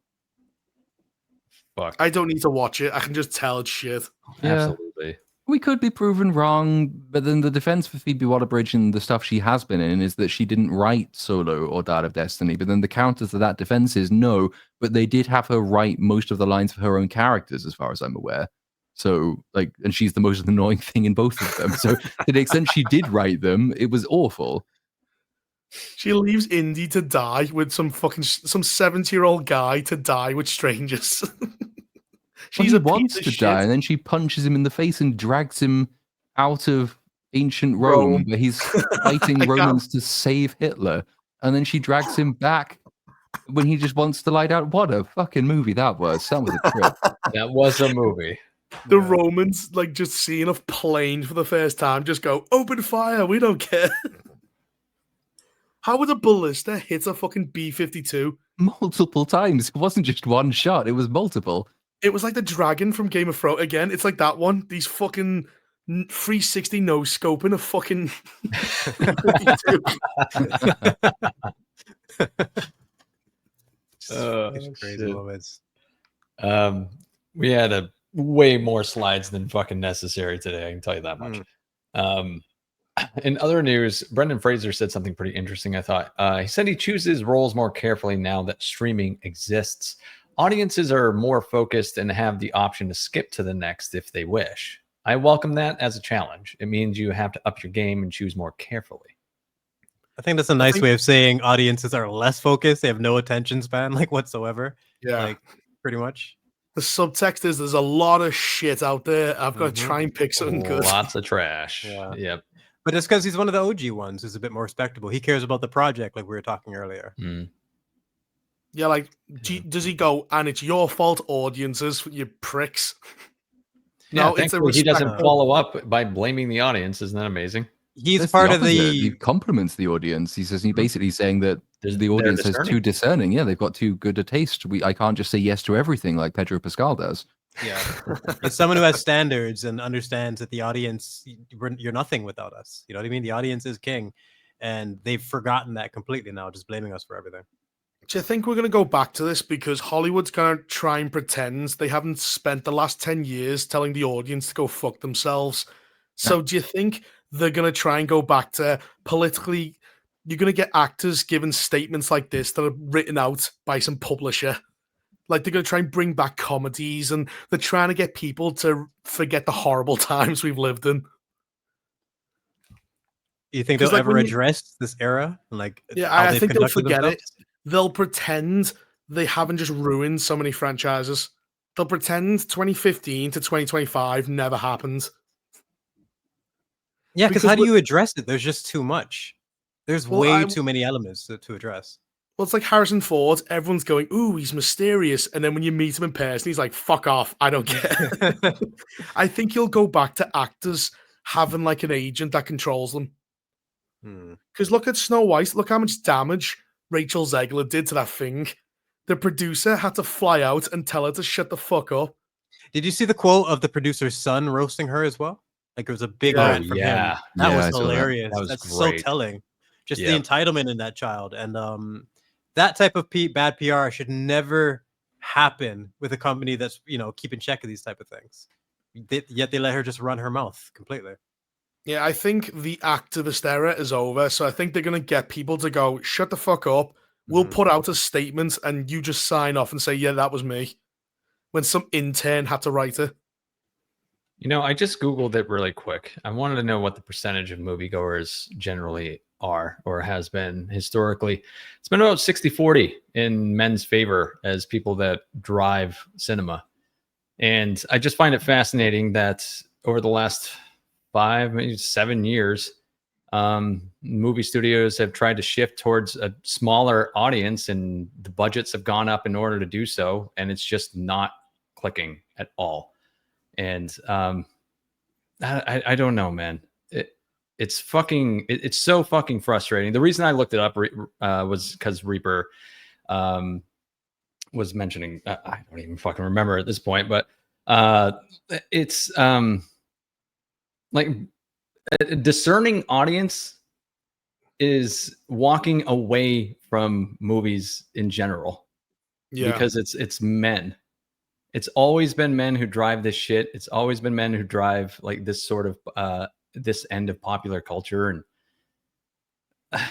Fuck. I don't need to watch it. I can just tell it's shit. Yeah. Absolutely. We could be proven wrong, but then the defense for Phoebe Waller-Bridge and the stuff she has been in is that she didn't write Solo or Dial of Destiny. But then the counter to that defense is no, but they did have her write most of the lines for her own characters, as far as I'm aware. So, like, and she's the most annoying thing in both of them. So, to the extent she did write them, it was awful. She leaves Indy to die with some 70-year-old guy to die with strangers. She's He a wants piece to of die, shit. and then she punches him in the face and drags him out of ancient Rome, where he's fighting I can't- Romans to save Hitler. And then she drags him back when he just wants to lie down. What a fucking movie that was. That was a trip. That was a movie. The Romans, like, just seeing a plane for the first time, just go, open fire, we don't care. How would a ballista hit a fucking B-52? Multiple times. It wasn't just one shot, it was multiple. It was like the dragon from Game of Thrones. Again, it's like that one. These fucking 360 no-scoping a fucking It's crazy shit. moments. We had a way more slides than fucking necessary today. I can tell you that much. In other news, Brendan Fraser said something pretty interesting, I thought. He said he chooses roles more carefully now that streaming exists. Audiences are more focused and have the option to skip to the next if they wish. I welcome that as a challenge. It means you have to up your game and choose more carefully. I think that's a nice way of saying audiences are less focused. They have no attention span, like whatsoever. Yeah. Like pretty much. The subtext is there's a lot of shit out there. I've got to try and pick something good. Lots of trash. Yeah. Yep. But it's because he's one of the OG ones who's a bit more respectable. He cares about the project, like we were talking earlier. Yeah, like, does he go, and it's your fault, audiences, you pricks? Yeah, No, it's a thankfully he doesn't respectful- follow up by blaming the audience. Isn't that amazing? He's That's part the of opposite. He the. compliments the audience. He says he's basically saying that the audience is discerning. too discerning. Yeah, they've got too good a taste. I can't just say yes to everything like Pedro Pascal does. Yeah, it's someone who has standards and understands that the audience, you're nothing without us. You know what I mean? The audience is king, and they've forgotten that completely now, just blaming us for everything. Do you think we're going to go back to this because Hollywood's going to try and pretend they haven't spent the last 10 years telling the audience to go fuck themselves? So do you think they're going to try and go back to politically? You're going to get actors giving statements like this that are written out by some publisher. Like they're going to try and bring back comedies, and they're trying to get people to forget the horrible times we've lived in. You think they'll ever address this era? Like, yeah, I think they'll forget it. They'll pretend they haven't just ruined so many franchises. They'll pretend 2015 to 2025 never happened. Yeah, because how do you address it? There's just too much. There's way too many elements to address. Well, it's like Harrison Ford. Everyone's going, ooh, he's mysterious. And then when you meet him in person, he's like, fuck off. I don't care. I think you'll go back to actors having like an agent that controls them. Because look at Snow White. Look how much damage Rachel Zegler did to that thing. The producer had to fly out and tell her to shut the fuck up. Did you see the quote of the producer's son roasting her as well? Like it was a big rant from him. That was hilarious. That's great. So telling. Just the entitlement in that child. And that type of bad PR should never happen with a company that's, you know, keeping check of these type of things. Yet they let her just run her mouth completely. Yeah, I think the activist era is over. So I think they're going to get people to go, shut the fuck up. We'll put out a statement and you just sign off and say, yeah, that was me. When some intern had to write it. You know, I just Googled it really quick. I wanted to know what the percentage of moviegoers generally are or has been historically. It's been about 60-40 in men's favor as people that drive cinema. And I just find it fascinating that over the last 5, maybe 7 years, movie studios have tried to shift towards a smaller audience and the budgets have gone up in order to do so. And it's just not clicking at all. And I don't know, man. It's so fucking frustrating. The reason I looked it up was because Reaper was mentioning, I don't even fucking remember at this point, but it's like a discerning audience is walking away from movies in general. Yeah. Because it's men. It's always been men who drive this shit. It's always been men who drive like this sort of this end of popular culture. And I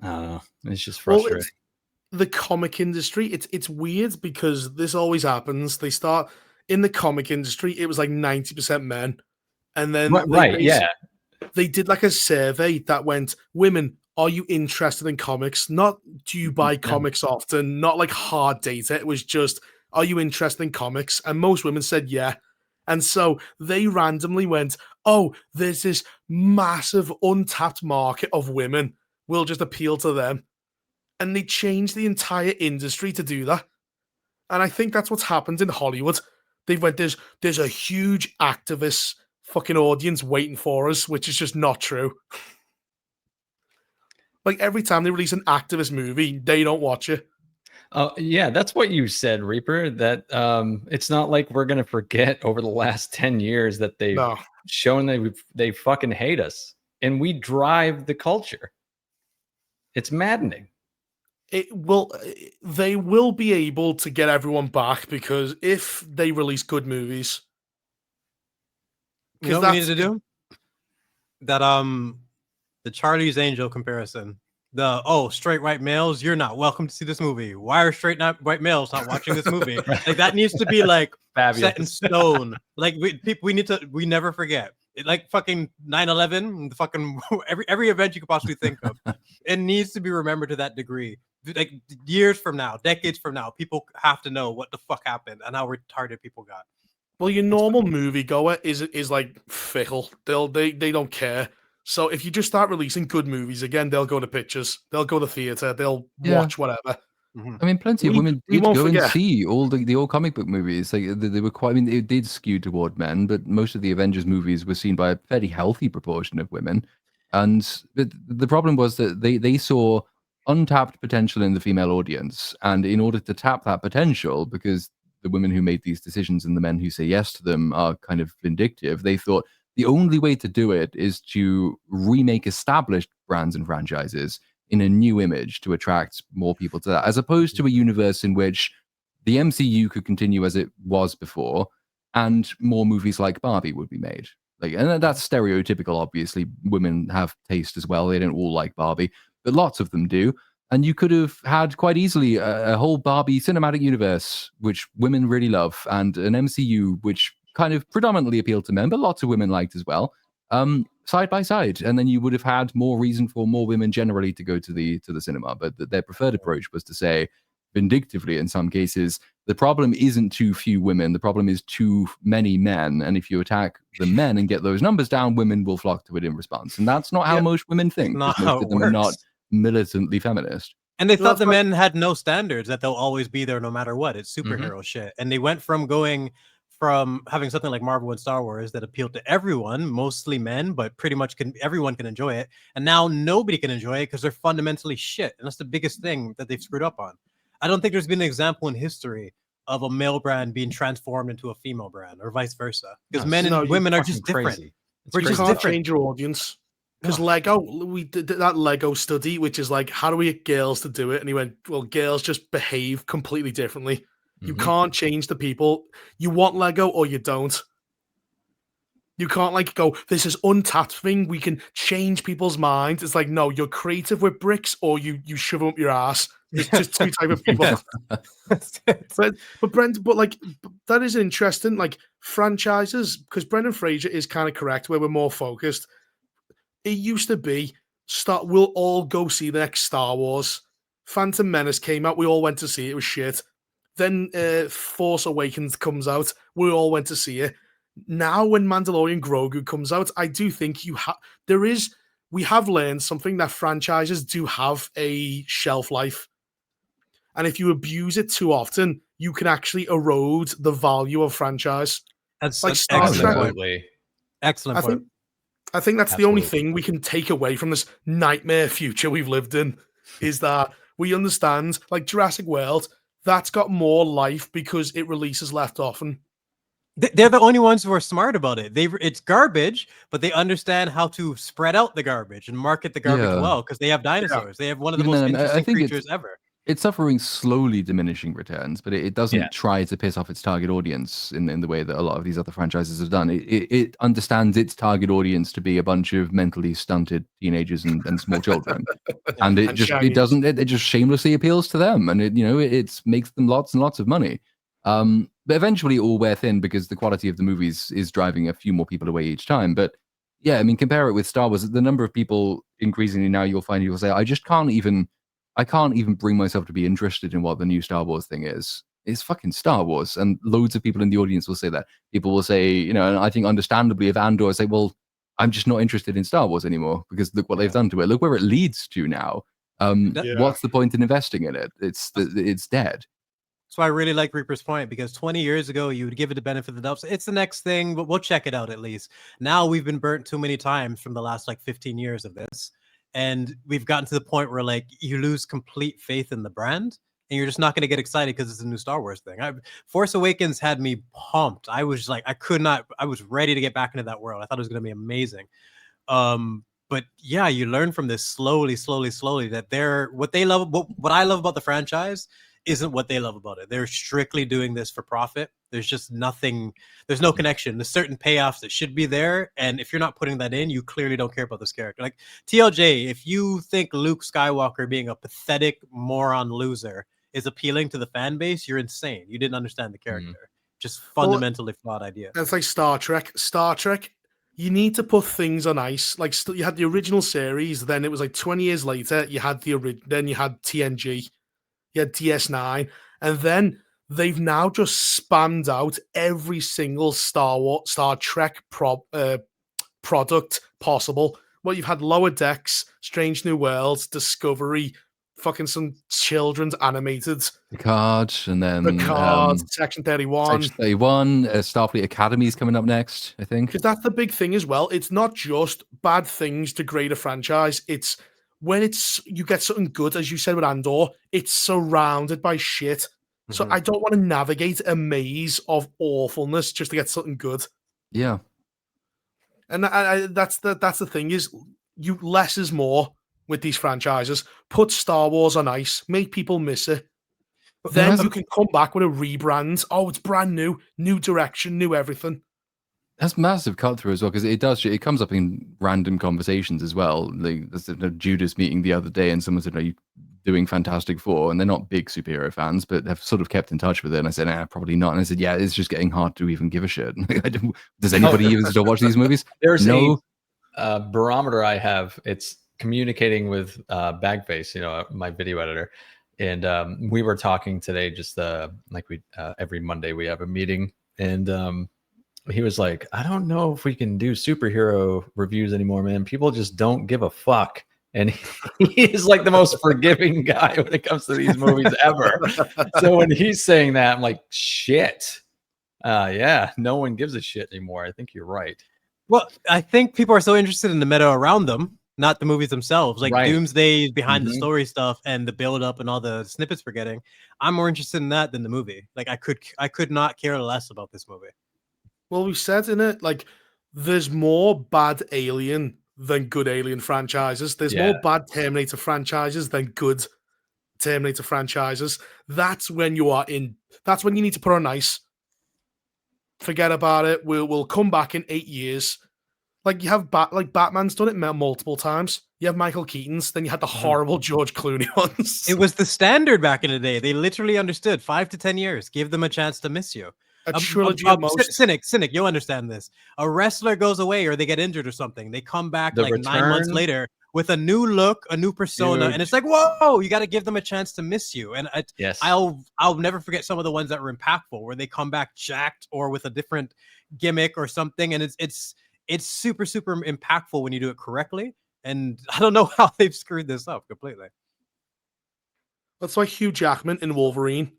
don't know. It's just frustrating. Well, the comic industry, it's weird because this always happens. They start in the comic industry, it was like 90% men. And then they did like a survey that went, women, are you interested in comics? Not do you buy comics often? Not like hard data. It was just, are you interested in comics? And most women said yeah. And so they randomly went, oh, there's this massive untapped market of women. We'll just appeal to them. And they changed the entire industry to do that. And I think that's what's happened in Hollywood. They went, there's a huge activist fucking audience waiting for us, which is just not true. Like every time they release an activist movie, they don't watch it. Yeah, that's what you said, Reaper, that it's not like we're going to forget over the last 10 years that they've shown they fucking hate us and we drive the culture. It's maddening. They will be able to get everyone back because if they release good movies. You know what we need to do? That the Charlie's Angel comparison. Straight white males, you're not welcome to see this movie. Why are straight white males not watching this movie? Like that needs to be like set in stone. Like we never forget. Like fucking 9/11, the fucking every event you could possibly think of. It needs to be remembered to that degree. Like years from now, decades from now, people have to know what the fuck happened and how retarded people got. Well, your normal moviegoer is like fickle. They don't care. So if you just start releasing good movies again, they'll go to pictures, they'll go to theater, they'll watch whatever. I mean, plenty of women did go and see all the old comic book movies. Like they were quite. I mean, it did skew toward men, but most of the Avengers movies were seen by a fairly healthy proportion of women. And the problem was that they saw untapped potential in the female audience, and in order to tap that potential, because the women who made these decisions and the men who say yes to them are kind of vindictive, they thought the only way to do it is to remake established brands and franchises in a new image to attract more people to that, as opposed to a universe in which the MCU could continue as it was before, and more movies like Barbie would be made. Like, and that's stereotypical. Obviously, women have taste as well. They don't all like Barbie, but lots of them do. And you could have had quite easily a whole Barbie cinematic universe, which women really love, and an MCU which kind of predominantly appealed to men, but lots of women liked as well, side by side. And then you would have had more reason for more women generally to go to the cinema. But their preferred approach was to say, vindictively in some cases, the problem isn't too few women, the problem is too many men. And if you attack the men and get those numbers down, women will flock to it in response. And that's not how most women think. Not Most how of it them are not works. militantly feminist. And they So thought that's the why- men had no standards, that they'll always be there no matter what. It's superhero shit. And they went from going from having something like Marvel and Star Wars that appealed to everyone, mostly men, but pretty much everyone can enjoy it. And now nobody can enjoy it because they're fundamentally shit. And that's the biggest thing that they've screwed up on. I don't think there's been an example in history of a male brand being transformed into a female brand or vice versa. Because men and women are just different. It's We're You just can't different. change your audience. Because Lego, we did that Lego study, which is like, how do we get girls to do it? And he went, well, girls just behave completely differently. You can't change the people. You want Lego or you don't. You can't like go, this is untapped thing. We can change people's minds. It's like, no, you're creative with bricks or you shove them up your ass. There's just two type of people. but Brent, but that is interesting. Like franchises, because Brendan Fraser is kind of correct where we're more focused. It used to be we'll all go see the next Star Wars. Phantom Menace came out, we all went to see it. It was shit. Then Force Awakens comes out, we all went to see it. Now when Mandalorian Grogu comes out, I do think we have learned something, that franchises do have a shelf life. And if you abuse it too often, you can actually erode the value of franchise. That's like Star Trek. Excellent point. I think that's the only thing we can take away from this nightmare future we've lived in, is that we understand, like Jurassic World, that's got more life because it releases left often. They're the only ones who are smart about it. It's garbage, but they understand how to spread out the garbage and market the garbage well, because they have dinosaurs. They have one of the most interesting creatures ever. It's suffering slowly diminishing returns, but it doesn't try to piss off its target audience in the way that a lot of these other franchises have done. It understands its target audience to be a bunch of mentally stunted teenagers and small children, and it just shamelessly appeals to them, and it makes them lots and lots of money. But eventually it will wear thin because the quality of the movies is driving a few more people away each time. But yeah, I mean, compare it with Star Wars. The number of people increasingly now you'll find people say, I can't even bring myself to be interested in what the new Star Wars thing is. It's fucking Star Wars. And loads of people in the audience will say that. People will say, and I think understandably if Andor say, well, I'm just not interested in Star Wars anymore because look what they've done to it. Look where it leads to now. What's the point in investing in it? It's dead. So I really like Reaper's point, because 20 years ago, you would give it the benefit of the doubt. So it's the next thing, but we'll check it out at least. Now we've been burnt too many times from the last 15 years of this. And we've gotten to the point where you lose complete faith in the brand and you're just not going to get excited because it's a new Star Wars thing. Force Awakens had me pumped. I was I was ready to get back into that world. I thought it was going to be amazing. But yeah, you learn from this slowly that what I love about the franchise isn't what they love about it. They're strictly doing this for profit. There's just nothing, there's no connection. There's certain payoffs that should be there. And if you're not putting that in, you clearly don't care about this character. Like TLJ, if you think Luke Skywalker being a pathetic moron loser is appealing to the fan base, you're insane. You didn't understand the character. Just fundamentally flawed idea. It's like Star Trek. Star Trek, you need to put things on ice. Like you had the original series, then it was 20 years later, you had then you had TNG. You had DS9, and then they've now just spammed out every single Star Trek product possible. Well, you've had Lower Decks, Strange New Worlds, Discovery, fucking some children's animated. Picard, and then Picard, Section 31. Section 31, Starfleet Academy is coming up next, I think. Because that's the big thing as well. It's not just bad things to grade a franchise. It's when you get something good, as you said with Andor, it's surrounded by shit. So I don't want to navigate a maze of awfulness just to get something good. Yeah. And that's the thing is, less is more. with these franchises. Put Star Wars on ice, make people miss it. Then you can come back with a rebrand. Oh, it's brand new, new direction, new everything. That's massive cut through as well, because it comes up in random conversations as well. Like there's a Judas meeting the other day, and someone said, "Are you doing Fantastic Four?" And they're not big superhero fans, but have sort of kept in touch with it. And I said, probably not. And I said, yeah, it's just getting hard to even give a shit. Does anybody even still watch these movies? There's no barometer I have. It's communicating with Bagface, my video editor. And we were talking today, just like we every Monday we have a meeting, and he was like, I don't know if we can do superhero reviews anymore, man. People just don't give a fuck. And he is like the most forgiving guy when it comes to these movies ever. So when he's saying that, I'm like, shit. Yeah, no one gives a shit anymore. I think you're right. Well, I think people are so interested in the meta around them, not the movies themselves. Like Doomsday behind the story stuff and the build up and all the snippets we're getting. I'm more interested in that than the movie. Like I could not care less about this movie. Well, we said in it, like, there's more bad Alien than good Alien franchises. There's more bad Terminator franchises than good Terminator franchises. That's when you need to put on ice. Forget about it. We'll come back in 8 years. Like you have Batman's done it multiple times. You have Michael Keaton's, then you had the horrible George Clooney ones. It was the standard back in the day. They literally understood 5 to 10 years. Give them a chance to miss you. A trilogy of most. Cynic, you'll understand this. A wrestler goes away or they get injured or something. They come back like 9 months later with a new look, a new persona, and it's like, whoa! You got to give them a chance to miss you. And I'll never forget some of the ones that were impactful, where they come back jacked or with a different gimmick or something, and it's super super impactful when you do it correctly. And I don't know how they've screwed this up completely. That's like Hugh Jackman in Wolverine.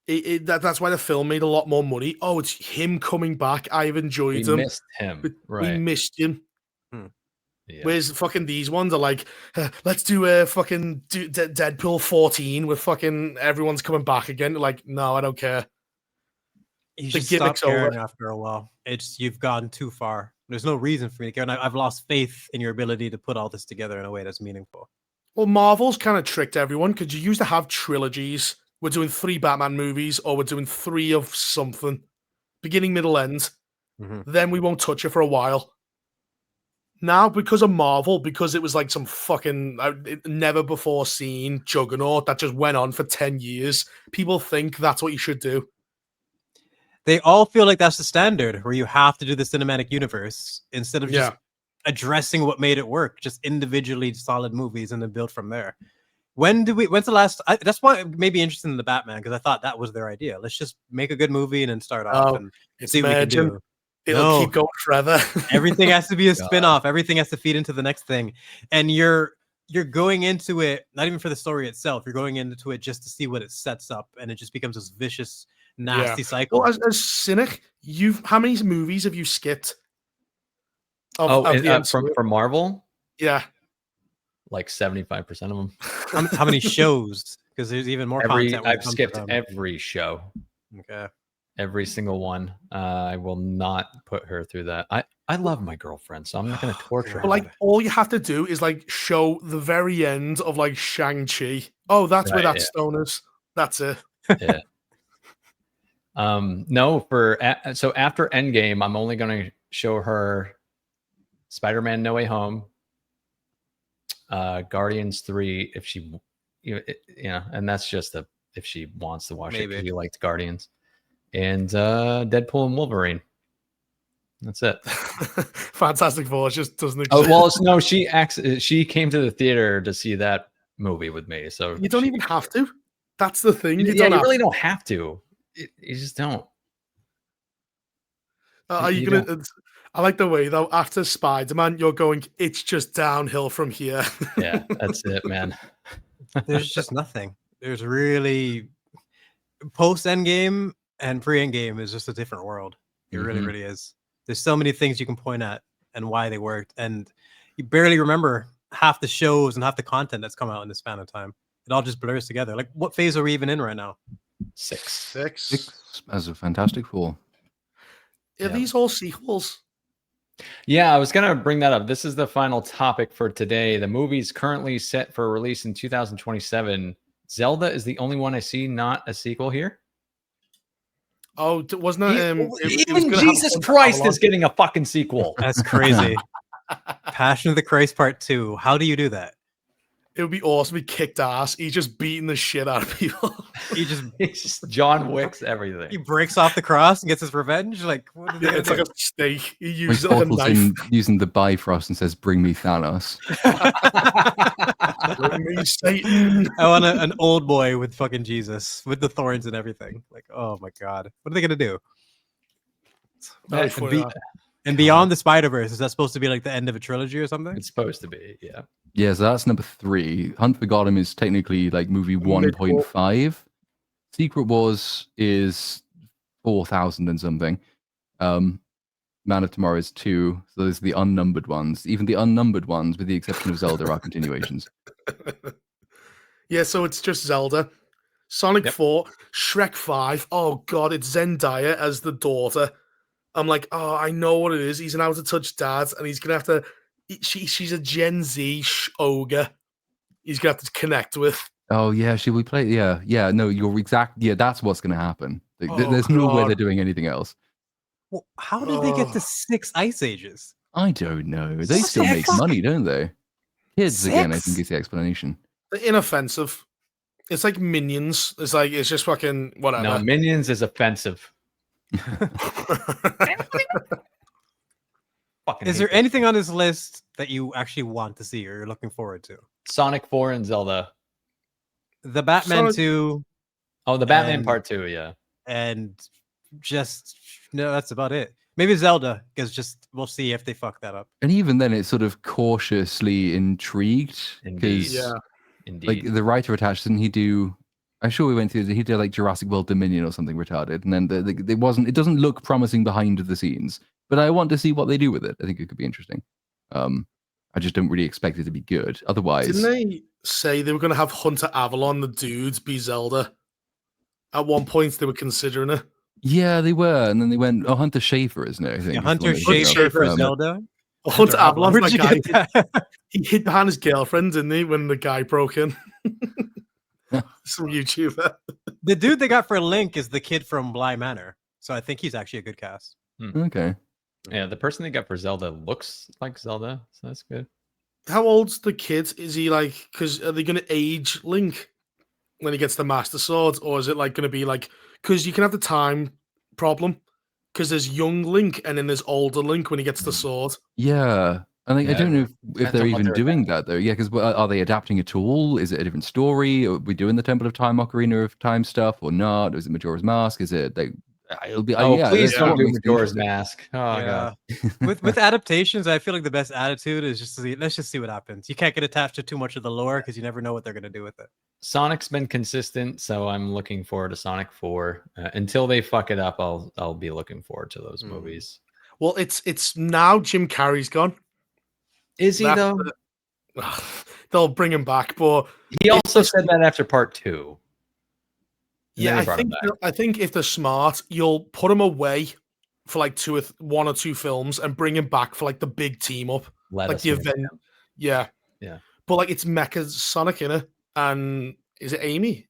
That's why the film made a lot more money. Oh, it's him coming back. I've enjoyed him. We missed him. We missed him. Yeah. Whereas fucking these ones are like, let's do a fucking Deadpool 14 with fucking everyone's coming back again. Like, no, I don't care. You just stop caring after a while. You've gone too far. There's no reason for me to care. And I've lost faith in your ability to put all this together in a way that's meaningful. Well, Marvel's kind of tricked everyone because you used to have trilogies. We're doing 3 Batman movies, or we're doing 3 of something, beginning, middle, end. Then we won't touch it for a while. Now, because of Marvel, because it was like some fucking never before seen juggernaut that just went on for 10 years, people think that's what you should do. They all feel like that's the standard, where you have to do the cinematic universe instead of just addressing what made it work, just individually solid movies and then build from there. When's the last? That's why it may be interesting in the Batman, because I thought that was their idea. Let's just make a good movie and then start off and see what we can do. It'll keep going forever. Everything has to be a spin-off. Everything has to feed into the next thing. And you're going into it, not even for the story itself. You're going into it just to see what it sets up. And it just becomes this vicious, nasty cycle. Well, as Cynic, how many movies have you skipped? From Marvel? Yeah. Like 75% of them. How many shows? Because there's even more content. I've skipped every show. Okay. Every single one. I will not put her through that. I love my girlfriend, so I'm not going to torture her. But like, all you have to do is like show the very end of like Shang-Chi. Oh, that's where that stone is. That's it. Yeah. No, so after Endgame, I'm only going to show her Spider-Man No Way Home, Guardians 3, if she, and that's just if she wants to watch it, because you liked Guardians, and Deadpool and Wolverine. That's it. Fantastic Four just doesn't exist. Oh well, no, she came to the theater to see that movie with me, so you don't even have to. That's the thing. You really don't have to. You just don't. Are you gonna? I like the way though. After Spider-Man, you're going. It's just downhill from here. Yeah, that's it, man. There's just nothing. There's really post Endgame and pre Endgame is just a different world. It really, really is. There's so many things you can point at and why they worked, and you barely remember half the shows and half the content that's come out in the span of time. It all just blurs together. Like, what phase are we even in right now? Six as a Fantastic Four. Are these all sequels? Yeah, I was going to bring that up. This is the final topic for today. The movie's currently set for release in 2027. Zelda is the only one I see not a sequel here. Oh, wasn't it? It was Even gonna have Jesus a Christ Avalon. is getting a fucking sequel. That's crazy. Passion of the Christ Part 2. How do you do that? It would be awesome. He kicked ass. He's just beating the shit out of people. He just It's just John Wick's he everything. breaks off the cross and gets his revenge. Like, what Yeah, it's like a steak. He Like uses it like a Portal's knife. using the Bifrost and says, "Bring me Thanos." Bring me Satan. I want an old boy with fucking Jesus with the thorns and everything. Like, oh my god, what are they gonna do? Very And, funny, that. and Beyond the Spider-Verse, is that supposed to be like the end of a trilogy or something? It's supposed to be, yeah. Yeah, so that's number 3. Hunt for Gotham is technically like movie 1.5. Secret Wars is 4,000 and something. Man of Tomorrow is 2. So those are the unnumbered ones. Even the unnumbered ones, with the exception of Zelda, are continuations. Yeah, so it's just Zelda, Sonic 4, Shrek 5. Oh god, it's Zendaya as the daughter. I'm like, oh, I know what it is. He's an out of touch dad, and he's gonna have to. She's a Gen Z ogre. He's gonna have to connect with. Oh yeah, should we play? Yeah. No, you're exact. Yeah, that's what's going to happen. Oh, There's no way God. they're doing anything else. Well, how did they get to 6 ice ages? I don't know. They still make 6? money, don't they? Kids again, I 6? think is the explanation. They're inoffensive. It's like Minions. It's just fucking whatever. No, Minions is offensive. Fucking Is hate there that. anything on this list that you actually want to see or you're looking forward to? Sonic 4 and Zelda? The Batman Sonic- 2 Oh, the Batman And- Part 2, yeah. and just no, that's about it. Maybe Zelda, because just we'll see if they fuck that up. And even then, it's sort of cautiously intrigued Indeed. because, Yeah. Indeed. like, the writer attached, didn't he do? I'm sure we went through. He did like Jurassic World Dominion or something retarded, and then it wasn't. It doesn't look promising behind the scenes, but I want to see what they do with it. I think it could be interesting. I just don't really expect it to be good. Otherwise, Didn't they say they were going to have Hunter Avalon, the dudes, be Zelda? At one point, they were considering it. yeah, they were, and then they went, "Oh, Hunter Schafer, isn't it?" I think Yeah, is the Hunter one they went Schafer with. for Um, Zelda. Hunter Avalon's Where'd that you guy. get that? He hid behind his girlfriend, didn't he, when the guy broke in? Some YouTuber. The dude they got for Link is the kid from Bly Manor, so I think he's actually a good cast. Okay. Yeah, the person they got for Zelda looks like Zelda, so that's good. How old's the kid? Is he like, because are they going to age Link when he gets the Master Sword? Or is it like going to be like, because you can have the time problem, because there's young Link and then there's older Link when he gets the sword. Yeah. I think I Yeah, don't know if depends they're on what even they're doing that though. Yeah, because are they adapting at all? Is it a different story? Are we doing the Temple of Time, Ocarina of Time stuff or not? Is it Majora's Mask? Is it like? It'll be. Oh, yeah, please that's don't what do makes it Majora's interesting. Mask. Oh, God. with adaptations, I feel like the best attitude is just to see, let's just see what happens. You can't get attached to too much of the lore because you never know what they're gonna do with it. Sonic's been consistent, so I'm looking forward to Sonic 4. Until they fuck it up, I'll be looking forward to those movies. Well, it's now Jim Carrey's gone. Is he, That's though? They'll bring him back, but He also said that after Part 2. And then yeah, they brought him back. I think if they're smart, you'll put him away for like one or two films and bring him back for like the big team up, Let like us the hear event. him. Yeah, Yeah. But like it's Mecha Sonic in it, and is it Amy?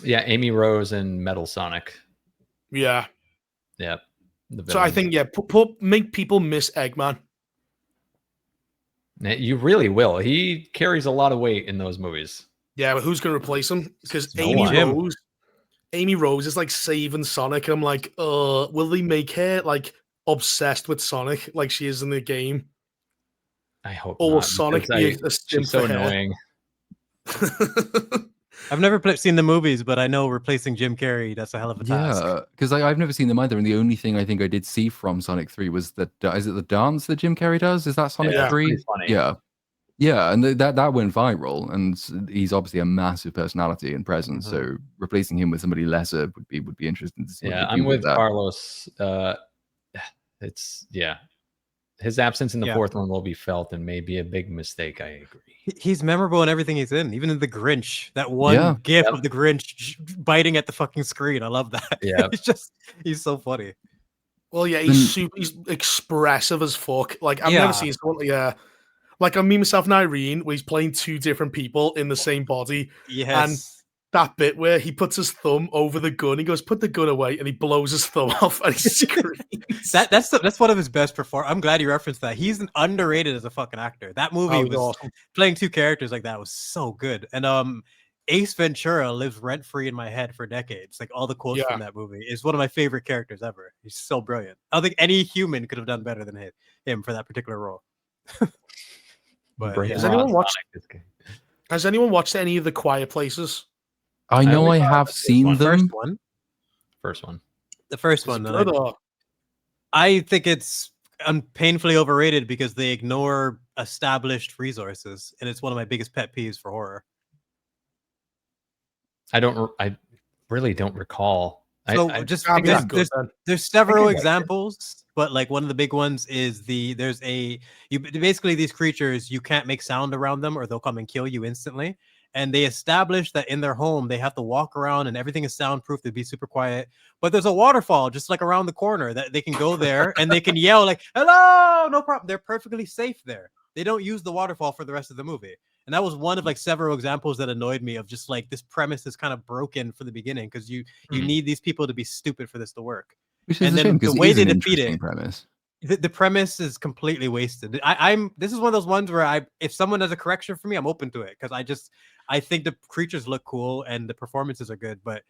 Yeah, Amy Rose and Metal Sonic. Yeah. Yep. The So I villain. think make people miss Eggman. You really will. He carries a lot of weight in those movies. Yeah, but who's going to replace him? Because No Amy one. Rose. Amy Rose is like saving Sonic, and I'm like, will they make her like obsessed with Sonic like she is in the game? I hope Or will not, Sonic because be a simp she's so for her? annoying. I've never seen the movies, but I know replacing Jim Carrey, that's a hell of a task. Yeah, because I've never seen them either, and the only thing I think I did see from Sonic 3 was that is it the dance that Jim Carrey does? Is that Sonic Yeah, 3? pretty funny. Yeah, and that went viral, and he's obviously a massive personality and presence. So replacing him with somebody lesser would be interesting to see. Yeah, what they do I'm with that. Carlos. His absence in the Yeah. fourth one will be felt and may be a big mistake. I agree. He's memorable in everything he's in, even in The Grinch. That one Yeah. gif Yep. of the Grinch biting at the fucking screen. I love that. Yeah. He's so funny. Well, yeah, he's expressive as fuck. Like I've never seen someone. Like I mean, myself and Irene, where he's playing two different people in the same body. And that bit where he puts his thumb over the gun, he goes, "Put the gun away," and he blows his thumb off and he screams. That's one of his best performances. I'm glad you referenced that. He's underrated as a fucking actor. That movie was awesome. Playing two characters like that was so good. And Ace Ventura lives rent free in my head for decades. Like all the quotes from that movie is one of my favorite characters ever. He's so brilliant. I don't think any human could have done better than him for that particular role. But has anyone watched any of The Quiet Places? I know I have seen them. First one. The first one. I think it's painfully overrated because they ignore established resources, and it's one of my biggest pet peeves for horror. I really don't recall. So there's several examples, but like one of the big ones is basically these creatures, you can't make sound around them or they'll come and kill you instantly. And they establish that in their home they have to walk around and everything is soundproof to be super quiet. But there's a waterfall just like around the corner that they can go there and they can yell like, "Hello!" No problem. They're perfectly safe there. They don't use the waterfall for the rest of the movie. And that was one of like several examples that annoyed me of just like this premise is kind of broken from the beginning because you need these people to be stupid for this to work. Which is the way they defeat it. The premise is completely wasted. This is one of those ones where if someone does a correction for me, I'm open to it because I think the creatures look cool and the performances are good. But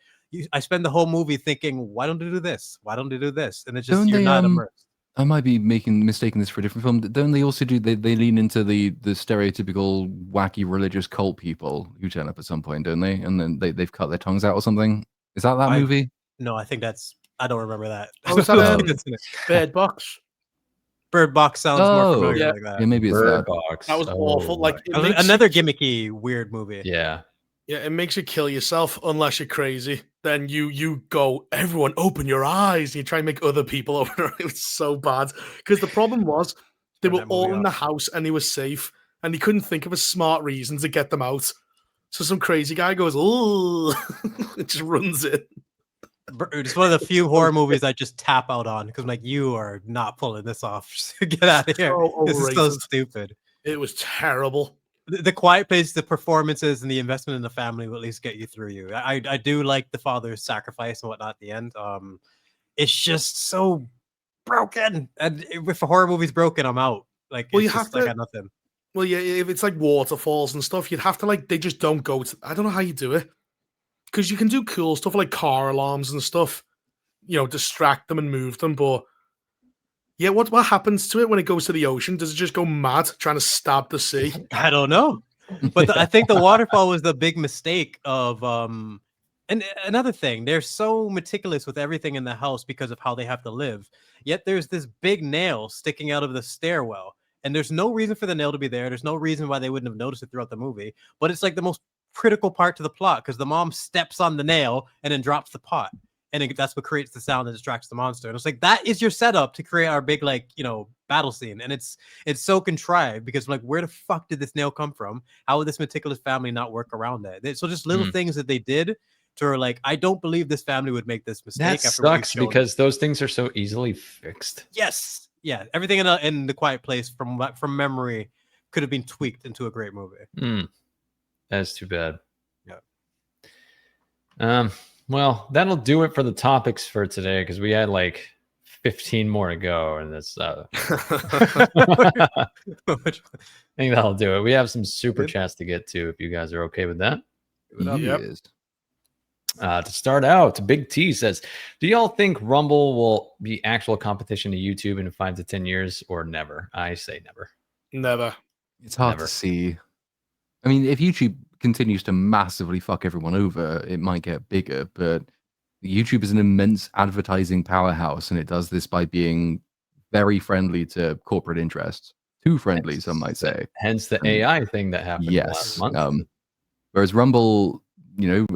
I spend the whole movie thinking, why don't they do this? Why don't they do this? And it's just you're not immersed. I might be mistaking this for a different film. Don't they also do? They lean into the stereotypical wacky religious cult people who turn up at some point, don't they? And then they've cut their tongues out or something. Is that movie? No, I think I don't remember that. Oh, is that Bird Box? Bird Box sounds more familiar like that. Yeah, maybe it's Bird that. Box. That was awful. Like another gimmicky, weird movie. Yeah. Yeah, it makes you kill yourself unless you're crazy. Then you go, everyone open your eyes. You try and make other people open their eyes. It was so bad. Because the problem was they were all in the house and he was safe. And he couldn't think of a smart reason to get them out. So some crazy guy goes, "Oh," it just runs in. It's one of the few horror movies I just tap out on because I'm like, you are not pulling this off. Get out of here. This is so stupid. It was terrible. The Quiet Place, the performances and the investment in the family will at least get you through you. I do like the father's sacrifice and whatnot at the end. It's just so broken. And if a horror movie's broken, I'm out. Like, well, I got nothing. Well, yeah, if it's like waterfalls and stuff, you'd have to they just don't go to. I don't know how you do it. Because you can do cool stuff like car alarms and stuff, distract them and move them. But yeah, what happens to it when it goes to the ocean? Does it just go mad trying to stab the sea? I don't know. But I think the waterfall was the big mistake of and another thing, they're so meticulous with everything in the house because of how they have to live. Yet there's this big nail sticking out of the stairwell. And there's no reason for the nail to be there. There's no reason why they wouldn't have noticed it throughout the movie. But it's like the most critical part to the plot because the mom steps on the nail and then drops the pot. And that's what creates the sound that distracts the monster. And it's like, that is your setup to create our big, battle scene. And it's so contrived because, where the fuck did this nail come from? How would this meticulous family not work around that? So just little things that they did to I don't believe this family would make this mistake. That sucks because those things are so easily fixed. Yes. Yeah. Everything in The Quiet Place from memory could have been tweaked into a great movie. That's too bad. Yeah. Well, that'll do it for the topics for today because we had 15 more to go, and that's. I think that'll do it. We have some super chats to get to if you guys are okay with that. Yes. To start out, Big T says, "Do y'all think Rumble will be actual competition to YouTube in 5 to 10 years, or never?" I say never. Never. It's hard to see. I mean, if YouTube continues to massively fuck everyone over, it might get bigger, but YouTube is an immense advertising powerhouse, and it does this by being very friendly to corporate interests. Too friendly, some might say. Hence the AI thing that happened last month. Whereas Rumble,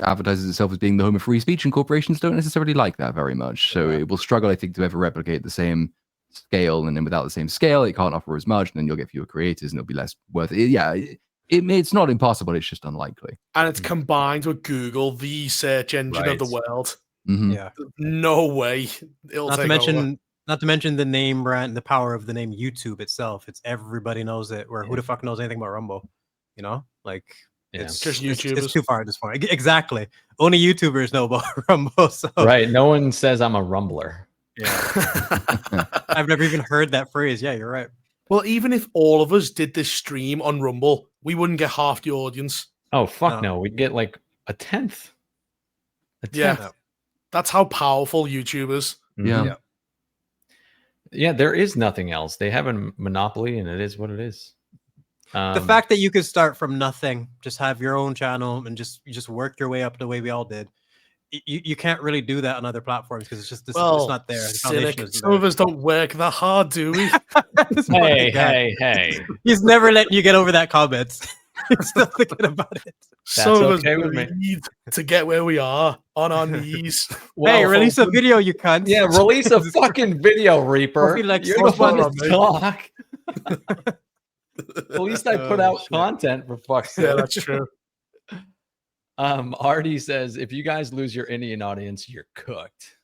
advertises itself as being the home of free speech, and corporations don't necessarily like that very much. So it will struggle, I think, to ever replicate the same scale, and then without the same scale, it can't offer as much, and then you'll get fewer creators, and it'll be less worth it. Yeah. It's not impossible. It's just unlikely. And it's combined with Google, the search engine of the world. Mm-hmm. Yeah. No way. Not to mention Not to mention the name brand, the power of the name YouTube itself. It's everybody knows it. Where who the fuck knows anything about Rumble? You know, like it's Just it's YouTubers. too far at this point. Exactly. Only YouTubers know about Rumble. So Right. No one says I'm a rumbler. yeah, I've never even heard that phrase. Yeah, you're right. Well, even if all of us did this stream on Rumble, we wouldn't get half the audience. Oh fuck No. no! We'd get like a tenth. Yeah. No. That's how powerful YouTube is. Yeah. Yeah. Yeah, there is nothing else. They have a monopoly, and it is what it is. The fact that you could start from nothing, just have your own channel, and you just work your way up the way we all did. You can't really do that on other platforms because it's just it's not there. The foundation Cynic. isn't Some of us don't work that hard, do we? This fucking guy. hey. He's never letting you get over that comment. He's still thinking about it. Some of us okay with me. need to get where we are on our knees. Hey, release a video, you cunt. Yeah, release a fucking video, Reaper. Don't be like You're so the one funny. to talk. At least I put Oh, out shit. content for fuck's sake. Yeah, that's true. Artie says, if you guys lose your Indian audience, you're cooked.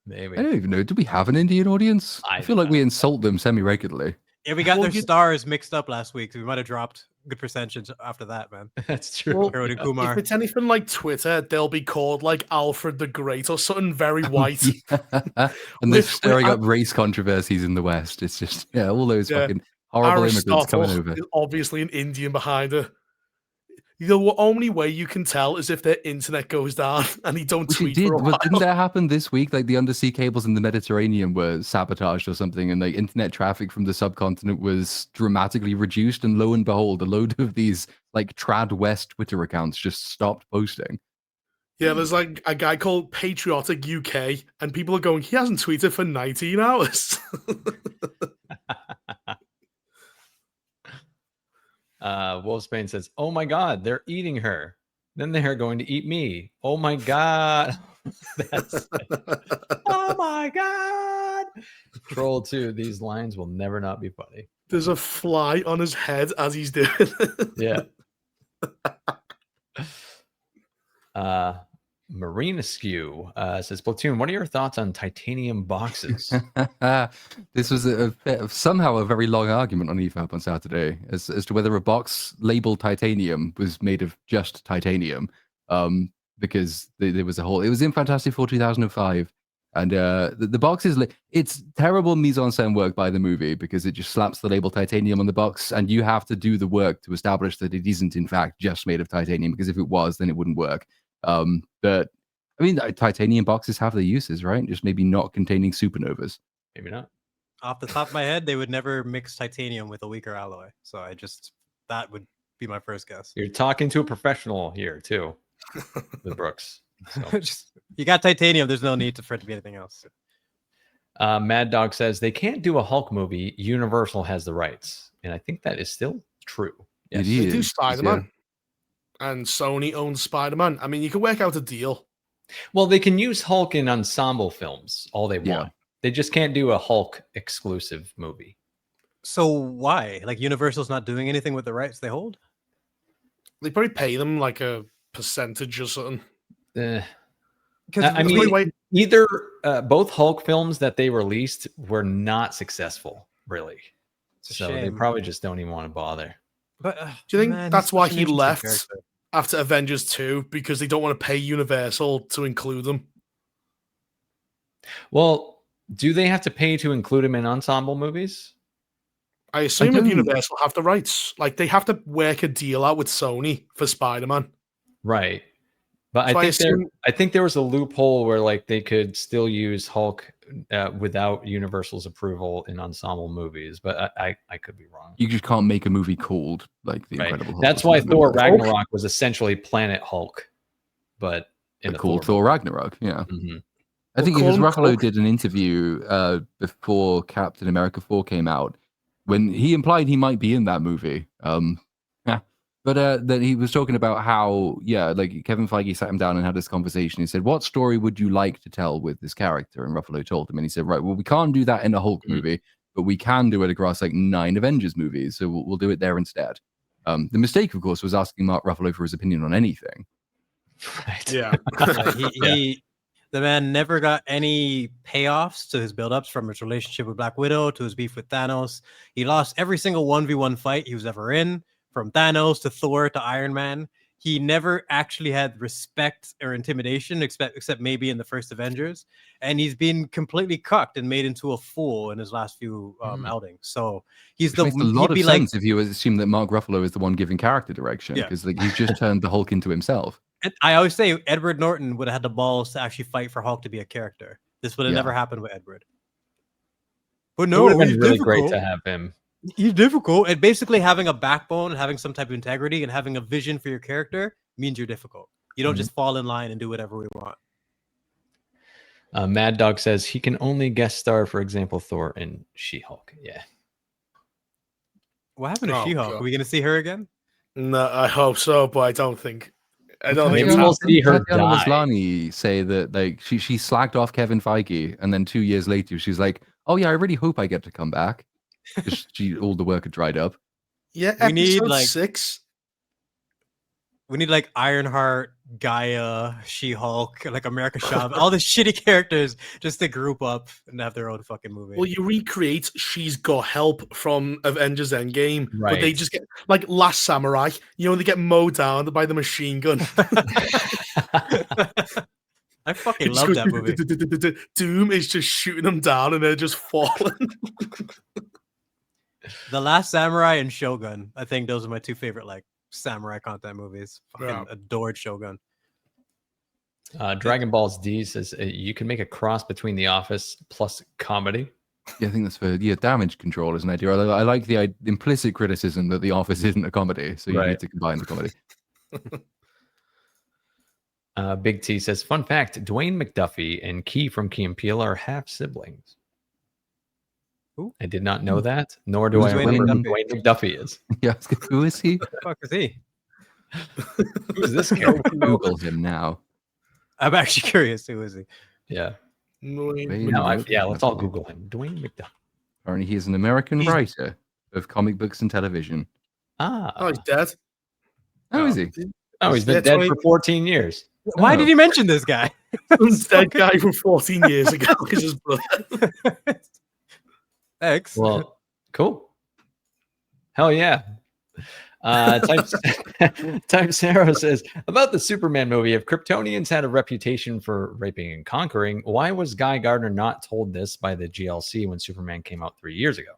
Maybe. I don't even know. Do we have an Indian audience? I feel like we insult them semi-regularly. Yeah, we got Well, their stars mixed up last week, so we might have dropped good percentage after that, man. That's true. Well, Harold and If Kumar. it's anything like Twitter, they'll be called like Alfred the Great or something very white. And they're With- stirring with- up race controversies in the West. It's just, all those Yeah. fucking horrible immigrants coming Aristotle over. is obviously an Indian behind her. The only way you can tell is if their internet goes down and he don't Which it tweet did, for a while. but didn't that happen this week? Like the undersea cables in the Mediterranean were sabotaged or something, and like internet traffic from the subcontinent was dramatically reduced. And lo and behold, a load of these like trad West Twitter accounts just stopped posting. Yeah, there's like a guy called Patriotic UK, and people are going, he hasn't tweeted for 19 hours. Wolfsbane says, oh my god, they're eating her. Then they're going to eat me. Oh my god. That's oh my god. Troll 2, these lines will never not be funny. There's a fly on his head as he's doing it. Yeah. Marina Skew says, Platoon, what are your thoughts on titanium boxes? This was somehow a very long argument on EFAP on Saturday as to whether a box labeled titanium was made of just titanium, because there was a whole. It was in Fantastic Four 2005, and the box is it's terrible mise-en-scène work by the movie because it just slaps the label titanium on the box, and you have to do the work to establish that it isn't in fact just made of titanium, because if it was, then it wouldn't work. But I mean, titanium boxes have their uses, right? Just maybe not containing supernovas. Maybe not. Off the top of my head, they would never mix titanium with a weaker alloy. So that would be my first guess. You're talking to a professional here too, the Brooks. So. You got titanium. There's no need for it to be anything else. Mad Dog says they can't do a Hulk movie. Universal has the rights, and I think that is still true. Yes. They do Spider-Man. And Sony owns Spider-Man. I mean, you can work out a deal. Well, they can use Hulk in ensemble films all they want. Yeah. They just can't do a Hulk exclusive movie. So why? Like Universal's not doing anything with the rights they hold? They probably pay them like a percentage or something. I mean, either both Hulk films that they released were not successful, really. So they probably just don't even want to bother. But do you think that's why he left after Avengers 2? Because they don't want to pay Universal to include them? Well, do they have to pay to include him in ensemble movies? I assume if Universal have the rights, like they have to work a deal out with Sony for Spider-Man. Right. But so I think there was a loophole where like they could still use Hulk without Universal's approval in ensemble movies, but I could be wrong. You just can't make a movie called like The Incredible Hulk. That's why Thor Ragnarok was essentially Planet Hulk, but in called Thor Ragnarok. Yeah. Mm-hmm. I think because Ruffalo did an interview before Captain America 4 came out, when he implied he might be in that movie. But then he was talking about how, like Kevin Feige sat him down and had this conversation. He said, what story would you like to tell with this character? And Ruffalo told him, and he said, right, well, we can't do that in a Hulk movie, but we can do it across like 9 Avengers movies. So we'll do it there instead. The mistake, of course, was asking Mark Ruffalo for his opinion on anything. Right. Yeah. The man never got any payoffs to his build-ups, from his relationship with Black Widow to his beef with Thanos. He lost every single 1v1 fight he was ever in, from Thanos to Thor to Iron Man. He never actually had respect or intimidation, except maybe in the first Avengers. And he's been completely cucked and made into a fool in his last few outings. So Which makes a lot of sense if you assume that Mark Ruffalo is the one giving character direction, because he's just turned the Hulk into himself. I always say Edward Norton would have had the balls to actually fight for Hulk to be a character. This would have never happened with Edward. But no, it would have been really great to have him. He's difficult. And basically having a backbone, having some type of integrity, and having a vision for your character means you're difficult. You don't just fall in line and do whatever we want. Mad Dog says he can only guest star, for example, Thor and She-Hulk. Yeah. What happened to She-Hulk? Are we going to see her again? No, I hope so, but I don't think. Maybe we'll see her Tatiana die. Maslany say that like she slagged off Kevin Feige, and then 2 years later she's like, "Oh yeah, I really hope I get to come back." All the work had dried up. Yeah, we need like 6. We need like Ironheart, Gaia, She-Hulk, like America Chavez, all the shitty characters just to group up and have their own fucking movie. Well, you recreate She's Got Help from Avengers Endgame, right? But they just get like Last Samurai. You know, they get mowed down by the machine gun. I fucking love that movie. Doom is just shooting them down and they're just falling. The Last Samurai and Shogun. I think those are my two favorite like samurai content movies. Fucking adored Shogun. Dragon Balls D says you can make a cross between The Office plus comedy. Yeah, I think that's for damage control is an idea. I like the implicit criticism that The Office isn't a comedy, so you need to combine the comedy. Big T says, fun fact, Dwayne McDuffie and Key from Key and Peele are half siblings. Ooh. I did not know that, nor do I remember who Dwayne McDuffie is. Yeah, who is he? What the fuck is he? Who's this character? Google him now. I'm actually curious. Who is he? Yeah. Yeah, let's all Google him. Dwayne McDuffie. Apparently, he is an American writer of comic books and television. Oh, he's dead. Oh, is he? Oh, he's been dead for 14 years. Why did he mention this guy? Dead guy from 14 years ago. Is his brother. Thanks. Well, cool. Hell yeah. Type Sarah says, about the Superman movie, if Kryptonians had a reputation for raping and conquering, why was Guy Gardner not told this by the GLC when Superman came out 3 years ago?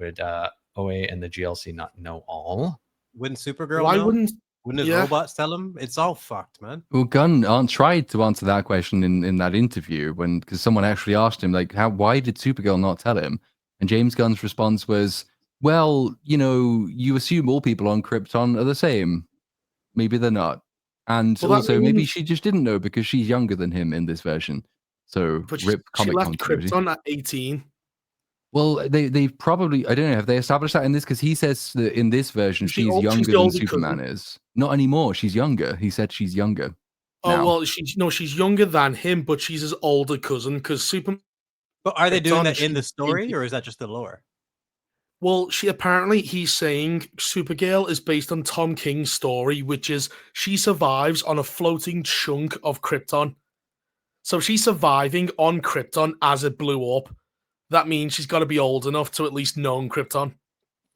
Would OA and the GLC not know all? Wouldn't Supergirl Why know? wouldn't his robots tell him? It's all fucked, man. Well, Gunn tried to answer that question in that interview because someone actually asked him, like, why did Supergirl not tell him? And James Gunn's response was, well, you assume all people on Krypton are the same. Maybe they're not. And also, maybe she just didn't know because she's younger than him in this version. So, rip comic she left Krypton at 18. Well, they probably, I don't know, have they established that in this? Because he says that in this version, she's younger than Superman is. Not anymore. She's younger. He said she's younger. Oh, now. Well, she's younger than him, but she's his older cousin because Superman. But are they doing that in the story, or is that just the lore? Well, he's saying Supergirl is based on Tom King's story, which is she survives on a floating chunk of Krypton. So she's surviving on Krypton as it blew up. That means she's got to be old enough to at least know Krypton.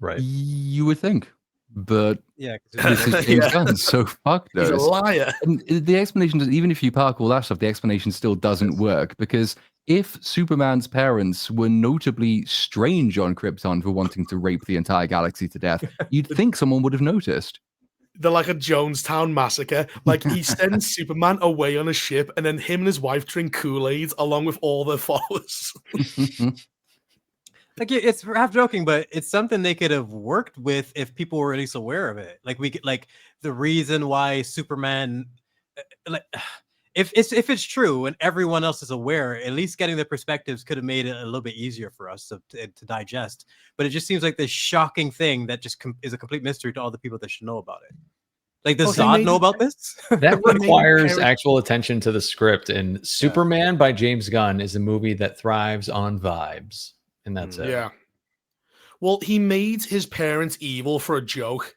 Right. You would think. But this is James Gunn, so fuck those. He's a liar. And the explanation, even if you park all that stuff, the explanation still doesn't work, because if Superman's parents were notably strange on Krypton for wanting to rape the entire galaxy to death, you'd think someone would have noticed. They're like a Jonestown massacre. Like, he sends Superman away on a ship, and then him and his wife drink Kool-Aid along with all their followers. Like, it's half joking, but it's something they could have worked with if people were at least aware of it. Like, we could, like, the reason why Superman, like, if it's true and everyone else is aware, at least getting the perspectives could have made it a little bit easier for us to digest. But it just seems like this shocking thing that just is a complete mystery to all the people that should know about it. Like, does Zod know about this? That requires actual attention to the script. And Superman by James Gunn is a movie that thrives on vibes. And that's it. Yeah. Well, he made his parents evil for a joke.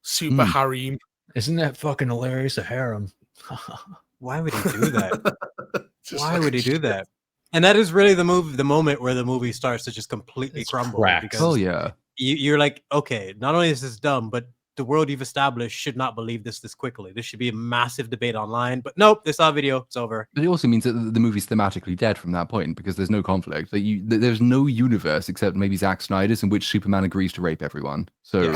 Super harem. Isn't that fucking hilarious? A harem. Why would he do that? Why would he do that? And that is really the moment where the movie starts to just completely crumble. Because oh yeah, you're like, okay, not only is this dumb, but the world you've established should not believe this quickly. This should be a massive debate online. But nope, they saw a video. It's over. but it also means that the movie's thematically dead from that point because there's no conflict. Like there's no universe except maybe Zack Snyder's in which Superman agrees to rape everyone. So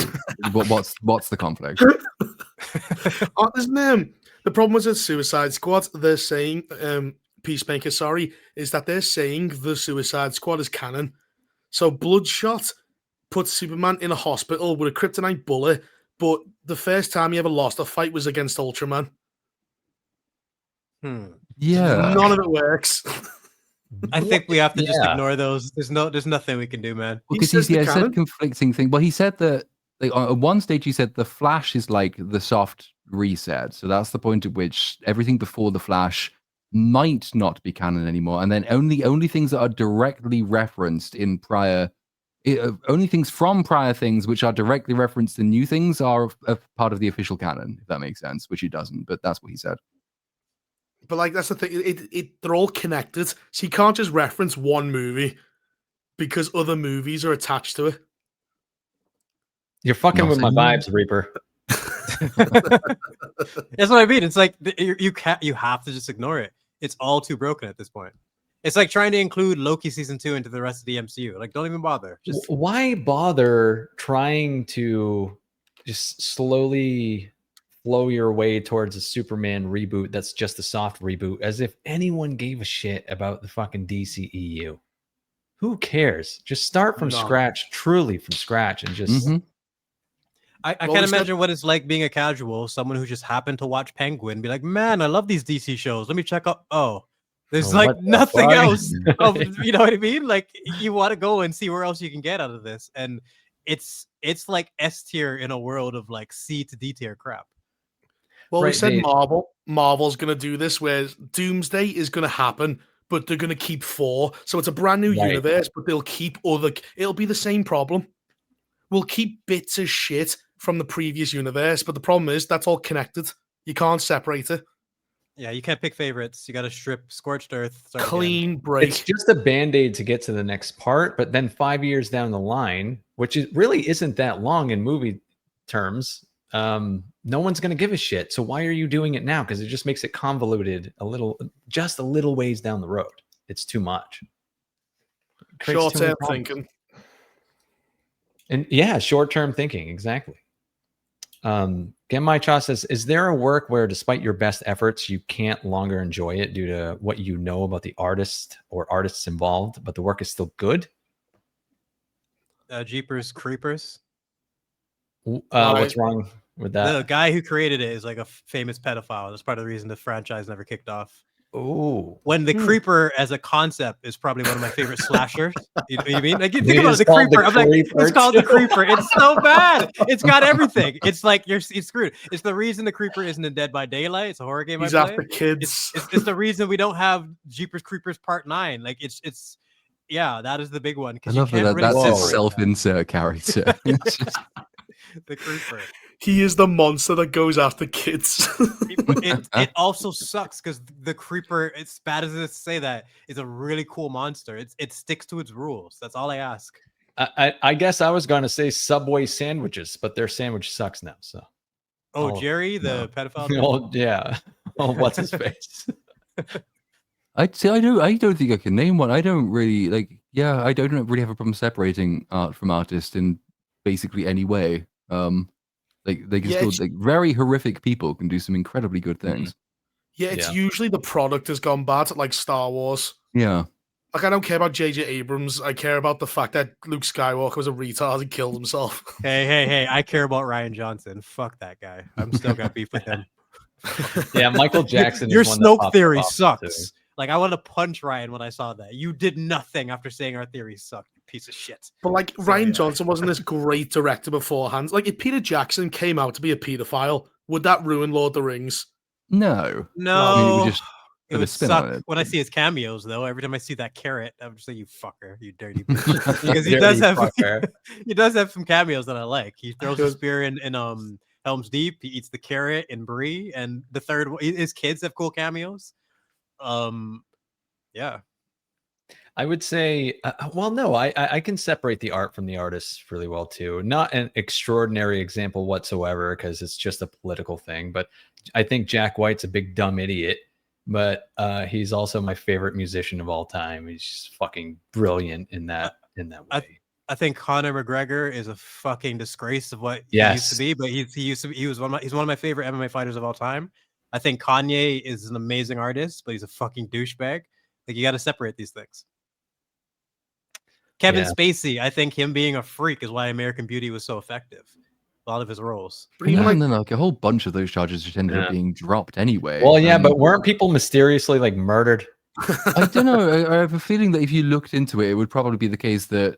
what's the conflict? The problem was with Suicide Squad. They're saying Peacemaker, is that they're saying the Suicide Squad is canon. So Bloodshot put Superman in a hospital with a kryptonite bullet, but the first time he ever lost a fight was against Ultraman. Yeah, none of it works. I think we have to just ignore those. There's nothing we can do, man. Because he said conflicting thing. Well, he said that like, at one stage he said the Flash is like the soft reset. So that's the point at which everything before the Flash might not be canon anymore, and then only things that are directly referenced in prior. Only things from prior things which are directly referenced in new things are a part of the official canon, if that makes sense, which it doesn't, but that's what he said. But like that's the thing, they're all connected. So you can't just reference one movie because other movies are attached to it. You're fucking with my vibes, Reaper. That's what I mean. It's like you have to just ignore it. It's all too broken at this point. It's like trying to include Loki season 2 into the rest of the MCU. Like, don't even bother. Just why bother trying to just slowly flow your way towards a Superman reboot that's just a soft reboot, as if anyone gave a shit about the fucking DCEU? Who cares? Just start from scratch, truly from scratch, and just. I can't imagine what it's like being a casual, someone who just happened to watch Penguin, and be like, man, I love these DC shows. Let me check out. There's like nothing else. You know what I mean? Like you want to go and see where else you can get out of this. And it's like S tier in a world of like C to D tier crap. Well, we said Marvel's going to do this where Doomsday is going to happen, but they're going to keep 4. So it's a brand new universe, but they'll keep it'll be the same problem. We'll keep bits of shit from the previous universe, but the problem is that's all connected. You can't separate it. Yeah, you can't pick favorites. You got to strip Scorched Earth. Clean break. It's just a band-aid to get to the next part, but then 5 years down the line, which really isn't that long in movie terms, no one's going to give a shit. So why are you doing it now? Because it just makes it convoluted just a little ways down the road. It's too much. Short-term thinking. And short-term thinking, exactly. Genmai says, is there a work where despite your best efforts, you can't longer enjoy it due to what you know about the artist or artists involved, but the work is still good? Jeepers Creepers. What's wrong with that? The guy who created it is like a famous pedophile. That's part of the reason the franchise never kicked off. Oh, when the Creeper as a concept is probably one of my favorite slashers. You know what I mean? Like, you think about the Creeper. I'm like, it's called the Creeper. It's so bad. It's got everything. It's like you're screwed. It's the reason the Creeper isn't in Dead by Daylight. It's a horror game. He's after kids. It's the reason we don't have Jeepers Creepers Part 9. Like it's that is the big one. I love that. That's his self-insert character. The Creeper. He is the monster that goes after kids. it also sucks because the Creeper, as bad as it is to say that, is a really cool monster. It sticks to its rules. That's all I ask. I guess I was going to say Subway sandwiches, but their sandwich sucks now. So. Jerry, the pedophile? Oh, yeah. Oh, what's his face? I don't think I can name one. I don't really I don't really have a problem separating art from artist in basically any way. They can still very horrific people can do some incredibly good things. Yeah, it's usually the product has gone bad, like Star Wars. Yeah. Like, I don't care about J.J. Abrams. I care about the fact that Luke Skywalker was a retard and killed himself. Hey, I care about Rian Johnson. Fuck that guy. I'm still got beef with him. Yeah, Michael Jackson. Your Snoke theory sucks. Too. Like, I want to punch Ryan when I saw that. You did nothing after saying our theory sucked, you piece of shit. But, like, Rian Johnson wasn't this great director beforehand. Like, if Peter Jackson came out to be a pedophile, would that ruin Lord of the Rings? No. I mean, it would suck when I see his cameos, though. Every time I see that carrot, I'm just like, you fucker, you dirty bitch. Because he does have some cameos that I like. He throws a spear in Helm's Deep. He eats the carrot in Bree, and the third, his kids have cool cameos. Yeah. I would say, well, no, I can separate the art from the artist really well too. Not an extraordinary example whatsoever because it's just a political thing. But I think Jack White's a big dumb idiot. But he's also my favorite musician of all time. He's just fucking brilliant in that way. I think Conor McGregor is a fucking disgrace of what he used to be. But he's one of my favorite MMA fighters of all time. I think Kanye is an amazing artist, but he's a fucking douchebag. Like you got to separate these things. Kevin Spacey, I think him being a freak is why American Beauty was so effective. A lot of his roles. No, like a whole bunch of those charges just ended up being dropped anyway. Well, yeah, but weren't people mysteriously like murdered? I don't know. I have a feeling that if you looked into it, it would probably be the case that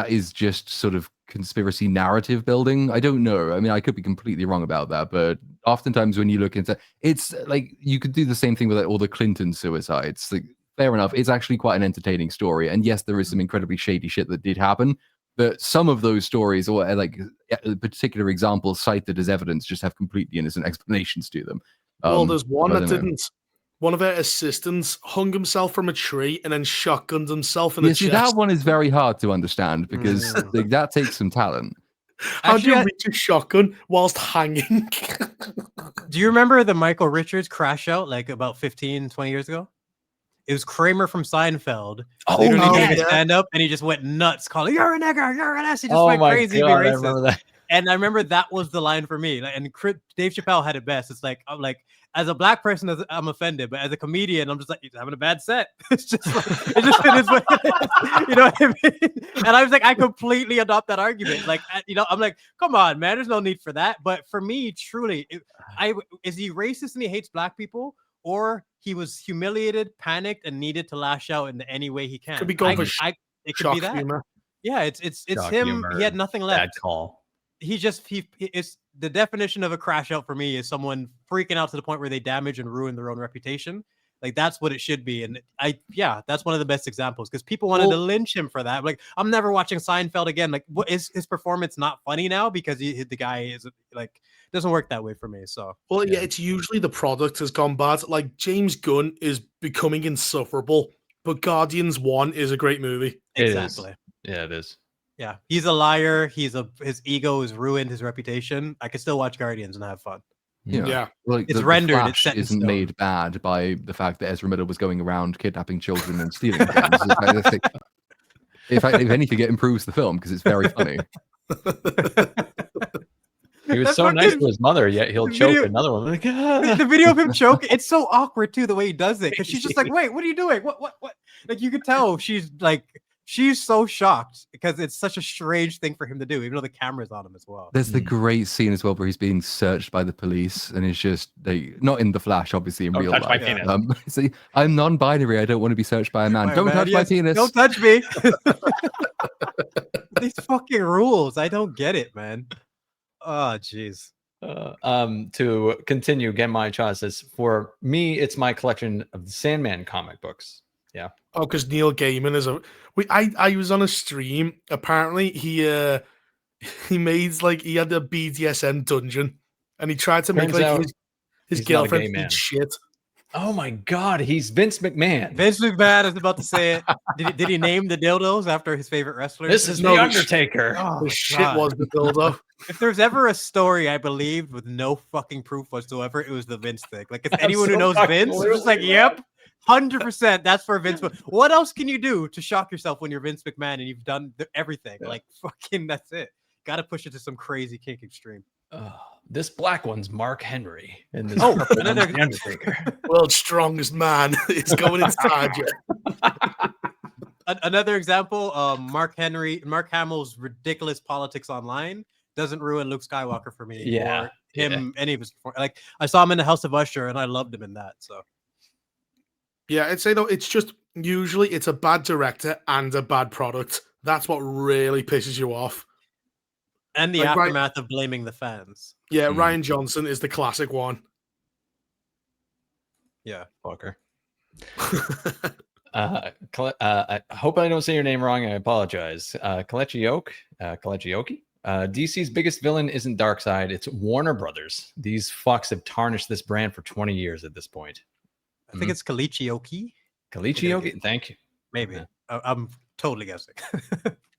is just sort of conspiracy narrative building. I don't know. I mean, I could be completely wrong about that, but oftentimes when you look into it's like you could do the same thing with like, all the Clinton suicides. Like, fair enough. It's actually quite an entertaining story. And yes, there is some incredibly shady shit that did happen. But some of those stories, or like particular examples cited as evidence, just have completely innocent explanations to them. Well, there's one that didn't. One of her assistants hung himself from a tree and then shotgunned himself in the chest. That one is very hard to understand because like, that takes some talent. How do you reach a shotgun whilst hanging? Do you remember the Michael Richards crash out like about 15, 20 years ago? It was Kramer from Seinfeld. Literally doing a stand-up, and he just went nuts, calling, "You're a nigger, you're an ass." He just went crazy. God, I remember that. And I remember that was the line for me. Like, and Dave Chappelle had it best. It's like, I'm like, as a black person, I'm offended, but as a comedian, I'm just like, he's having a bad set. It's just like, it just is what it is. You know what I mean? And I was like, I completely adopt that argument. Like, I'm like, come on, man, there's no need for that. But for me, truly, is he racist and he hates black people? Or he was humiliated, panicked, and needed to lash out in any way he can. Could be going for it could be that. Humor. Yeah, it's shock him. Humor. He had nothing left. Bad call. It's the definition of a crash out for me is someone freaking out to the point where they damage and ruin their own reputation. Like that's what it should be. And that's one of the best examples because people wanted to lynch him for that. Like, I'm never watching Seinfeld again. Like, what is his performance not funny now because the guy is like doesn't work that way for me. So it's usually the product has gone bad. Like James Gunn is becoming insufferable, but Guardians 1 is a great movie. Exactly. Yeah, it is. Yeah, he's a liar. His ego is ruined. His reputation. I could still watch Guardians and have fun. Yeah. Like it's rendered. The Flash isn't made bad by the fact that Ezra Miller was going around kidnapping children and stealing things. If anything, it improves the film because it's very funny. He was so nice to his mother, yet he'll choke another one. Like, the video of him choking, it's so awkward too the way he does it because she's just like, "Wait, what are you doing? What?" Like you could tell she's so shocked because it's such a strange thing for him to do, even though the camera's on him as well. There's the great scene as well where he's being searched by the police, and it's just not in the Flash, obviously in real life. See, I'm non-binary. I don't want to be searched by a man. Don't touch my penis. Don't touch me. These fucking rules. I don't get it, man. Oh, jeez. To continue, Genmai Cha says, for me, it's my collection of the Sandman comic books. Yeah. Oh, because Neil Gaiman is I was on a stream. Apparently, he made he had a BDSM dungeon, and he tried to make his girlfriend eat shit. Oh my God, he's Vince McMahon. Vince McMahon is about to say it. Did he name the dildos after his favorite wrestler? This is The Undertaker. The shit was the dildo. If there's ever a story I believed with no fucking proof whatsoever, it was the Vince thing. Like, if anyone who knows Vince, they're just like, yep, 100%, that's for Vince. What else can you do to shock yourself when you're Vince McMahon and you've done everything? Yeah. Like, fucking, that's it. Got to push it to some crazy kink extreme. This black one's Mark Henry, and this another Undertaker. World's strongest man is going inside you. Another example: Mark Hamill's ridiculous politics online doesn't ruin Luke Skywalker for me. Yeah, or him, any of his. Like, I saw him in the House of Usher, and I loved him in that. So, yeah, I'd say it's just usually it's a bad director and a bad product. That's what really pisses you off. And the aftermath of blaming the fans. Yeah, Ryan Johnson is the classic one. Yeah, fucker. I hope I don't say your name wrong. I apologize. Kalechi DC's biggest villain isn't Darkseid, it's Warner Brothers. These fucks have tarnished this brand for 20 years at this point. I think it's Kalechi Oki. Kalichi Yogi. Thank you. Maybe. Yeah. I'm totally guessing.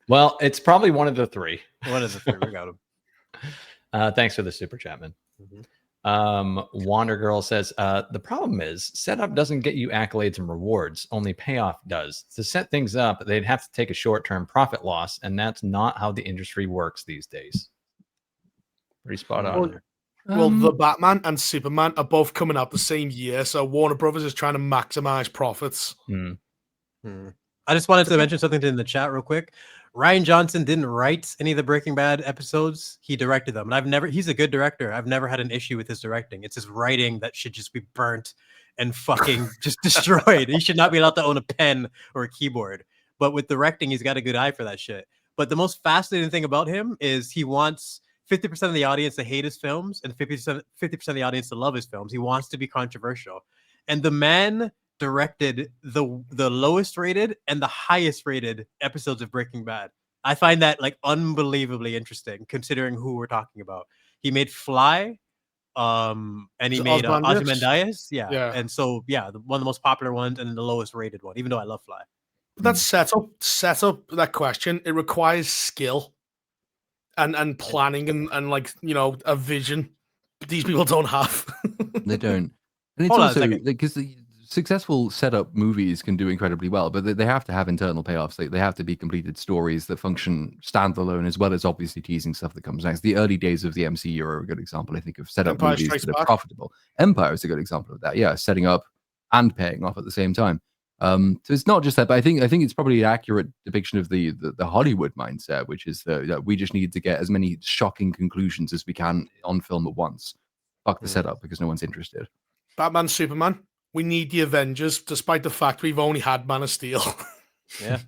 Well, it's probably one of the three. One of the three. We got him. Thanks for the super chat, man. Mm-hmm. Wander Girl says, the problem is setup doesn't get you accolades and rewards, only payoff does. To set things up, they'd have to take a short-term profit loss, and that's not how the industry works these days. Pretty spot on. Well, the Batman and Superman are both coming out the same year, so Warner Brothers is trying to maximize profits. I just wanted to mention something in the chat real quick. Ryan Johnson didn't write any of the Breaking Bad episodes. He directed them. And he's a good director. I've never had an issue with his directing. It's his writing that should just be burnt and fucking just destroyed. He should not be allowed to own a pen or a keyboard. But with directing, he's got a good eye for that shit. But the most fascinating thing about him is he wants 50% of the audience to hate his films and 50% of the audience to love his films. He wants to be controversial. And the man directed the lowest rated and the highest rated episodes of Breaking Bad. I find that like unbelievably interesting considering who we're talking about. He made Fly, and he made Ozymandias. Yeah. And so one of the most popular ones and the lowest rated one, even though I love Fly. That set up that question. It requires skill and planning and like, you know, a vision. These people don't have. They don't. And it's also because the successful setup movies can do incredibly well, but they have to have internal payoffs. They have to be completed stories that function standalone, as well as obviously teasing stuff that comes next. The early days of the MCU are a good example, I think, of setup movies that are profitable. Empire is a good example of that. Yeah, setting up and paying off at the same time. So it's not just that, but I think it's probably an accurate depiction of the Hollywood mindset, which is that we just need to get as many shocking conclusions as we can on film at once. Fuck the setup because no one's interested. Batman, Superman. We need the Avengers, despite the fact we've only had Man of Steel. Yeah.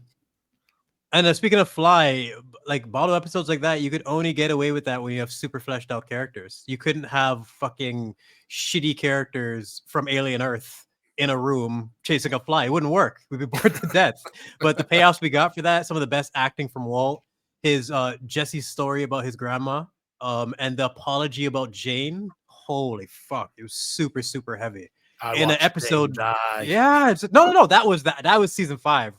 And speaking of Fly, like bottle episodes like that, you could only get away with that when you have super fleshed out characters. You couldn't have fucking shitty characters from Alien Earth in a room chasing a fly. It wouldn't work. We'd be bored to death. But the payoffs we got for that, some of the best acting from Walt, his Jesse's story about his grandma, and the apology about Jane. Holy fuck. It was super, super heavy. In an episode, yeah, no, that was season 5.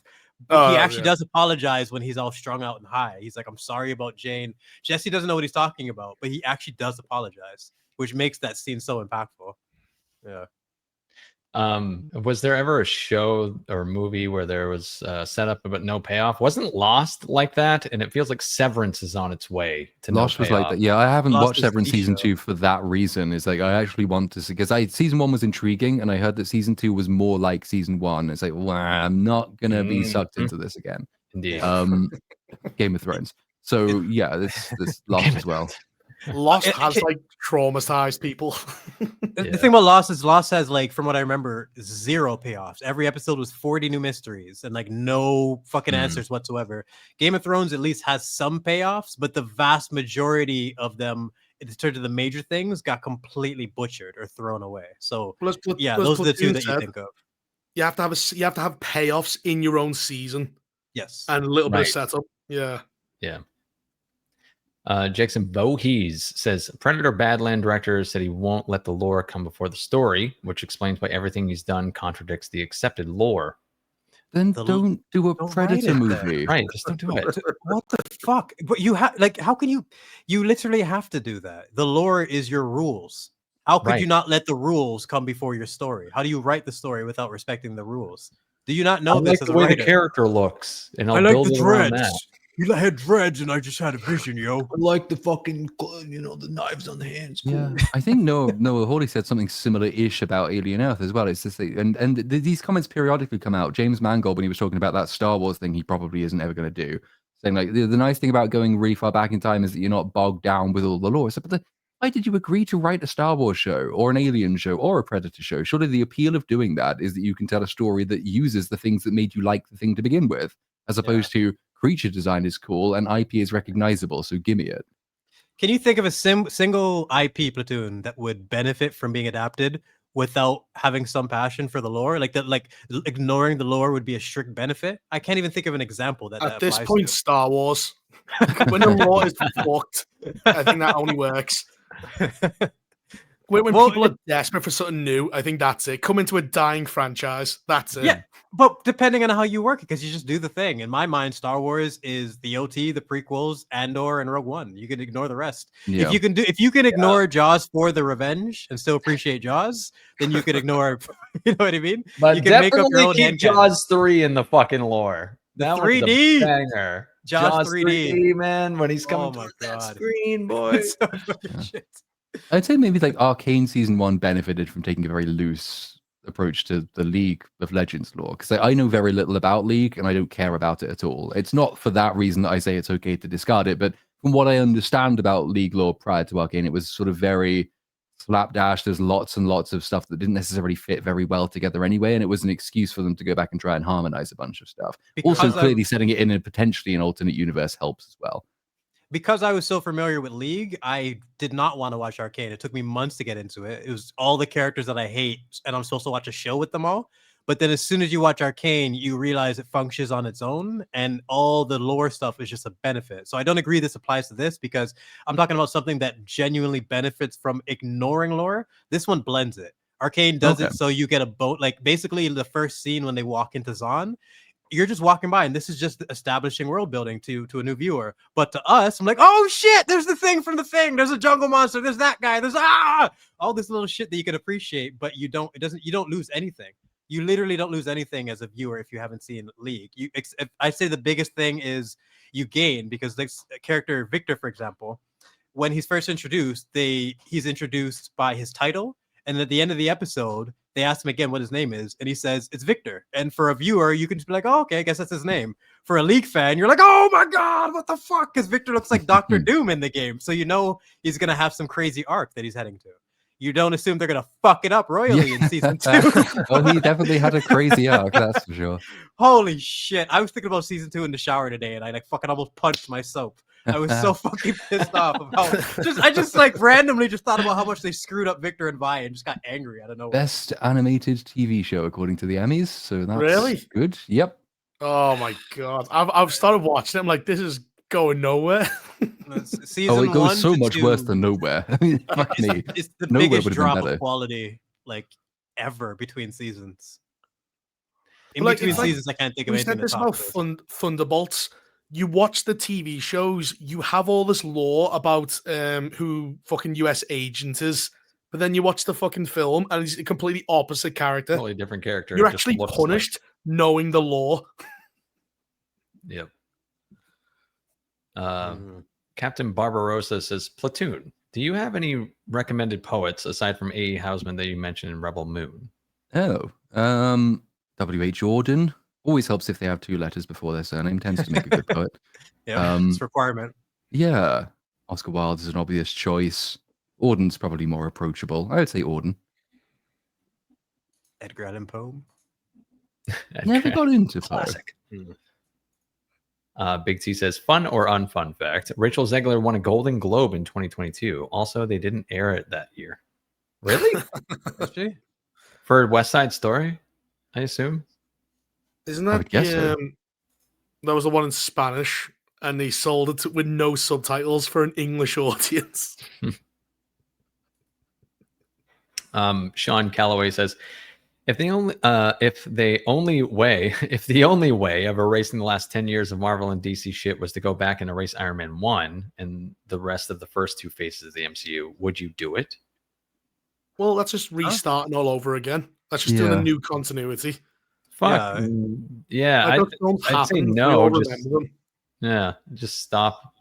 He actually does apologize when he's all strung out and high. He's like, I'm sorry about Jane. Jesse doesn't know what he's talking about, but he actually does apologize, which makes that scene so impactful. Yeah. Was there ever a show or movie where there was setup but no payoff? Wasn't Lost like that? And it feels like Severance is on its way to Lost was like that. Yeah, I haven't watched Severance season 2 for that reason. It's like I actually want to see, because season 1 was intriguing, and I heard that season 2 was more like season 1. It's like, wow, I'm not gonna be sucked into this again. Indeed. Game of Thrones. So yeah, this Lost as well. Lost has like traumatized people. The thing about Lost is Lost has, like, from what I remember, 0 payoffs. Every episode was 40 new mysteries and like no fucking answers whatsoever. Game of Thrones at least has some payoffs, but the vast majority of them, in terms of the major things, got completely butchered or thrown away. So those are the two that you think of. You have to have payoffs in your own season. Yes, and a little bit of setup. Yeah. Jackson Voorhees says Predator Badland director said he won't let the lore come before the story, which explains why everything he's done contradicts the accepted lore. Then don't do a Predator movie. Right, just don't do it. What the fuck? But you have, like, how can you literally have to do that? The lore is your rules. How could you not let the rules come before your story? How do you write the story without respecting the rules? Do you not know this as a writer? The character looks, and I'll build it around that. You had dreads, and I just had a vision, yo. I like the fucking, the knives on the hands. Cool. Yeah, I think Noah Hawley said something similar-ish about Alien Earth as well. It's just and these comments periodically come out. James Mangold, when he was talking about that Star Wars thing, he probably isn't ever going to do, saying like the nice thing about going really far back in time is that you're not bogged down with all the lore. So, but why did you agree to write a Star Wars show or an Alien show or a Predator show? Surely the appeal of doing that is that you can tell a story that uses the things that made you like the thing to begin with, as opposed to creature design is cool and IP is recognizable, so give me it. Can you think of a single IP Platoon that would benefit from being adapted without having some passion for the lore? Like ignoring the lore would be a strict benefit. I can't even think of an example that at this point. Star Wars, when the lore is fucked, I think that only works. When Well, people are desperate for something new, I think that's it. Come into a dying franchise. That's it. Yeah, but depending on how you work it, because you just do the thing. In my mind, Star Wars is the OT, the prequels, Andor, and Rogue One. You can ignore the rest. Yeah. If you can ignore Jaws for the revenge and still appreciate Jaws, then you could ignore. You know what I mean? But you can make up your definitely own keep headcanon. Jaws 3 in the fucking lore. The That was 3D. a banger. Jaws 3D. man, when he's coming Oh my towards that God. screen, boy. It's so fucking shit. I'd say maybe like Arcane Season 1 benefited from taking a very loose approach to the League of Legends lore, because I know very little about League and I don't care about it at all. It's not for that reason that I say it's okay to discard it, but from what I understand about League lore prior to Arcane, it was sort of very slapdash. There's lots and lots of stuff that didn't necessarily fit very well together anyway, and it was an excuse for them to go back and try and harmonize a bunch of stuff. Also, clearly setting it in a potentially an alternate universe helps as well. Because I was so familiar with League, I did not want to watch Arcane. It took me months to get into it. It was all the characters that I hate, and I'm supposed to watch a show with them all. But then as soon as you watch Arcane, you realize it functions on its own, and all the lore stuff is just a benefit. So I don't agree this applies to this, because I'm talking about something that genuinely benefits from ignoring lore. This one blends it. Arcane does it so you get a boat. Like basically the first scene when they walk into Zon, you're just walking by, and this is just establishing world building to a new viewer. But to us, I'm like, oh shit, there's the thing from the thing. There's a jungle monster. There's that guy. There's all this little shit that you can appreciate, but you don't lose anything. You literally don't lose anything as a viewer if you haven't seen League. I'd say the biggest thing is you gain, because this character Victor, for example, when he's first introduced, he's introduced by his title, and at the end of the episode, they ask him again what his name is, and he says it's Victor. And for a viewer, you can just be like, oh, okay, I guess that's his name. For a League fan, you're like, oh my God, what the fuck? Because Victor looks like Dr. Doom in the game. So you know he's going to have some crazy arc that he's heading to. You don't assume they're going to fuck it up royally in season 2. Oh, he definitely had a crazy arc, that's for sure. Holy shit. I was thinking about season 2 in the shower today, and I like fucking almost punched my soap. I was so fucking pissed off about I just like randomly just thought about how much they screwed up Victor and Vi and just got angry out of nowhere. Best animated TV show according to the Emmys, so that's really good. Yep. Oh my God, I've started watching it. I'm like, this is going nowhere. Season it goes 1 so to much 2, worse than nowhere. I mean, fuck me. It's the Nowhere biggest would've been drop better. of quality like ever between seasons. In Like, between it's like- seasons, I can't think of We anything said to this top about this. Thunderbolts. You watch the TV shows, you have all this lore about who fucking US agent is, but then you watch the fucking film and he's a completely opposite character. Totally different character. You're just actually looks punished knowing the lore. Yep. Captain Barbarossa says, Platoon, do you have any recommended poets aside from A.E. Housman that you mentioned in Rebel Moon? Oh, W.H. Jordan. Always helps if they have 2 letters before their surname. Tends to make a good poet. Yeah, it's a requirement. Yeah. Oscar Wilde is an obvious choice. Auden's probably more approachable. I would say Auden. Edgar Allan Poe. Never got into Poe. Classic. Big T says, fun or unfun fact, Rachel Zegler won a Golden Globe in 2022. Also, they didn't air it that year. Really? For West Side Story, I assume? Isn't I that would guess so. that was the one in Spanish, and they sold it with no subtitles for an English audience. Sean Calloway says, if the only way of erasing the last 10 years of Marvel and DC shit was to go back and erase Iron Man 1 and the rest of the first 2 phases of the MCU, would you do it? Well, that's just restarting all over again. That's just doing a new continuity. Fuck. Yeah, Like, those films I'd say happened, we no. all Just, remember them. yeah, just stop.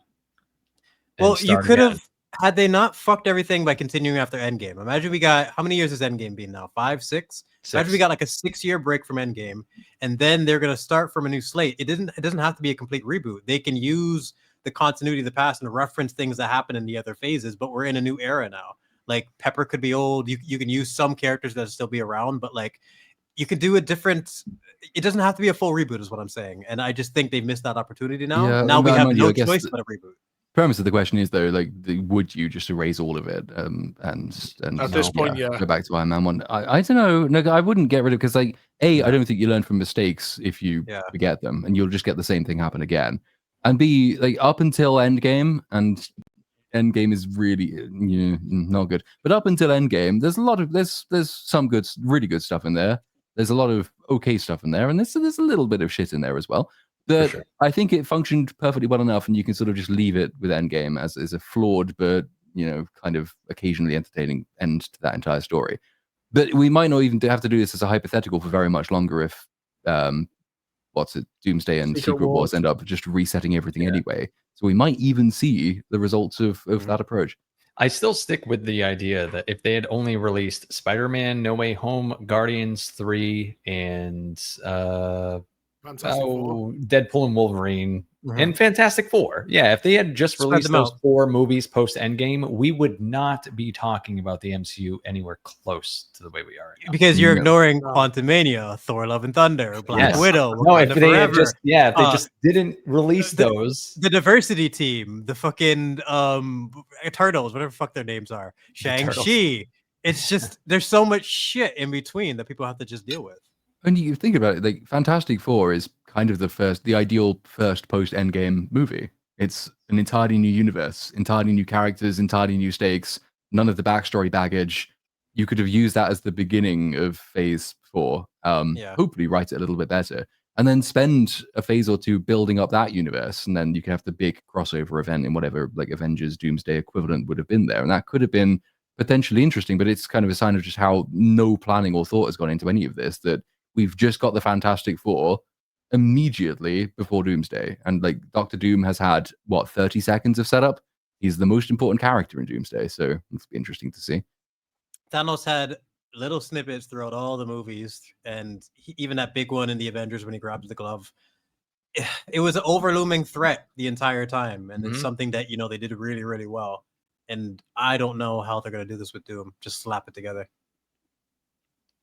and Well, you start could again. have, had they not fucked everything by continuing after Endgame. Imagine we got, how many years has Endgame been now? 5, 6? Imagine we got like a 6-year break from Endgame, and then they're gonna start from a new slate. It doesn't have to be a complete reboot. They can use the continuity of the past and reference things that happen in the other phases, but we're in a new era now. Like Pepper could be old. You can use some characters that still be around, but like you could do a different. It doesn't have to be a full reboot, is what I'm saying. And I just think they missed that opportunity now. Yeah, now we no, have mind no you, I guess choice but a reboot. Premise of the question is though, like, would you just erase all of it and At this point, yeah. go back to Iron Man 1? I don't know. No, I wouldn't get rid of, because like I don't think you learn from mistakes if you forget them, and you'll just get the same thing happen again. And B, like up until Endgame and Endgame is really not good. But up until Endgame, there's a lot of there's some good, really good stuff in there. There's a lot of okay stuff in there, and there's a little bit of shit in there as well. But sure. I think it functioned perfectly well enough, and you can sort of just leave it with Endgame as a flawed but kind of occasionally entertaining end to that entire story. But we might not even have to do this as a hypothetical for very much longer if Doomsday and Secret Wars end up just resetting everything anyway. So we might even see the results of that approach. I still stick with the idea that if they had only released Spider-Man, No Way Home, Guardians 3, and Deadpool and Wolverine, and Fantastic Four. Yeah, if they had just released those 4 movies post Endgame, we would not be talking about the MCU anywhere close to the way we are right now. Because you're ignoring Quantumania, Thor: Love and Thunder, Black Widow. No, if they had just if they just didn't release those, the diversity team, the fucking Turtles, whatever the fuck their names are, Shang-Chi. It's just there's so much shit in between that people have to just deal with. And you think about it, like Fantastic Four is kind of the ideal first post-Endgame movie. It's an entirely new universe, entirely new characters, entirely new stakes, none of the backstory baggage. You could have used that as the beginning of Phase 4. Hopefully write it a little bit better. And then spend a phase or two building up that universe. And then you can have the big crossover event in whatever like Avengers Doomsday equivalent would have been there. And that could have been potentially interesting, but it's kind of a sign of just how no planning or thought has gone into any of this, that we've just got the Fantastic Four immediately before Doomsday. And like Doctor Doom has had, 30 seconds of setup? He's the most important character in Doomsday. So it's be interesting to see. Thanos had little snippets throughout all the movies. And even that big one in the Avengers when he grabs the glove. It was an overlooming threat the entire time. And it's something that, they did really, really well. And I don't know how they're going to do this with Doom. Just slap it together.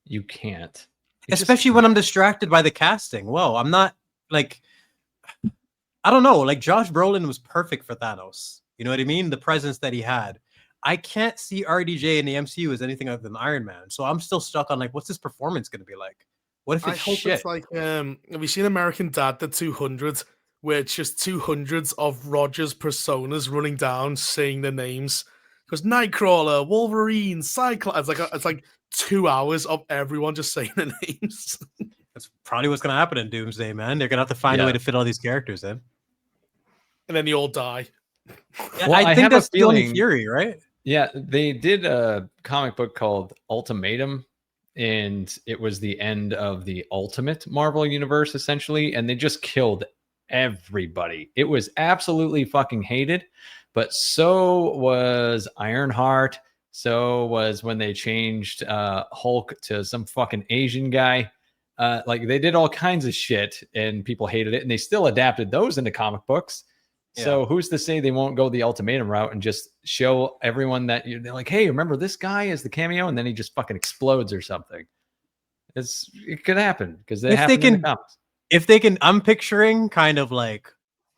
You can't. Especially when I'm distracted by the casting. Whoa, I'm not like, I don't know. Like Josh Brolin was perfect for Thanos. You know what I mean? The presence that he had. I can't see RDJ in the MCU as anything other than Iron Man. So I'm still stuck on like, what's his performance going to be like? What if it's shit? It's like, have you seen American Dad, the 200, where it's just 200s of Rogers personas running down, saying their names? Because Nightcrawler, Wolverine, Cyclops. It's like 2 hours of everyone just saying their names. That's probably what's going to happen in Doomsday, man. They're going to have to find a way to fit all these characters in. And then they all die. Yeah, well, I think that's the only theory, right? Yeah, they did a comic book called Ultimatum, and it was the end of the Ultimate Marvel Universe, essentially, and they just killed everybody. It was absolutely fucking hated, but so was Ironheart. So was when they changed Hulk to some fucking Asian guy. Like they did all kinds of shit and people hated it, and they still adapted those into comic books. Yeah. So who's to say they won't go the Ultimatum route and just show everyone that they're like, hey, remember this guy is the cameo, and then he just fucking explodes or something. It could happen because they happen in the comics. If they can, I'm picturing kind of like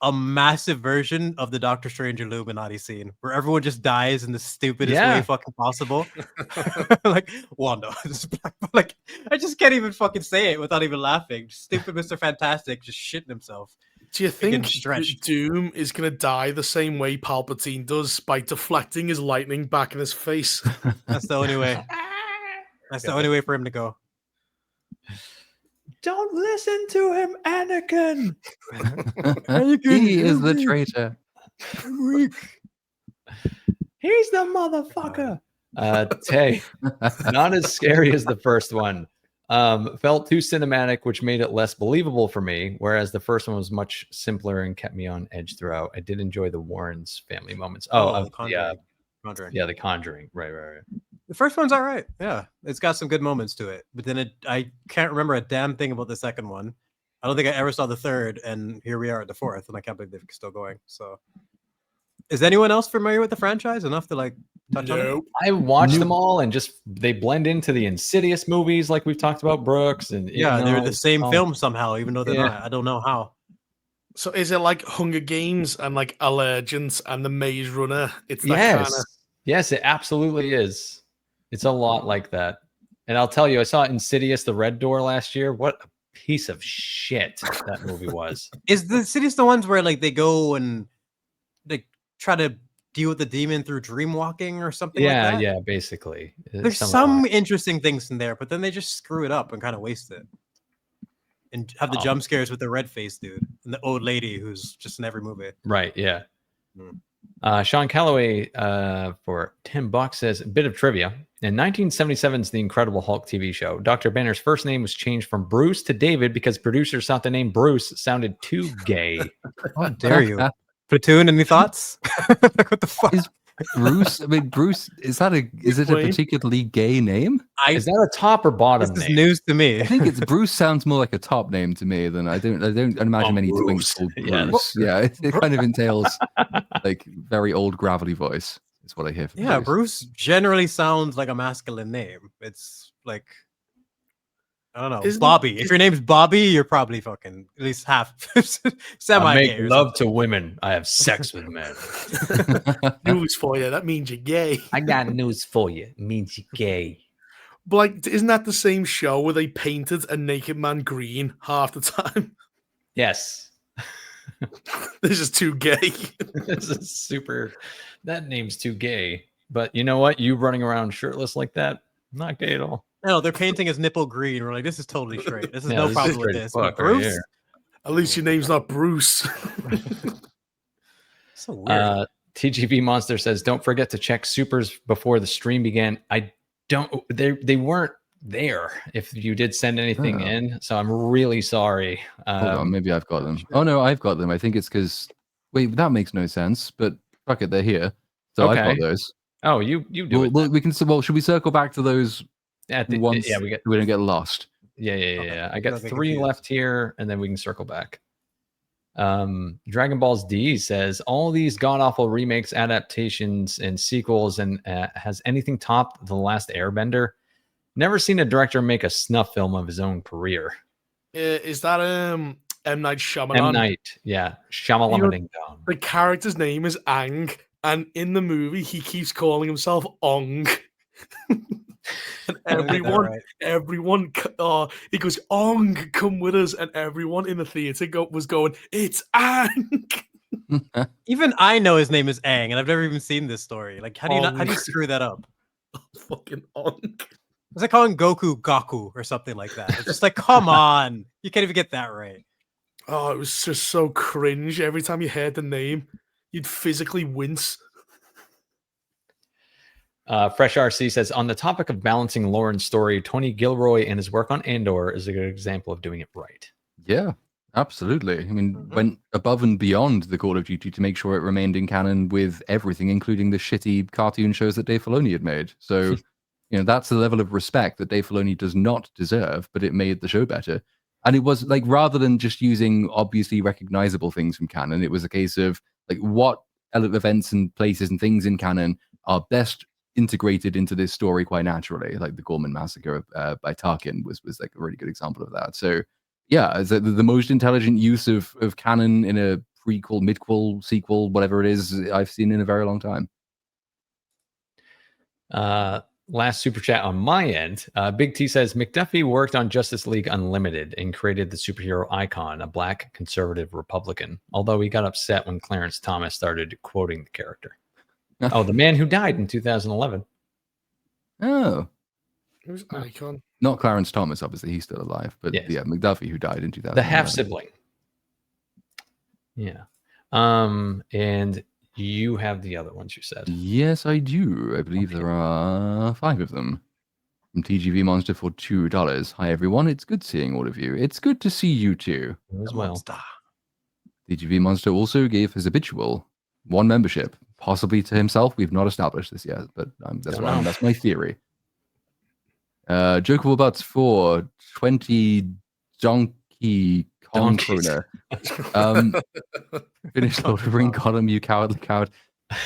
a massive version of the Doctor Strange Illuminati scene where everyone just dies in the stupidest way fucking possible. Like Wanda, like I just can't even fucking say it without even laughing. Stupid Mr. Fantastic just shitting himself. Do you think Doom is going to die the same way Palpatine does, by deflecting his lightning back in his face? That's the only way. That's the only way for him to go. Don't listen to him, Anakin. He is the traitor. He's the motherfucker. Tay, not as scary as the first one. Felt too cinematic, which made it less believable for me, whereas the first one was much simpler and kept me on edge throughout. I did enjoy the Warrens family moments. The Conjuring. Yeah, the Conjuring. Right. The first one's all right. Yeah, it's got some good moments to it. But then I can't remember a damn thing about the second one. I don't think I ever saw the third, and here we are at the fourth, and I can't believe they're still going. So, is anyone else familiar with the franchise enough to like touch on it? I watched them all, and just they blend into the Insidious movies, like we've talked about, Brooks, and they're the same film somehow, even though they're not. I don't know how. So, is it like Hunger Games and like Allergens and the Maze Runner? It's that kind of. Yes, it absolutely is. It's a lot like that. And I'll tell you, I saw Insidious, The Red Door last year. What a piece of shit that movie was. Is the Insidious the ones where like they go and they try to deal with the demon through dream walking or something like that. Yeah, basically. There's some interesting things in there, but then they just screw it up and kind of waste it. And have the jump scares with the red face dude and the old lady who's just in every movie. Right, yeah. Sean Calloway for $10 says, a bit of trivia. In 1977's The Incredible Hulk TV show, Dr. Banner's first name was changed from Bruce to David because producers thought the name Bruce sounded too gay. How dare you? Platoon, any thoughts? What the fuck? Is Bruce? I mean, Bruce, is it a particularly gay name? Is that a top or bottom This is name? news to me. I think it's Bruce sounds more like a top name to me than I don't imagine many twinks called Bruce. Yeah, it kind of entails like very old gravelly voice. Is what I hear. From Bruce generally sounds like a masculine name. It's like, I don't know, Bobby. If your name's Bobby, you're probably fucking at least half semi. I make love to women. I have sex with men. News for you. That means you're gay. I got news for you. It means you're gay. But like, isn't that the same show where they painted a naked man green half the time? Yes. This is too gay. This is super. That name's too gay. But you know what? You running around shirtless like that, not gay at all. No, they're painting his nipple green. We're like, this is totally straight. This is no problem with this. But Bruce? Right, at least your name's not Bruce. So weird. TGV Monster says, don't forget to check supers before the stream began. They weren't there if you did send anything in. So I'm really sorry. Hold on, maybe I've got them. Oh no, I've got them. I think it's because that makes no sense, but fuck it, they're here. So I've got those. Oh, you do it. We can. Well, should we circle back to those once? Yeah, we don't get lost. Yeah. Okay. I got 3 left here, and then we can circle back. Dragon Balls D says, all these god-awful remakes, adaptations, and sequels, and has anything topped The Last Airbender? Never seen a director make a snuff film of his own career. Is that M. Night Shyamalan? M. Night, yeah. Shyamalan. The character's name is Aang, and in the movie, he keeps calling himself Ong. And everyone, he goes, Ong, come with us. And everyone in the theater was going, it's Aang. Even I know his name is Aang, and I've never even seen this story. Like, how do you screw that up? Fucking Ong. It's like calling Goku Gaku or something like that. It's just like, come on. You can't even get that right. Oh, it was just so cringe. Every time you heard the name, you'd physically wince. Fresh RC says, on the topic of balancing lore and story, Tony Gilroy and his work on Andor is a good example of doing it right. Yeah, absolutely. I mean, went above and beyond the Call of Duty to make sure it remained in canon with everything, including the shitty cartoon shows that Dave Filoni had made. So, that's the level of respect that Dave Filoni does not deserve, but it made the show better. And it was like, rather than just using obviously recognizable things from canon, it was a case of like what events and places and things in canon are best integrated into this story quite naturally. Like the Gorman Massacre by Tarkin was like a really good example of that. So yeah, it's the most intelligent use of canon in a prequel, midquel, sequel, whatever it is I've seen in a very long time. Last super chat on my end. Big T says, McDuffie worked on Justice League Unlimited and created the superhero icon, a black conservative Republican, although he got upset when Clarence Thomas started quoting the character. Oh, the man who died in 2011. Oh. Who's Icon? Not Clarence Thomas, obviously. He's still alive. But yeah, McDuffie, who died in 2011. The half-sibling. Yeah. And you have the other ones, you said. Yes, I do. I believe there are 5 of them. From TGV Monster for $2. Hi, everyone. It's good seeing all of you. It's good to see you too. As well. TGV Monster also gave his habitual 1 membership, possibly to himself. We've not established this yet, but that's my theory. Jokeable Butts for 20 Donkey Kong Kroner. Finished Lord of the Rings, got him, you cowardly coward.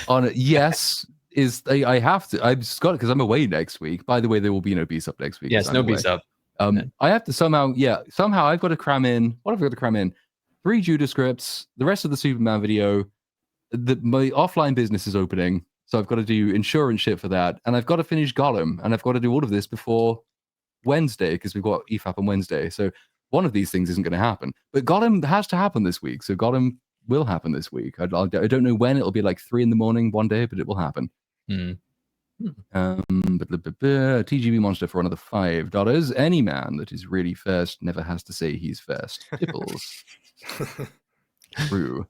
On it, yes, I have to. I've just got it because I'm away next week. By the way, there will be no BSUP next week. Yes, no BSUP. I have to somehow I've got to cram in. What have I got to cram in? 3 Judas scripts, the rest of the Superman video. My offline business is opening, so I've got to do insurance shit for that, and I've got to finish Gollum, and I've got to do all of this before Wednesday because we've got EFAP on Wednesday. So one of these things isn't going to happen, but Gollum has to happen this week. So Gollum, will happen this week. I don't know when. It'll be like 3 in the morning one day, but it will happen. TGB Monster for another $5. Any man that is really first never has to say he's first. Tipples. True.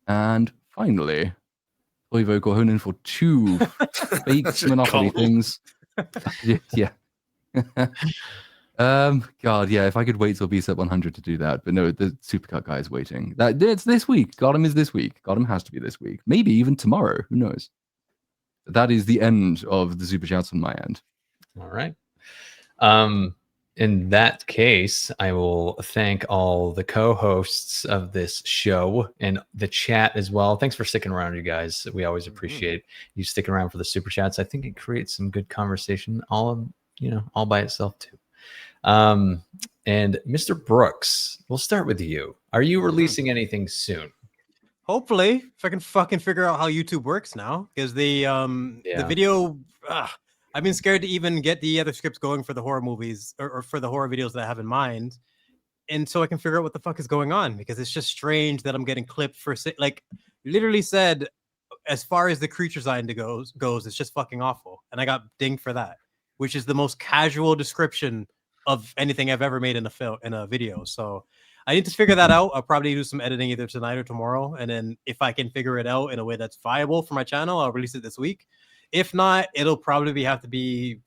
And finally, Toivo Kohonen for 2 fake Monopoly things. Yeah. God, yeah, if I could wait till BSUP 100 to do that, but no, the Supercut guy is waiting. It's this week. Gotham is this week. Gotham has to be this week. Maybe even tomorrow. Who knows? That is the end of the super chats on my end. All right. In that case, I will thank all the co-hosts of this show and the chat as well. Thanks for sticking around, you guys. We always appreciate you sticking around for the super chats. I think it creates some good conversation all by itself too. And Mr. Brooks, we'll start with you. Are you releasing anything soon? Hopefully, if I can fucking figure out how YouTube works now, because the video, I've been scared to even get the other scripts going for the horror movies or for the horror videos that I have in mind, and so I can figure out what the fuck is going on, because it's just strange that I'm getting clipped for like literally said, as far as the creature design goes, it's just fucking awful, and I got dinged for that, which is the most casual description of anything I've ever made in a video. So I need to figure that out. I'll probably do some editing either tonight or tomorrow, and then if I can figure it out in a way that's viable for my channel, I'll release it this week. If not, it'll probably have to be,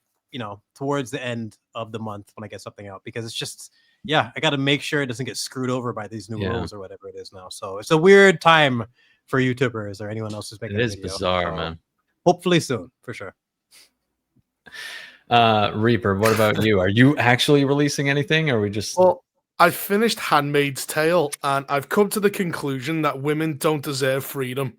towards the end of the month when I get something out, because it's just, I got to make sure it doesn't get screwed over by these new rules or whatever it is now. So it's a weird time for YouTubers or anyone else who's making it. It is bizarre, man. Hopefully soon, for sure. Reaper, what about you? Are you actually releasing anything, or are we just... Well, I finished Handmaid's Tale, and I've come to the conclusion that women don't deserve freedom.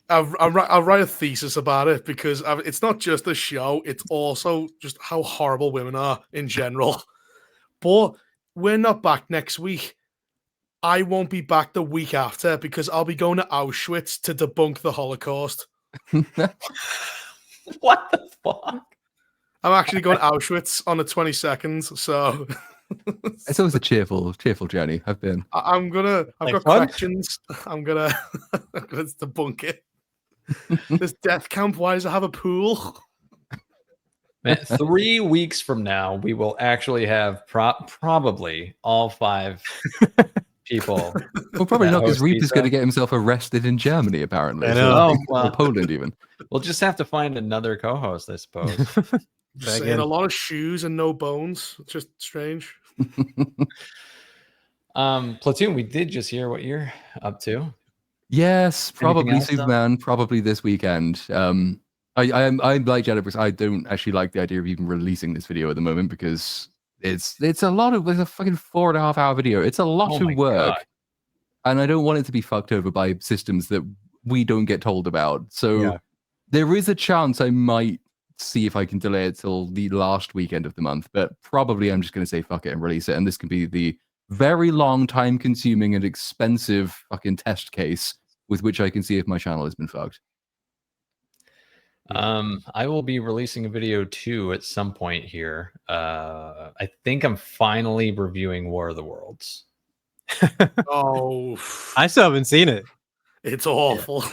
I'll write a thesis about it, because it's not just a show, it's also just how horrible women are in general. But we're not back next week. I won't be back the week after, because I'll be going to Auschwitz to debunk the Holocaust. What the fuck? I'm actually going to Auschwitz on the 22nd, so... It's always a cheerful journey. I've got questions. I'm gonna debunk it. This death camp, why does it have a pool? Man, 3 weeks from now, we will actually have probably all 5 people. Well, probably not, because Reaper's going to get himself arrested in Germany, apparently. I know. Or Poland, even. We'll just have to find another co-host, I suppose. Saying a lot of shoes and no bones. It's just strange. Platoon, we did just hear what you're up to. Yes, probably else, Superman, probably this weekend. I like Jedi Brooks. I don't actually like the idea of even releasing this video at the moment, because it's a fucking 4.5 hour video. It's a lot of work. God. And I don't want it to be fucked over by systems that we don't get told about. So there is a chance I might see if I can delay it till the last weekend of the month, but probably I'm just going to say fuck it and release it. And this can be the very long, time consuming and expensive fucking test case with which I can see if my channel has been fucked. I will be releasing a video too at some point here. I think I'm finally reviewing War of the Worlds. Oh, I still haven't seen it. It's awful.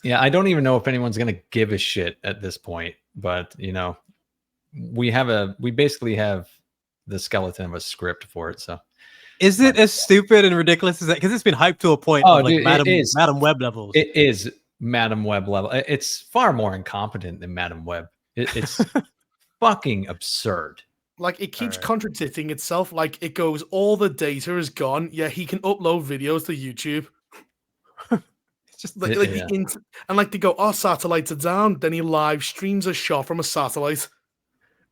Yeah, I don't even know if anyone's gonna give a shit at this point, but we basically have the skeleton of a script for it. So, is it as stupid and ridiculous as that? Because it's been hyped to a point of like Madam Web levels. It is Madam Web level. It's far more incompetent than Madam Web. It's fucking absurd. Like, it keeps contradicting itself. Like, it goes, all the data is gone. Yeah, he can upload videos to YouTube. Just like and like they go, oh, satellites are down. Then he live streams a shot from a satellite.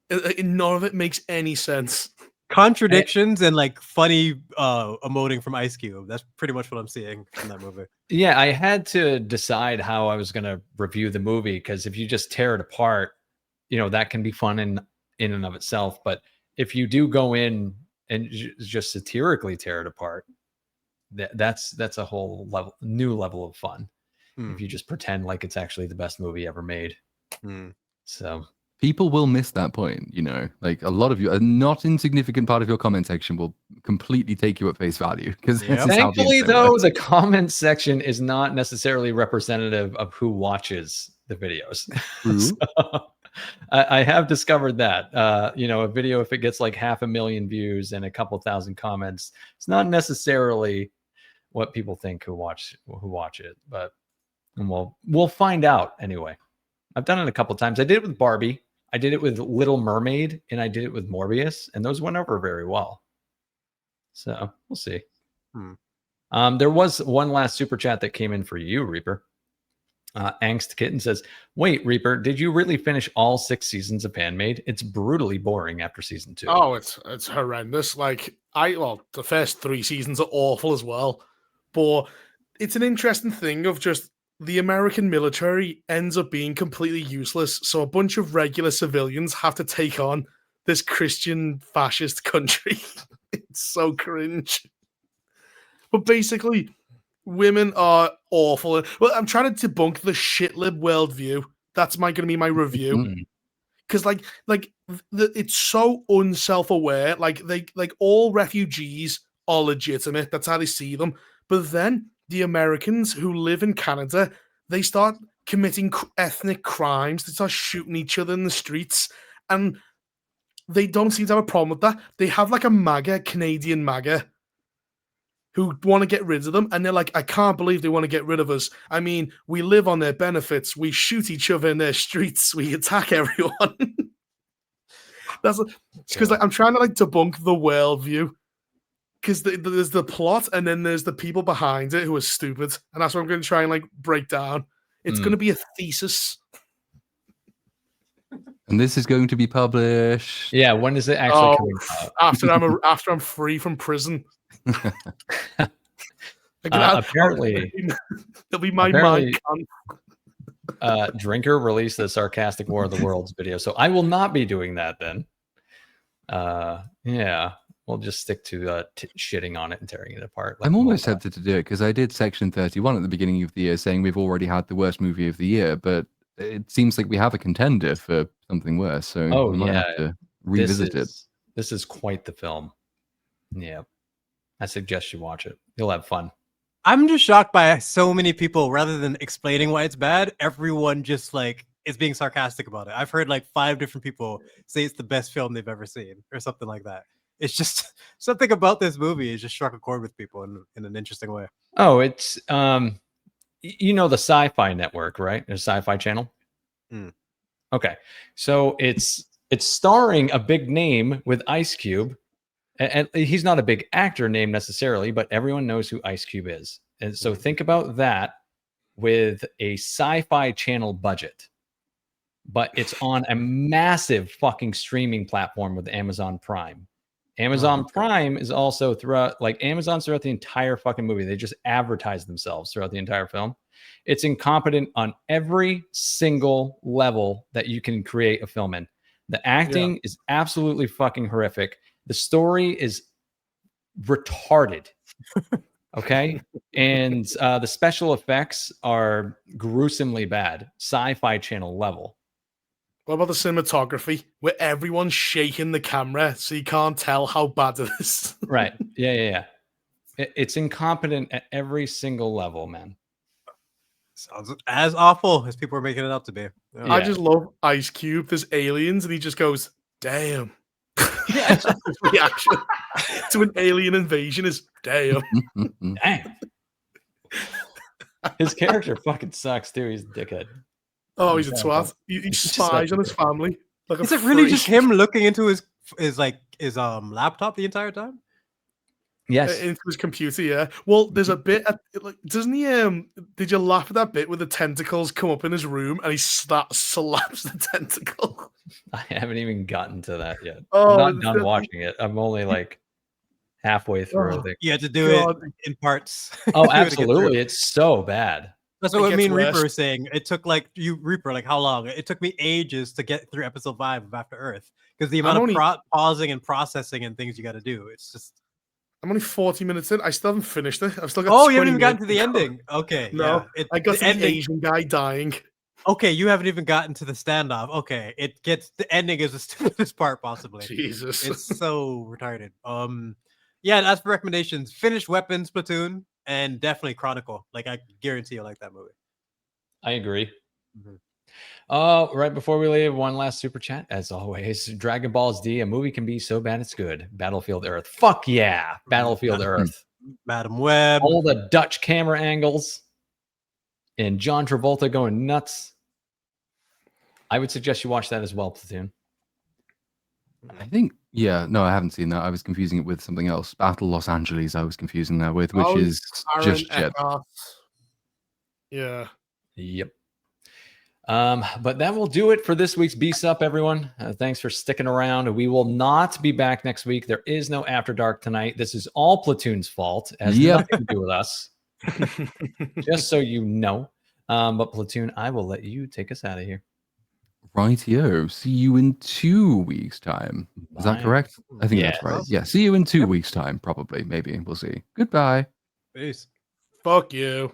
None of it makes any sense. Contradictions and like funny emoting from Ice Cube. That's pretty much what I'm seeing in that movie. Yeah, I had to decide how I was going to review the movie, because if you just tear it apart, that can be fun in and of itself. But if you do go in and just satirically tear it apart, that's a whole new level of fun. If you just pretend like it's actually the best movie ever made. So People will miss that point, you know. Like a lot of you, a not insignificant part of your comment section will completely take you at face value because thankfully, though, the comment section is not necessarily representative of who watches the videos. True. So, I have discovered that you know, a video, if it gets like 500,000 views and a couple thousand comments, it's not necessarily what people think who watch it, but we'll find out anyway. I've done it a couple times. I did it with Barbie, I did it with Little Mermaid, and I did it with Morbius, and those went over very well. So we'll see. There was one last super chat that came in for you, Reaper. Angst Kitten says, "Wait, Reaper, did you really finish all 6 seasons of Handmaid? It's brutally boring after season 2." Oh, it's horrendous. Like the first 3 seasons are awful as well, but it's an interesting thing of just the American military ends up being completely useless, so a bunch of regular civilians have to take on this Christian fascist country. It's so cringe. But basically, women are awful. Well, I'm trying to debunk the shitlib worldview. That's going to be my review. Because it's so unself-aware. Like all refugees are legitimate. That's how they see them. But then the Americans who live in Canada, they start committing ethnic crimes. They start shooting each other in the streets, and they don't seem to have a problem with that. They have like a MAGA, Canadian MAGA, who want to get rid of them, and they're like, I can't believe they want to get rid of us. I mean, we live on their benefits. We shoot each other in their streets. We attack everyone. That's because I'm trying to debunk the worldview, because there's the plot and then there's the people behind it who are stupid, and that's what I'm going to try and break down. It's going to be a thesis. And this is going to be published. Yeah, when is it actually coming out? After I'm free from prison. Apparently, it'll be my mind. Drinker released the sarcastic War of the Worlds video, so I will not be doing that then. Yeah, we'll just stick to shitting on it and tearing it apart. I'm almost tempted to do it because I did section 31 at the beginning of the year saying we've already had the worst movie of the year, but it seems like we have a contender for something worse. So we might have to revisit it. This is quite the film. Yeah. I suggest you watch it. You'll have fun. I'm just shocked by so many people, rather than explaining why it's bad, everyone just is being sarcastic about it. I've heard 5 different people say it's the best film they've ever seen or something like that. It's just something about this movie has just struck a chord with people in an interesting way. Oh, it's you know, the Sci-Fi Network, right? The Sci-Fi Channel. Okay, so it's starring a big name with Ice Cube. And he's not a big actor name necessarily, but everyone knows who Ice Cube is. And so think about that with a Sci-Fi Channel budget, but it's on a massive fucking streaming platform with Amazon Prime. Amazon Prime is also throughout the entire fucking movie. They just advertise themselves throughout the entire film. It's incompetent on every single level that you can create a film in. The acting is absolutely fucking horrific. The story is retarded, okay? And the special effects are gruesomely bad, Sci-Fi Channel level. What about the cinematography, where everyone's shaking the camera so you can't tell how bad it is? Right, yeah. It's incompetent at every single level, man. Sounds as awful as people are making it out to be. Yeah. I just love Ice Cube. There's aliens, and he just goes, damn. His reaction to an alien invasion is damn. Damn. His character fucking sucks too. He's a dickhead. Oh, he's a twat. He spies on his family. Is it really just him looking into his laptop the entire time? Yes, into his computer. Yeah. Well, there's a bit. Doesn't he? Did you laugh at that bit where the tentacles come up in his room and he slaps the tentacle? I haven't even gotten to that yet. Oh, I'm not done watching it. I'm only halfway through. You had to do it in parts. Oh, absolutely! It's so bad. That's what Reaper was saying. It took Reaper, how long? It took me ages to get through episode 5 of After Earth because the amount of pausing and processing and things you got to do. It's just. I'm only 40 minutes in. I still haven't finished it. I've still got. Oh, you haven't even gotten to the ending. Okay. No, yeah. I got to the Asian guy dying. Okay, you haven't even gotten to the standoff. Okay, the ending is the stupidest part possibly. Jesus. It's so retarded. Yeah, and as for recommendations, Finished Weapons, Platoon, and definitely Chronicle. Like I guarantee you like that movie. I agree. Mm-hmm. Right before we leave, one last super chat. As always, Dragon Ball Z, a movie can be so bad it's good. Battlefield Earth. Fuck yeah. Battlefield Earth. Madam Web. All the Dutch camera angles and John Travolta going nuts. I would suggest you watch that as well, Platoon. I think, yeah, no, I haven't seen that. I was confusing it with something else. Battle Los Angeles, I was confusing that with, which is just shit. Yeah. Yep. But that will do it for this week's BSUP, everyone. Thanks for sticking around. We will not be back next week. There is no After Dark tonight. This is all Platoon's fault. It has nothing to do with us. Just so you know. But Platoon, I will let you take us out of here. Rightio. See you in 2 weeks' time. Is that correct? I think that's right. Yeah. See you in 2 weeks' time, probably. Maybe. We'll see. Goodbye. Peace. Fuck you.